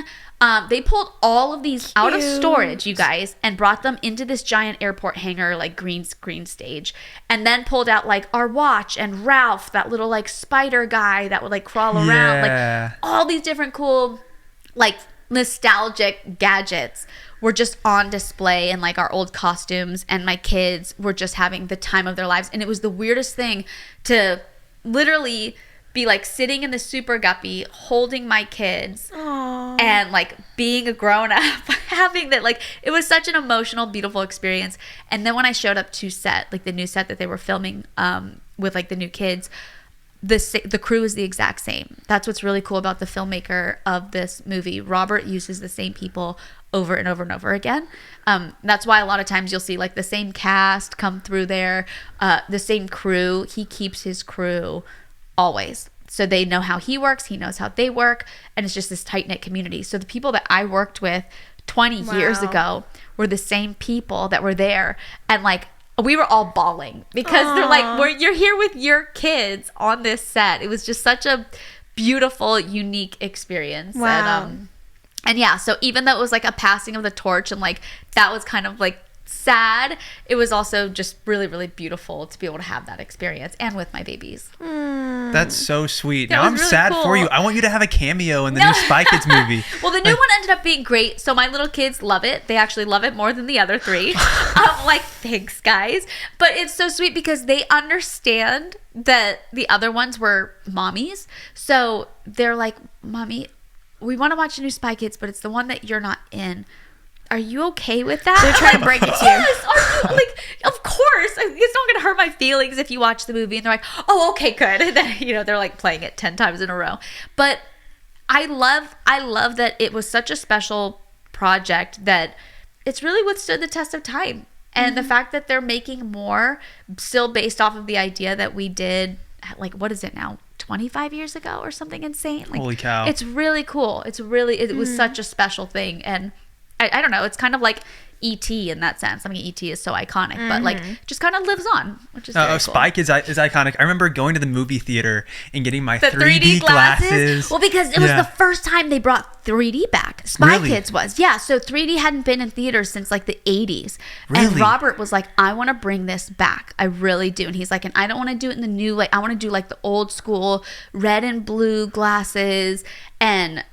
They pulled all of these out of storage, you guys, and brought them into this giant airport hangar, like green screen stage. And then pulled out like our watch and Ralph, that little like spider guy that would like crawl around. Yeah. Like all these different cool, like nostalgic gadgets were just on display, and like our old costumes, and my kids were just having the time of their lives. And it was the weirdest thing to literally be like sitting in the Super Guppy holding my kids and like being a grown up having that. Like it was such an emotional, beautiful experience. And then when I showed up to set, like the new set that they were filming with like the new kids, the crew is the exact same. That's what's really cool about the filmmaker of this movie. Robert uses the same people over and over and over again. That's why a lot of times you'll see like the same cast come through there, the same crew. He keeps his crew always. So they know how he works, he knows how they work, and it's just this tight-knit community. So the people that I worked with 20 years ago were the same people that were there. And like we were all bawling because they're like, you're here with your kids on this set. It was just such a beautiful, unique experience. Wow. And yeah, so even though it was like a passing of the torch and like that was kind of like sad, it was also just really, really beautiful to be able to have that experience and with my babies. That's so sweet. That Now was I'm really sad cool. for you. I want you to have a cameo in the new Spy Kids movie. Well, the new one ended up being great. So my little kids love it. They actually love it more than the other three. Like, thanks, guys. But it's so sweet because they understand that the other ones were mommies. So they're like, Mommy, we want to watch a new Spy Kids, but it's the one that you're not in. Are you okay with that? They're trying to break it to you. Yes, are you, like, of course. It's not going to hurt my feelings if you watch the movie and they're like, oh, okay, good. And then, you know, they're like playing it 10 times in a row. But I love that it was such a special project that it's really withstood the test of time. And the fact that they're making more still based off of the idea that we did, like, what is it now? 25 years ago or something insane. Like, Holy cow. It's really cool. It was such a special thing. And I don't know. It's kind of like E.T. in that sense. I mean, E.T. is so iconic, but like just kind of lives on, which is very cool. Spy Kids is iconic. I remember going to the movie theater and getting my The 3D glasses. Well, because it was the first time they brought 3D back. Spy Really? Kids was. Yeah, so 3D hadn't been in theaters since like the 80s. And Really? Robert was like, I want to bring this back. I really do. And he's like, and I don't want to do it in the new, like, I want to do like the old school red and blue glasses. And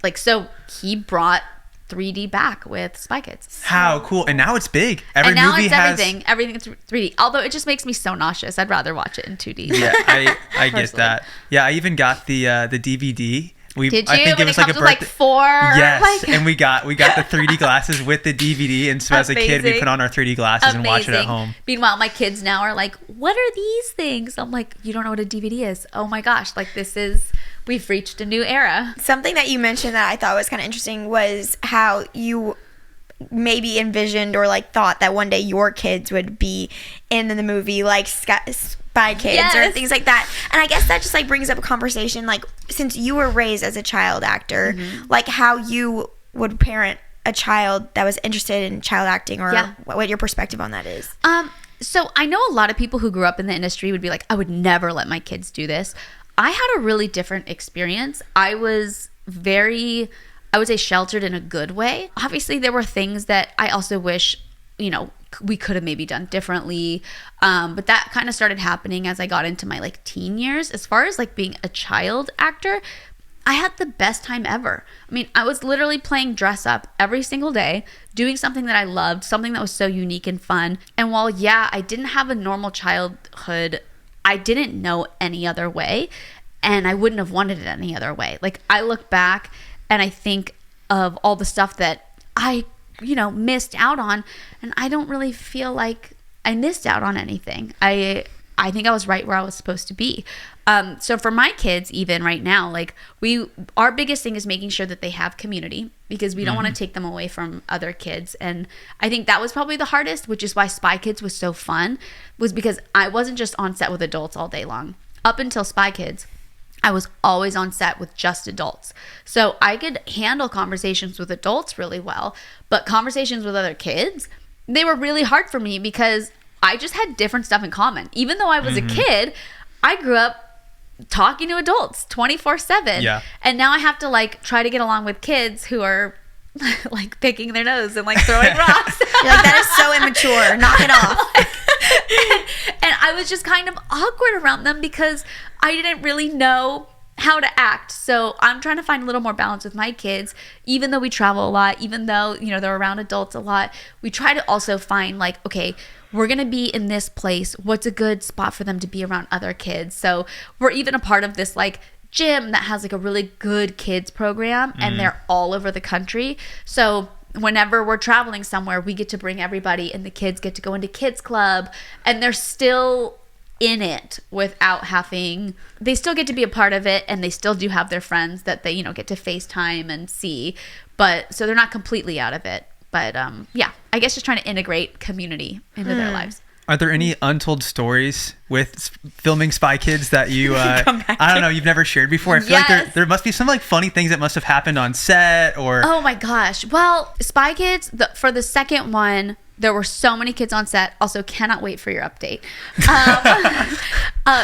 like, so he brought 3D back with Spy Kids. How cool. And now it's big. Every And now movie it's has everything's 3D. Although it just makes me so nauseous. I'd rather watch it in 2D. Yeah, I get Personally. that. Yeah, I even got the DVD. Did you? I think When it was it like a comes with like birthday. 4. Yes, like, and we got the 3D glasses with the DVD, and so as a kid we Amazing. put on our 3D glasses and watch it at home. Meanwhile, my kids now are like, what are these things? I'm like, you don't know what a DVD is? Oh my gosh, like we've reached a new era. Something that you mentioned that I thought was kind of interesting was how you maybe envisioned or like thought that one day your kids would be in the movie, like Spy Kids or Yes. things like that. And I guess that just like brings up a conversation, like since you were raised as a child actor, like how you would parent a child that was interested in child acting, or what your perspective on that is. So I know a lot of people who grew up in the industry would be like, I would never let my kids do this. I had a really different experience. I was very, I would say, sheltered in a good way. Obviously, there were things that I also wish, we could have maybe done differently. But that kind of started happening as I got into my like teen years. As far as like being a child actor, I had the best time ever. I mean, I was literally playing dress up every single day, doing something that I loved, something that was so unique and fun. And while, I didn't have a normal childhood, I didn't know any other way, and I wouldn't have wanted it any other way. Like, I look back and I think of all the stuff that I, missed out on, and I don't really feel like I missed out on anything. I think I was right where I was supposed to be. So for my kids, even right now, like our biggest thing is making sure that they have community, because we don't want to take them away from other kids. And I think that was probably the hardest, which is why Spy Kids was so fun, was because I wasn't just on set with adults all day long. Up until Spy Kids, I was always on set with just adults. So I could handle conversations with adults really well, but conversations with other kids, they were really hard for me because I just had different stuff in common. Even though I was a kid, I grew up talking to adults 24/7. Yeah. And now I have to like try to get along with kids who are like picking their nose and like throwing rocks. You're like, that is so immature. Knock it off. And I was just kind of awkward around them because I didn't really know how to act. So I'm trying to find a little more balance with my kids. Even though we travel a lot, even though, they're around adults a lot, we try to also find like, okay, we're going to be in this place. What's a good spot for them to be around other kids? So we're even a part of this like gym that has like a really good kids program, and they're all over the country. So whenever we're traveling somewhere, we get to bring everybody, and the kids get to go into kids club, and they're still in it without having, they still get to be a part of it, and they still do have their friends that they, get to FaceTime and see, but so they're not completely out of it. But I guess just trying to integrate community into their lives. Are there any untold stories with filming Spy Kids that you, I don't know, you've never shared before? I feel like there must be some like funny things that must have happened on set, or... Oh my gosh. Well, Spy Kids, for the second one, there were so many kids on set. Also, cannot wait for your update.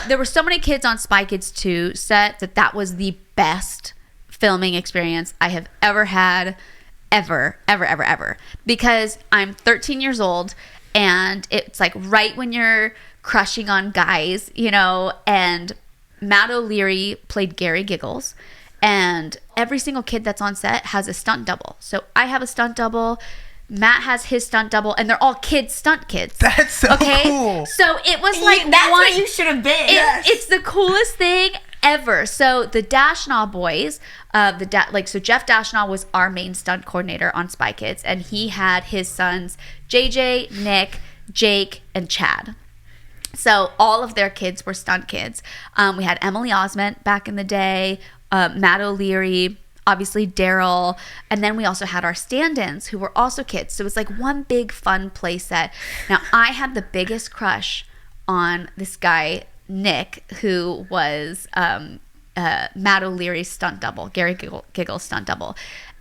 There were so many kids on Spy Kids 2 set that was the best filming experience I have ever had. Ever. Because I'm 13 years old, and it's like right when you're crushing on guys, and Matt O'Leary played Gary Giggles, and every single kid that's on set has a stunt double. So I have a stunt double, Matt has his stunt double, and they're all stunt kids. That's so cool. So it was like That's what you should have been. It's the coolest thing ever. So the Dashnaw boys, so Jeff Dashnaw was our main stunt coordinator on Spy Kids, and he had his sons JJ, Nick, Jake, and Chad. So all of their kids were stunt kids. We had Emily Osment back in the day, Matt O'Leary, obviously Daryl, and then we also had our stand-ins who were also kids. So it was like one big fun play set. Now I had the biggest crush on this guy Nick, who was Matt O'Leary's stunt double, Gary Giggle's stunt double.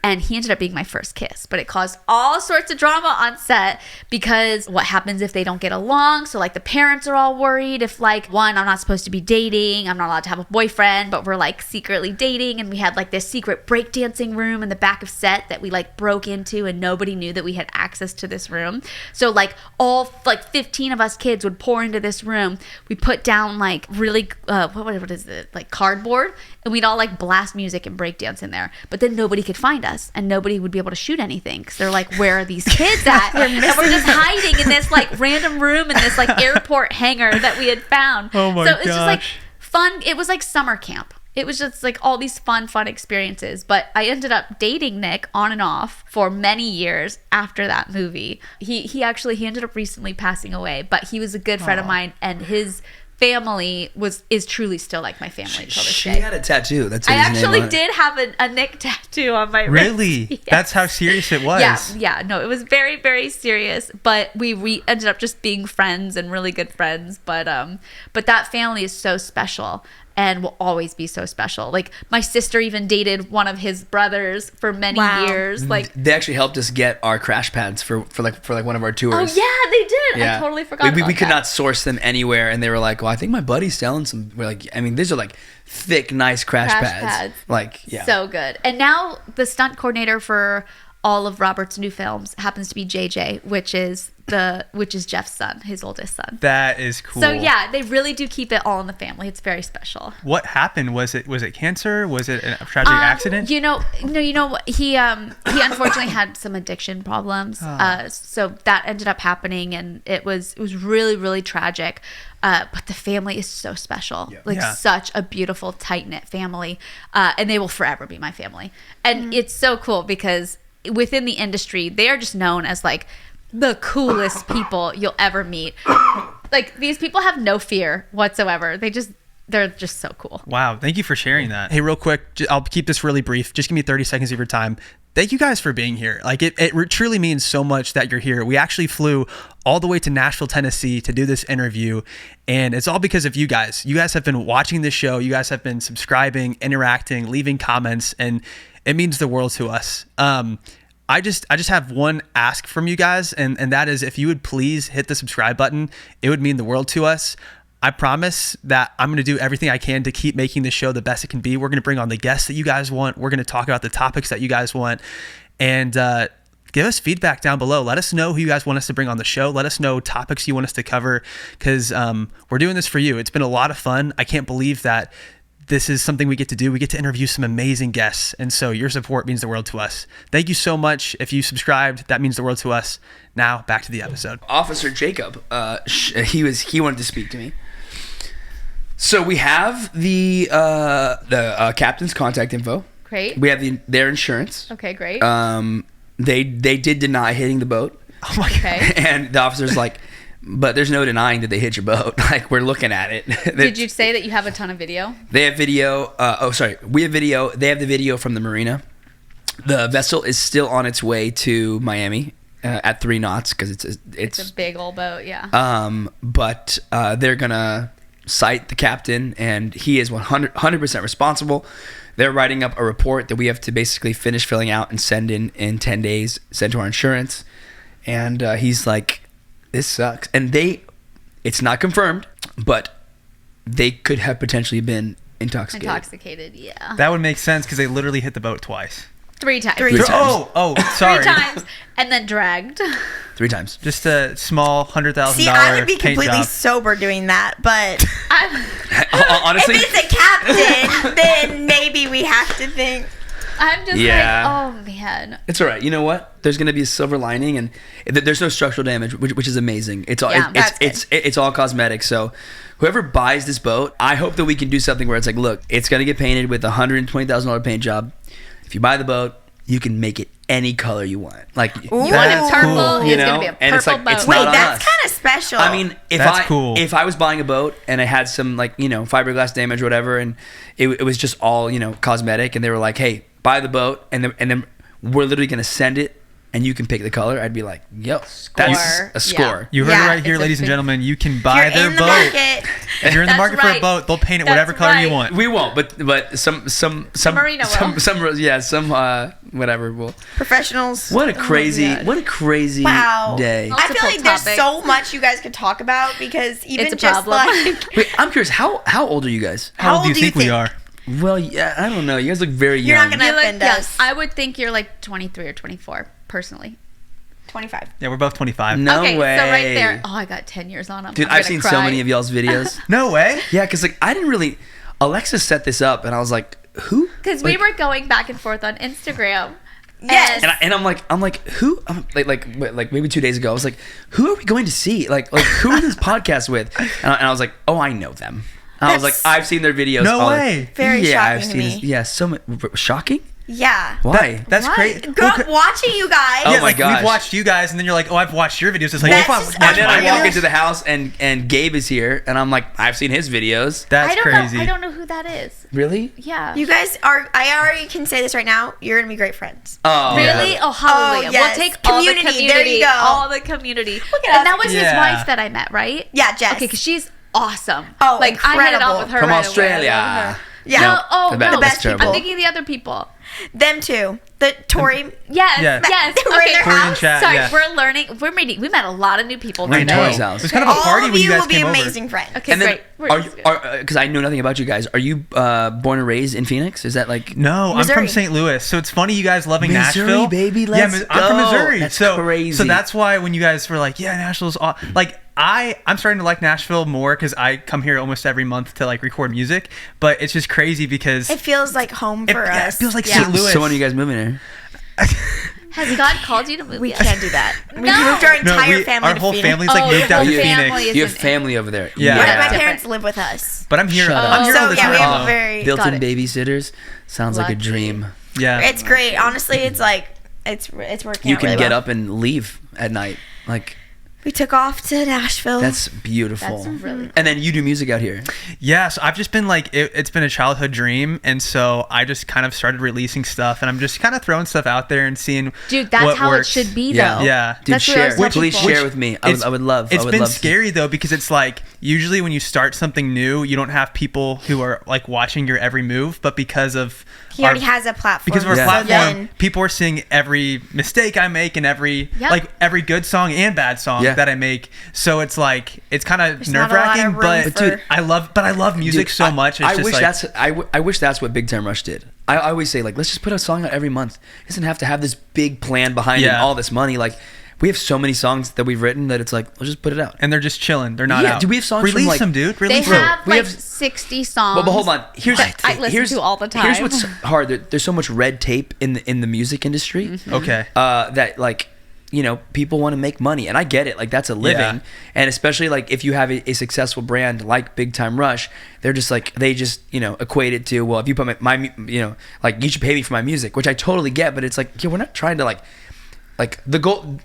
and he ended up being my first kiss. But it caused all sorts of drama on set because what happens if they don't get along? So like the parents are all worried if like, one, I'm not supposed to be dating, I'm not allowed to have a boyfriend, but we're like secretly dating, and we had like this secret breakdancing room in the back of set that we like broke into, and nobody knew that we had access to this room. So like all like 15 of us kids would pour into this room. We put down like really what is it, like cardboard, and we'd all like blast music and breakdance in there. But then nobody could find us, and nobody would be able to shoot anything because they're like, where are these kids at? And we're just hiding in this like random room in this like airport hangar that we had found. Oh my So it's just like gosh. fun. It was like summer camp. It was just like all these fun experiences. But I ended up dating Nick on and off for many years after that movie. He ended up recently passing away, but he was a good friend of mine, and his family is truly still like my family till this She day. had a tattoo. That's I his name actually on it. did have a Nick tattoo on my wrist. Really? Yes. That's how serious it was. Yeah, no, it was very, very serious. But we ended up just being friends and really good friends. But that family is so special and will always be so special. Like my sister even dated one of his brothers for many years. Like They actually helped us get our crash pads for one of our tours. oh yeah, they did. I totally forgot. We about could that. not source them anywhere, and they were like, "Well, I think my buddy's selling some." We're like, I mean, these are like thick, nice crash pads. Like, yeah, So good. And now the stunt coordinator for all of Robert's new films happens to be JJ, which is Jeff's son, his oldest son. That is cool. So yeah, they really do keep it all in the family. It's very special. What happened? Was it cancer? Was it a tragic accident? You know what? He unfortunately had some addiction problems. So that ended up happening, and it was really, really tragic. But the family is so special. Yeah. Such a beautiful, tight-knit family. And they will forever be my family. And it's so cool because within the industry, they are just known as like the coolest people you'll ever meet. Like these people have no fear whatsoever. They're just so cool. Wow. Thank you for sharing that. Hey, real quick, I'll keep this really brief. Just give me 30 seconds of your time. Thank you guys for being here. Like it truly means so much that you're here. We actually flew all the way to Nashville, Tennessee to do this interview. And it's all because of you guys. You guys have been watching this show. You guys have been subscribing, interacting, leaving comments, and it means the world to us. I just have one ask from you guys, and that is if you would please hit the subscribe button. It would mean the world to us. I promise that I'm going to do everything I can to keep making this show the best it can be. We're going to bring on the guests that you guys want. We're going to talk about the topics that you guys want. And give us feedback down below. Let us know who you guys want us to bring on the show. Let us know topics you want us to cover, because we're doing this for you. It's been a lot of fun. I can't believe that this is something we get to do. We get to interview some amazing guests. And so your support means the world to us. Thank you so much. If you subscribed, that means the world to us. Now back to the episode. Officer Jacob, he wanted to speak to me. So we have the captain's contact info. Great. We have their insurance. Okay, great. They did deny hitting the boat. Oh my God. Okay. And the officer's like, but there's no denying that they hit your boat. Like, we're looking at it. Did you say that you have a ton of video? They have video. We have video. They have the video from the marina. The vessel is still on its way to Miami at 3 knots because It's a big old boat, yeah. But they're gonna cite the captain, and he is 100% responsible. They're writing up a report that we have to basically finish filling out and send in 10 days, send to our insurance. And he's like, this sucks. And it's not confirmed, but they could have potentially been intoxicated. Intoxicated, yeah. That would make sense because they literally hit the boat twice. 3 times. Three times. Oh, sorry. 3 times, and then dragged. 3 times. Just a small $100,000 See, I would be paint completely job. sober doing that, but Honestly, if it's a captain, then maybe we have to think. I'm just Yeah. like, oh man. it's all right. You know what? There's going to be a silver lining, and there's no structural damage, which is amazing. It's all Yeah, it's all cosmetic. So whoever buys this boat, I hope that we can do something where it's like, look, it's going to get painted with a $120,000 paint job. If you buy the boat, you can make it any color you want. Like, You want it purple? cool. It's gonna be a And it's purple like, it's boat. Wait, not on that's us. kind of special. I mean, That's cool. if I was buying a boat and I had some fiberglass damage or whatever, and it was just all cosmetic, and they were like, hey, buy the boat, and then we're literally gonna send it, and you can pick the color, I'd be like, yo, that's a score. You heard Yeah, it right here, it's a ladies and big- gentlemen. You can if buy you're their in the boat. market, If you're in the That's market for a right. boat, they'll paint it That's whatever color you right. want. We won't, but some Marina will. whatever. Well, Professionals. what a crazy, God. what a crazy Wow. day. I feel like there's topic. so much you guys could talk about because even It's a just problem. like Wait, I'm curious. How old are you guys? How old do you think we are? Well, yeah, I don't know. You guys look very You're young. not gonna You look, offend yes, us. I would think you're like 23 or 24, personally. 25. Yeah, we're both 25. No okay, way. so right there. Oh, I got 10 years on them. Dude, I've seen so many of y'all's videos. No way. Yeah, because like I didn't really. Alexa set this up, and I was like, who? Because we were going back and forth on Instagram. Yes. And I'm like, who? Like maybe 2 days ago, I was like, who are we going to see? Like who are this podcast with? And I was like, oh, I know them. And I was like, That's I've seen their videos. No all the- way. Very yeah, shocking I've to seen me. this. Yeah, so much shocking. Yeah. Why? That's Why? crazy. Grew up watching you guys. Oh Yeah, my like gosh. we've watched you guys, and then you're like, oh, I've watched your videos. It's like, That's well, just watch And then my I walk videos. into the house and Gabe is here, and I'm like, I've seen his videos. That's I don't crazy. know. I don't know who that is. Really? Yeah. You guys are, I already can say this right now, you're going to be great friends. Oh, Really? Oh, hallelujah. Oh, yes. We'll take all the Community. community. There you go. All the community. Look at And that us. was his Yeah. wife that I met, right? Yeah, Jess. Okay, because she's awesome. Oh, like I hit it incredible. off with her From right away. I Australia. love her. Yeah. No, oh, the no. best people. I'm thinking of the other people. Them too. The Tori. Yes, Yeah. yes. We're in Okay, their Tori and house. Chad, sorry, yeah. we're learning. We're meeting. We met a lot of new people We're in today. Tori's house. It was kind of a All party of when you guys will be came over. amazing friends. Okay, And then great. are you? Because I know nothing about you guys. Are you born and raised in Phoenix? Is that like? No, I'm Missouri. from St. Louis. So it's funny you guys loving Missouri, Nashville. baby, yeah, let's I'm from go. Missouri. That's so crazy. So that's why when you guys were like, yeah, Nashville's like I'm starting to like Nashville more because I come here almost every month to like record music. But it's just crazy because It feels like home for yeah, us. it feels like Yeah. St. Louis. So when are you guys moving here? Has God called you to move? We yet? can't do that. We No. moved our entire family our to whole Phoenix. family's like Oh, moved your out whole to family Phoenix. is You have in- family over there. Yeah. But Yeah. my Different. parents live with us. But I'm here. Shut up. I'm here So all the yeah, time. we have though. a very. Built-in Got it. babysitters sounds like a Lucky. dream. Yeah. It's great. Honestly, it's like it's working. You out can really get well. up and leave at night. Like We took off to Nashville. that's beautiful. That's really And then you do music out here. Yeah, so I've just been like, it's been a childhood dream. And so I just kind of started releasing stuff and I'm just kind of throwing stuff out there and seeing Dude, that's what how works. it should be, Yeah. though. Yeah. Dude, That's what I was share. looking Please for. share with me. I would love. It's I would been love to. scary though because it's like usually when you start something new, you don't have people who are like watching your every move, but because of he already has a platform. because of our Yeah. platform, Then- people are seeing every mistake I make and every Yep. like every good song and bad song Yeah. that I make. So it's like it's kind of There's not a lot of nerve-wracking, room but for- dude, I love music Dude, so much. It's I just wish like, I wish that's what Big Time Rush did. I always say like, let's just put a song out every month. It doesn't have to have this big plan behind it and Yeah. all this money. Like, we have so many songs that we've written that it's like, let's just put it out. and they're just chilling. They're not Yeah, out. do we have songs from, Release like- them, dude. They Release them. have we like have- 60 songs. But hold on. Here's I listen to all the time. Here's what's hard. There's so much red tape in the music industry. Mm-hmm. Okay. That like, you know, people want to make money, and I get it. Like that's a living, Yeah. and especially like if you have a successful brand like Big Time Rush, they're just like they just equate it to, well, if you put my like you should pay me for my music, which I totally get, but it's like, yeah, we're not trying to like the goal.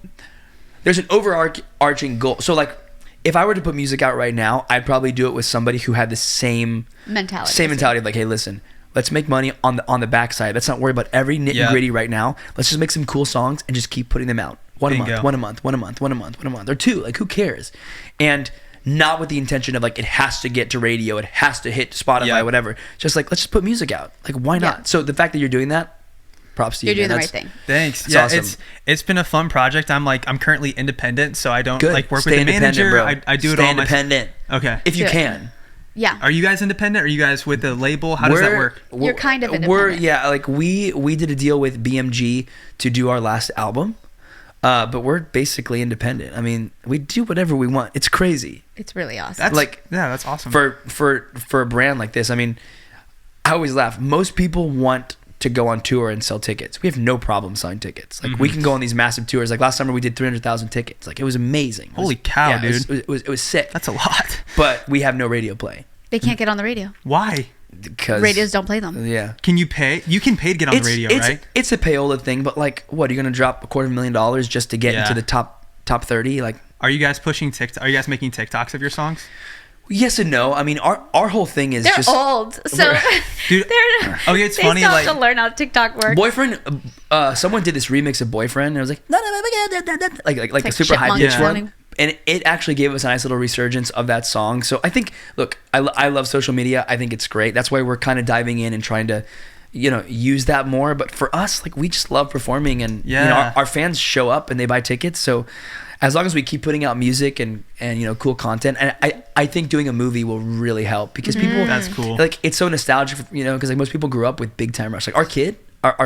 There's an overarching goal. So like, if I were to put music out right now, I'd probably do it with somebody who had the same mentality. same mentality of like, hey, listen, let's make money on the backside. Let's not worry about every nitty Yeah. gritty right now. Let's just make some cool songs and just keep putting them out. One a Bingo. month, one a month, or two. Like, who cares? And not with the intention of like it has to get to radio, it has to hit Spotify, Yeah. whatever. Just like, let's just put music out. Like, why not? Yeah. So the fact that you're doing that, props to you. You're doing man. the right That's- thing. Thanks. It's Yeah, awesome. it's been a fun project. I'm currently independent, so I don't Good. like work Stay with a independent, manager. bro. I do it Stay all independent. Okay. If you Do it. can. Yeah. Are you guys independent? Are you guys with the label? How does that work? You're kind of We're independent. yeah, like we did a deal with BMG to do our last album, but we're basically independent. I mean, we do whatever we want. It's crazy It's really awesome. That's like- yeah, that's awesome. for a brand like this. I mean, I always laugh. Most people want to go on tour and sell tickets. We have no problem selling tickets. Like we can go on these massive tours. Like last summer we did 300,000 tickets. Like it was amazing. It was- Holy cow, yeah, dude. It was sick. That's a lot. But we have no radio play they can't get on the radio. Why? because Radios don't play them. Yeah. Can you pay? You can pay to get on the radio, right? It's a payola thing, but like, what are you gonna drop $250,000 just to get Yeah. into the top 30? Like, Are you guys pushing TikTok? Are you guys making TikToks of your songs? yes and no. I mean, our whole thing is They're just old, so Dude, they're. okay, it's they funny, still like- have to learn how TikTok works. Boyfriend. Someone did this remix of Boyfriend, and it was like like a like super high chipmunk pitched sounding. one. And it actually gave us a nice little resurgence of that song. So I think, look, I love social media. I think it's great. That's why we're kind of diving in and trying to use that more. But for us, like, we just love performing, and our fans show up and they buy tickets. So as long as we keep putting out music and cool content, and I think doing a movie will really help, because people, that's cool. Like, it's so nostalgic, because like most people grew up with Big Time Rush. Like our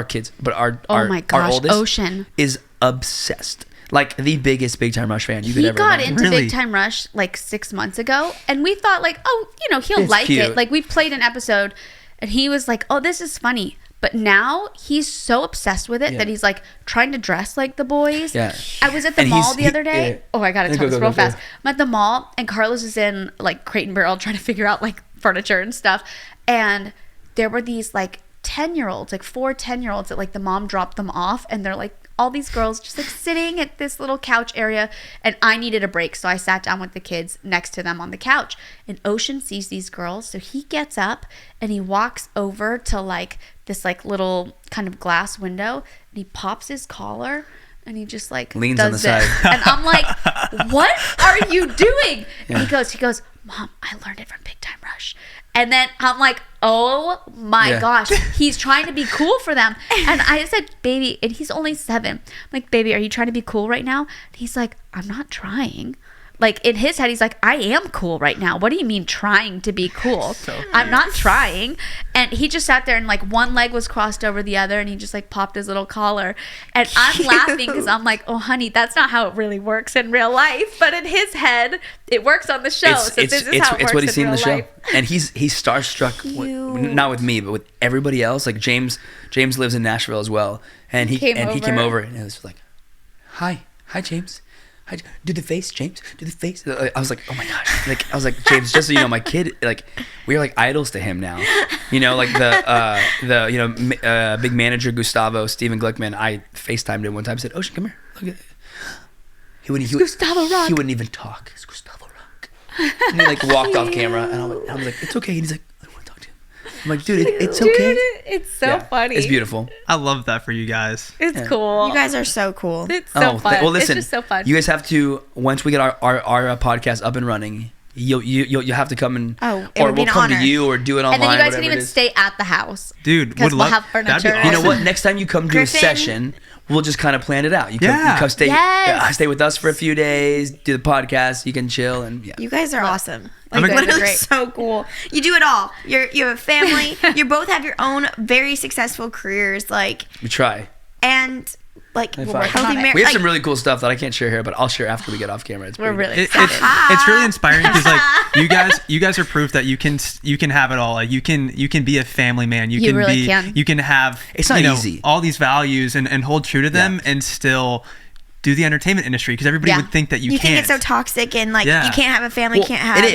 kids, but our my gosh, our oldest Ocean is obsessed. Like the biggest Big Time Rush fan you could he ever got imagine. into Really? Big Time Rush like 6 months ago, and we thought like, he'll It's like cute. it. Like, we played an episode and he was like, oh, this is funny. But now he's so obsessed with it that he's like trying to dress like the boys. Yeah. I was at the And mall the other day. yeah. Oh, I gotta Go, tell this go, real go, fast. go. I'm at the mall and Carlos is in like Crate and Barrel trying to figure out like furniture and stuff. And there were these like 10-year-olds, like 4 10-year-olds that like the mom dropped them off, and they're like all these girls just like sitting at this little couch area, and I needed a break, so I sat down with the kids next to them on the couch, and Ocean sees these girls, so he gets up and he walks over to like this like little kind of glass window, and he pops his collar and he just like Leans does on the this. side. And I'm like, what are you doing? And he goes, Mom, I learned it from Big Time Rush. And then I'm like, oh my gosh, he's trying to be cool for them. And I said, baby, and he's only 7. I'm like, baby, are you trying to be cool right now? And he's like, I'm not trying. Like, in his head, he's like, I am cool right now. What do you mean trying to be cool? I'm not trying. And he just sat there and like one leg was crossed over the other, and he just like popped his little collar. And I'm laughing because I'm like, oh honey, that's not how it really works in real life. But in his head, it works on the show. So this is how it works what he's in seen in real the show. life. And he's starstruck, not with me, but with everybody else. Like James lives in Nashville as well, and he came over and it was like, hi James. Do the face, James. Do the face. I was like, oh my gosh. Like, I was like, James, just so you know, my kid, like, we're like idols to him now. Like the big manager Gustavo, Steven Glickman. I FaceTimed him one time. Said, Ocean, come here. Look at. Gustavo Rock. He wouldn't even talk. It's Gustavo Rock. And he like walked off camera, and I was like, it's okay. And he's like, I want to talk to him. I'm like, dude, it's okay. It's so funny. It's beautiful. I love that for you guys. It's cool. You guys are so cool. It's so fun. Well, listen, it's just so fun. you guys have to, once we get our podcast up and running, you'll have to come and, it or would be we'll an come honor. to you or do it online. and then you guys whatever can it even is. stay at the house. Dude, because would we'll love have that'd furniture. be You know awesome. what? Next time you come do Griffin. a session, we'll just kind of plan it out. You come stay, Yes. stay with us for a few days, do the podcast. You can chill and You guys are awesome. I'm Like, excited. literally Great. so cool. You do it all. You have a family. You both have your own very successful careers. Like, we try. and like High We're five. working on it. We have like, some really cool stuff that I can't share here, but I'll share after we get off camera. It's We're pretty really good. excited. It's really inspiring because like you guys are proof that you can have it all. Like you can be a family man. You really can. You can have It's not easy. all these values and hold true to them and still do the entertainment industry, because everybody would think that you can't. think it's so toxic and like Yeah. you can't have a family. Well, can't have. It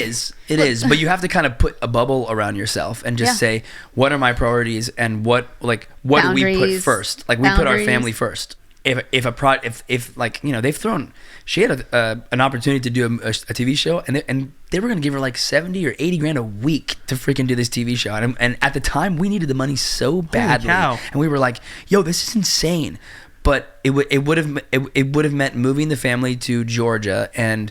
is, but you have to kind of put a bubble around yourself and just say, what are my priorities and what do we put Boundaries. first? Like, we put our Boundaries. family first. If like, they've thrown, she had an opportunity to do a TV show, and they were gonna give her like 70 or 80 grand a week to freaking do this TV show, and at the time we needed the money so badly, cow. and we were like, yo, this is insane. But it would have meant moving the family to Georgia and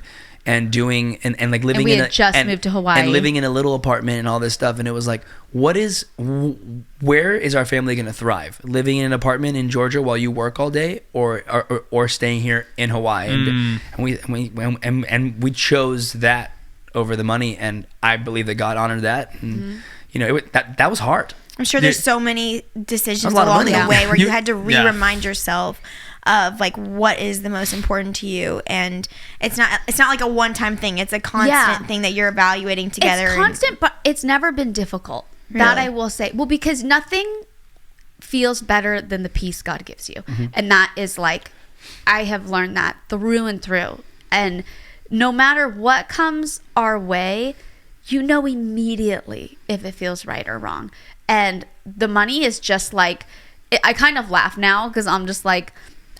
doing and like living we in had just moved to Hawaii. and living in a little apartment and all this stuff, and it was like, where is our family going to thrive? Living in an apartment in Georgia while you work all day, or staying here in Hawaii? And we chose that over the money, and I believe that God honored that, and that was hard. I'm sure there's so many decisions That's a lot of along money. the way where you had to Yeah. remind yourself of like what is the most important to you, and it's not like a one-time thing. It's a constant thing that you're evaluating together. It's constant, but it's never been difficult. That I will say. Well, because nothing feels better than the peace God gives you. And that is like, I have learned that through and through. And no matter what comes our way, you know immediately if it feels right or wrong. And the money is just like, I kind of laugh now because I'm just like,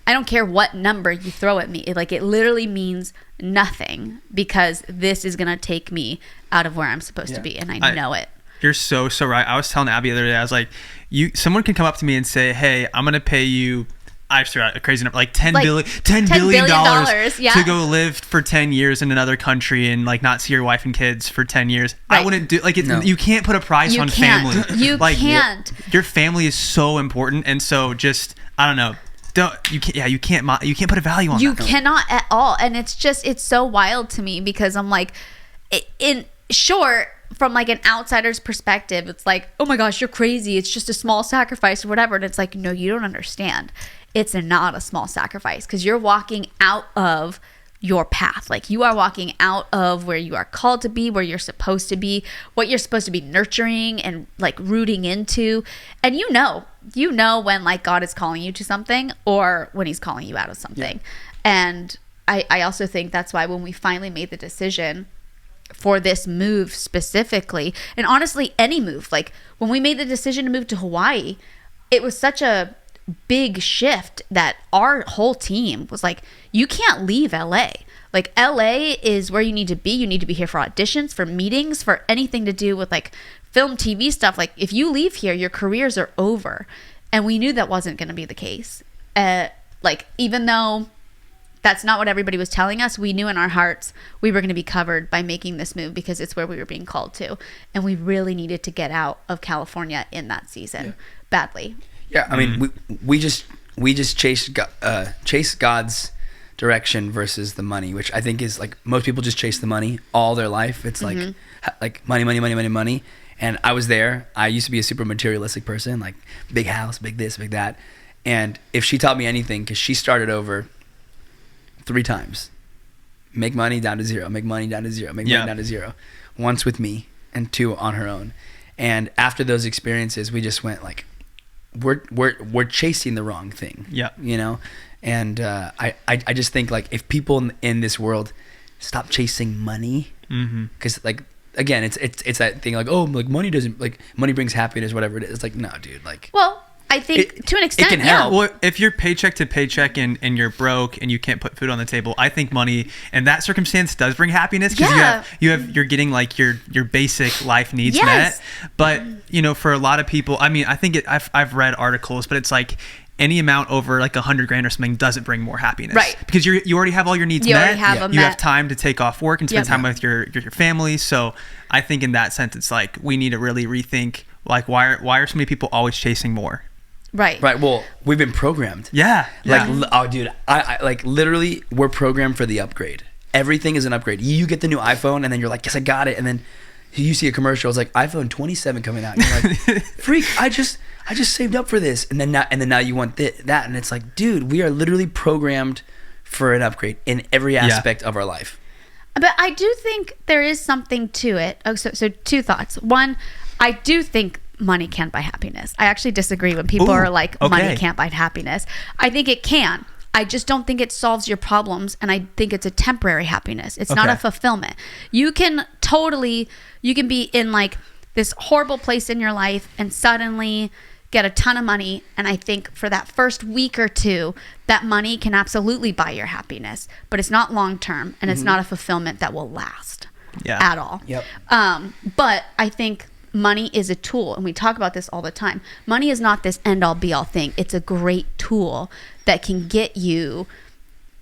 I don't care what number you throw at me. It literally means nothing, because this is going to take me out of where I'm supposed to be. And I know it. You're so right. I was telling Abby the other day, I was like, someone can come up to me and say, hey, I'm going to pay you I just threw out a crazy number, like $10 $10 billion yeah. to go live for 10 years in another country and like not see your wife and kids for 10 years. I Right. wouldn't do like it. No. You can't put a price You on can't. family. You like, can't. Your family is so important, and so just I don't know. You can't put a value on You that. cannot at all. And it's so wild to me because I'm like, in short, from like an outsider's perspective, it's like, oh my gosh, you're crazy. It's just a small sacrifice or whatever. And it's like, no, you don't understand. It's not a small sacrifice because you're walking out of your path. Like you are walking out of where you are called to be, where you're supposed to be, what you're supposed to be nurturing and like rooting into. And you know when like God is calling you to something or when he's calling you out of something. Yeah. And I also think that's why when we finally made the decision for this move specifically, and honestly any move, like when we made the decision to move to Hawaii, it was such a big shift that our whole team was like, you can't leave LA. Like LA is where you need to be. You need to be here for auditions, for meetings, for anything to do with like film, TV stuff. Like if you leave here, your careers are over. And we knew that wasn't going to be the case. Like even though that's not what everybody was telling us, we knew in our hearts we were going to be covered by making this move because it's where we were being called to. And we really needed to get out of California in that season badly. Yeah, I mean, we just chase God's direction versus the money, which I think is like most people just chase the money all their life. It's like money. And I was there. I used to be a super materialistic person, like big house, big this, big that. And if she taught me anything, because she started over 3 times, make money down to zero, make money down to zero, make money down to zero. Once with me and 2 on her own. And after those experiences, we just went like, we're chasing the wrong thing. Yeah. You know? And I just think like if people in this world stop chasing money, because like again it's that thing like, oh, like money brings happiness, whatever it is. It's like, no, dude, like, well, I think to an extent, it can help. Well, if you're paycheck to paycheck and you're broke and you can't put food on the table, I think money in that circumstance does bring happiness because you're getting like your basic life needs met. But you know, for a lot of people, I mean, I think I've read articles, but it's like any amount over like $100,000 or something doesn't bring more happiness, right? Because you already have all your needs met. You have time to take off work and spend time with your family. So I think in that sense, it's like we need to really rethink like why are so many people always chasing more? Right. Well, we've been programmed. Yeah. Like, oh, dude, I like literally we're programmed for the upgrade. Everything is an upgrade. You get the new iPhone, and then you're like, yes, I got it. And then you see a commercial. It's like iPhone 27 coming out. And you're like, freak! I just saved up for this. And then now you want that. And it's like, dude, we are literally programmed for an upgrade in every aspect of our life. But I do think there is something to it. Oh, so 2 thoughts. One, I do think money can't buy happiness. I actually disagree when people are like, money can't buy happiness. I think it can. I just don't think it solves your problems, and I think it's a temporary happiness. It's not a fulfillment. You can be in like this horrible place in your life and suddenly get a ton of money, and I think for that first week or 2, that money can absolutely buy your happiness, but it's not long term, and it's not a fulfillment that will last at all. Yep. But I think money is a tool, and we talk about this all the time. Money is not this end all be all thing. It's a great tool that can get you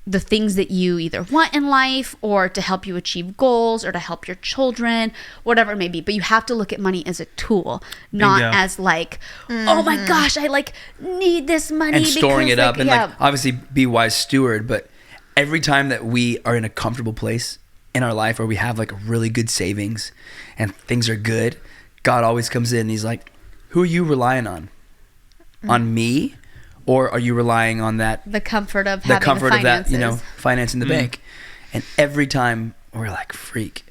the things that you either want in life or to help you achieve goals or to help your children, whatever it may be. But you have to look at money as a tool, not as like, oh my gosh, I like need this money. And storing because, it up and like obviously be wise steward. But every time that we are in a comfortable place in our life where we have like really good savings and things are good, God always comes in and he's like, who are you relying on? On me? Or are you relying on the comfort of having the finances? That, finance in the bank? And every time we're like, freak,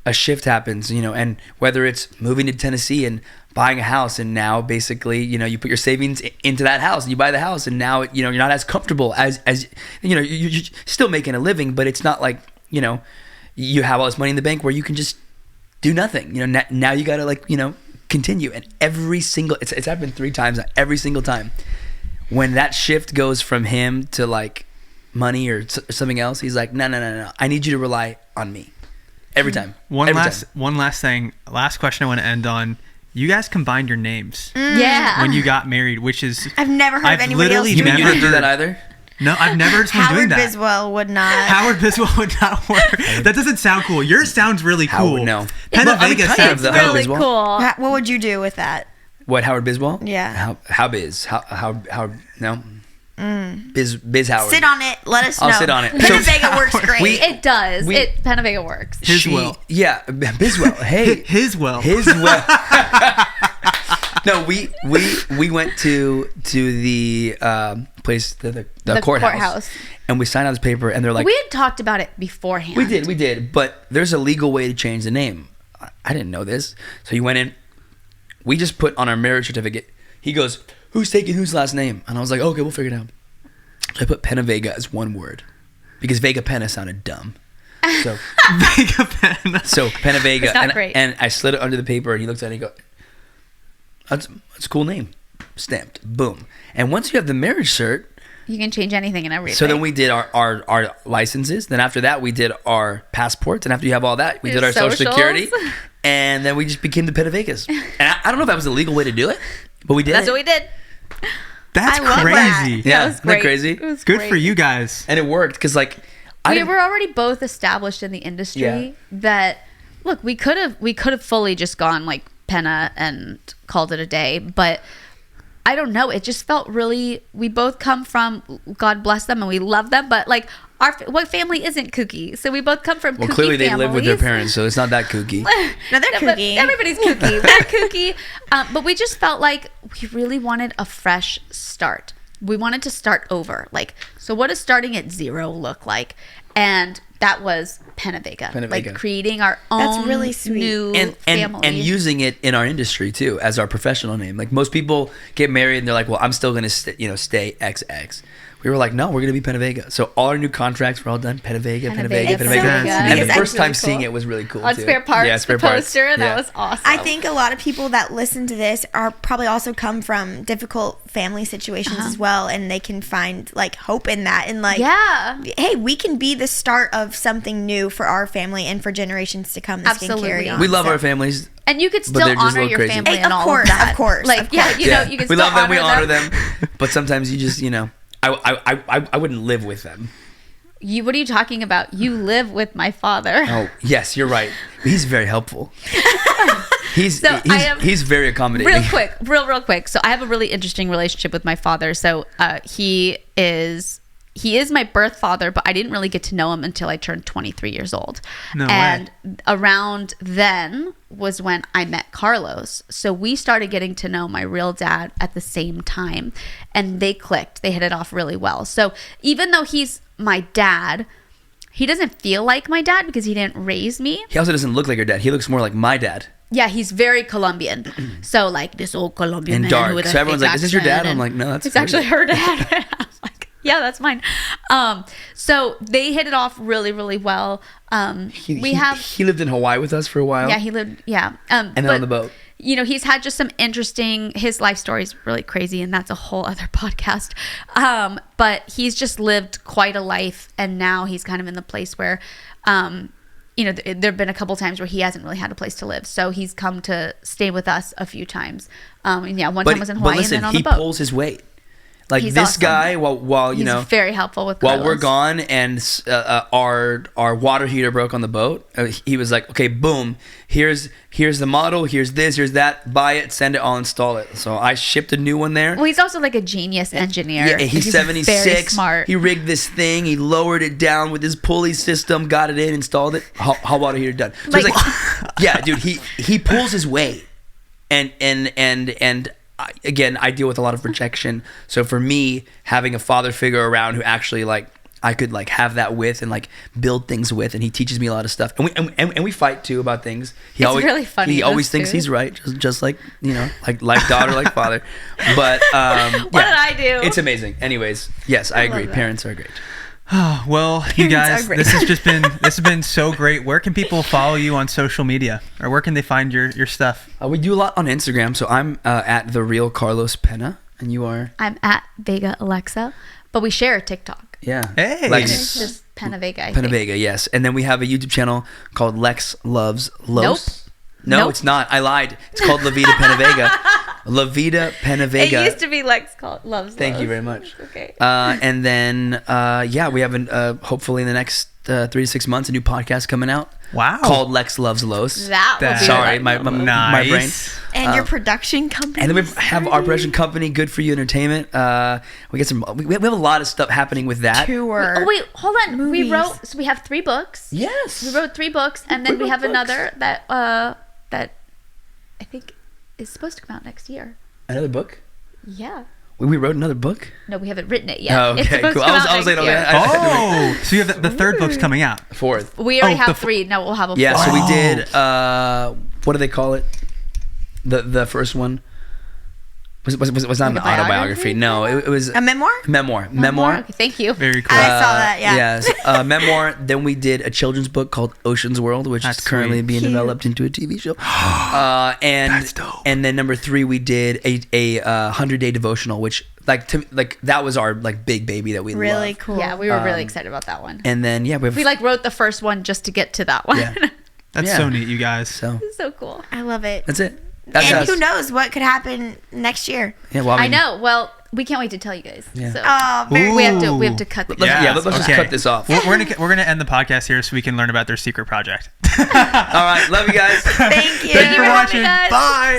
a shift happens, and whether it's moving to Tennessee and buying a house, and now basically, you put your savings into that house and you buy the house, and now, you're not as comfortable as you're still making a living, but it's not like, you have all this money in the bank where you can just do nothing. Now you got to continue. And every single, it's happened 3 times, every single time. When that shift goes from him to like money or something else, he's like, no. I need you to rely on me. Every time. One last thing. Last question I want to end on. You guys combined your names Yeah. when you got married, which is I've never heard of anybody else literally You doing mean you never didn't do that heard- either? No, I've never heard someone doing Howard that. Biswell would not. Howard Biswell would not work. That doesn't sound cool. Yours sounds really cool. Howard, no. Penna Well, I mean, Vega kind of sounds the It's Howard really Biswell. cool. What would you do with that? What, Howard Biswell? Yeah. How biz? How no? Biz Howard. Sit on it. Let us know. I'll sit on it. Penna So- Vega works great. It does. We- Penna Vega works. Hiswell. Yeah, Biswell. Hey. His well. His well. No, we went to the place, the courthouse, and we signed out this paper, and they're like, we had talked about it beforehand. we did, but there's a legal way to change the name. I didn't know this, so you went in. We just put on our marriage certificate. He goes, "Who's taking whose last name?" And I was like, "Okay, we'll figure it out." So I put Penna Vega as one word because Vega Penna sounded dumb. So Vega Penna. So Penna Vega, It's not great. and I slid it under the paper, and he looked at it and he goes, that's a cool name. Stamped. Boom. And once you have the marriage cert, You can change anything and everything. so then we did our licenses. Then after that, we did our passports. And after you have all that, we did our social socials. security. And then we just became the Penna Vegas. And I don't know if that was the legal way to do it, but we did That's it. what we did. That's I love that. crazy. Yeah, That was isn't that great. crazy? It was Good great. for you guys. And it worked because, like, We were already both established in the industry. Yeah. That look, we could have fully just gone like Penna and called it a day, but I don't know. It just felt really. We both come from, God bless them, and we love them, but like what family isn't kooky? So we both come from. well, kooky clearly they live with their families. parents, so it's not that kooky. No, they're But kooky. everybody's kooky. We're kooky. But we just felt like we really wanted a fresh start. We wanted to start over. Like, so what does starting at 0 look like? And that was Penna Vega. Penna Vega. Like creating our own That's really sweet. new and family. using it in our industry too as our professional name. Like most people get married and they're like, well, I'm still gonna stay XX. We were like, no, we're gonna be Penna Vega. So all our new contracts were all done Penna Vega, Penna Vega, Vega, Penna Penna Vega. Vega. And the Because first that's time really seeing cool. it was really cool on too. Spare Parts, Yeah, Spare the Parts. poster, Yeah. that was awesome. I think a lot of people that listen to this are probably also come from difficult family situations as well, and they can find like hope in that, and like, yeah. hey, we can be the start of something new for our family and for generations to come. This can carry Absolutely. on. We love So- our families. And you could But they're still just a honor little your crazy. family Hey, and of all course, of that. of course, Like, of yeah, course. you know, you can we still love them, we honor them. them. But sometimes you just, I wouldn't live with them. What are you talking about? You live with my father. Oh, yes, you're right. He's very helpful. He's So I am- he's very accommodating. real quick. So I have a really interesting relationship with my father. So he is my birth father, but I didn't really get to know him until I turned 23 years old. No and around then was when I met Carlos. So we started getting to know my real dad at the same time, and they clicked. They hit it off really well. So even though he's my dad, he doesn't feel like my dad because he didn't raise me. He also doesn't look like your dad. He looks more like my dad. Yeah, he's very Colombian. So like this old Colombian And man dark. with a So everyone's thick like, "Is this your dad?" accent, I'm and like, "No, that's it's her actually dad." her dad." I was like, "Yeah, that's mine." So they hit it off really, really well. He lived in Hawaii with us for a while. Yeah, he lived. Yeah, and then on the boat. You know, he's had just some interesting. His life story is really crazy, and that's a whole other podcast. But he's just lived quite a life, and now he's kind of in the place where, you know, there have been a couple times where he hasn't really had a place to live, so he's come to stay with us a few times. And yeah, one time was in Hawaii, but listen, and then on he the boat. pulls his weight. Like He's this awesome. guy, while you He's know, very helpful with while we're Carlos. gone and our water heater broke on the boat, he was like, okay, boom, here's the model, here's this, here's that, buy it, send it, I'll install it. So I shipped a new one there. Well, he's also like a genius engineer. Yeah, he's 76. Very smart. He rigged this thing. He lowered it down with his pulley system, got it in, installed it. Hot water heater done. So Like- it's like, yeah, dude, he pulls his weight, and again, I deal with a lot of rejection. So for me, having a father figure around who actually like I could like have that with and like build things with, and he teaches me a lot of stuff. And we fight too about things. It's really funny, He always those thinks two. he's right, just like like daughter, like father. But What did I do? It's amazing. Anyways, yes, I agree. love that. Parents are great. Well, you Parents guys, are great. this has been so great. Where can people follow you on social media, or where can they find your stuff? We do a lot on Instagram. So I'm at the real Carlos Penna, and you are I'm at Vega Alexa, but we share a TikTok. yeah. Hey. Lex, And it's just Penna Vega. I Penna think. Vega, yes. And then we have a YouTube channel called Lex Loves Los. No, Nope. it's not. I lied. It's called La Vida Penavega. La Vida Penavega. It used to be Lex Loves. Thank you very much. Okay. And then, we have hopefully in the next 3 to 6 months, a new podcast coming out. Wow. Called Lex Loves Los. That will be Sorry, fun. my brain. Nice. And your production company. And then we have our production company, Good For You Entertainment. We get we have a lot of stuff happening with that. tour. Oh wait, hold on. Movies. We wrote. So we have 3 books. Yes. We wrote 3 books, and then we have another that I think is supposed to come out next year. Another book? Yeah. We wrote another book? No, we haven't written it yet. Oh, It's okay, supposed cool. to come I out was like, next year. Oh, so you have the third book's coming out. 4th. We already Oh, have 3. Now we'll have a 4th. Yeah, so we Oh. did, what do they call it? The first one? Was not Like an a biography? autobiography. No, it was A memoir? memoir. Okay, thank you. Very cool. I saw that, yeah. Yes, memoir. Then we did a children's book called Ocean's World, which That's is currently sweet. being Cute. developed into a TV show. And That's dope. and then number 3, we did a 100-day devotional, which that was our big baby that we Really loved. cool. Yeah, we were really excited about that one. And then We wrote the first one just to get to that one. Yeah. That's Yeah. so neat, you guys. So It's so cool. I love it. that's it. That's And us. who knows what could happen next year? Yeah, well, I know. Well, we can't wait to tell you guys. Yeah. So Oh, very we have to cut the Let's just cut this off. We're gonna end the podcast here so we can learn about their secret project. All right, love you guys. Thank you. Thank you for watching. having us. Bye.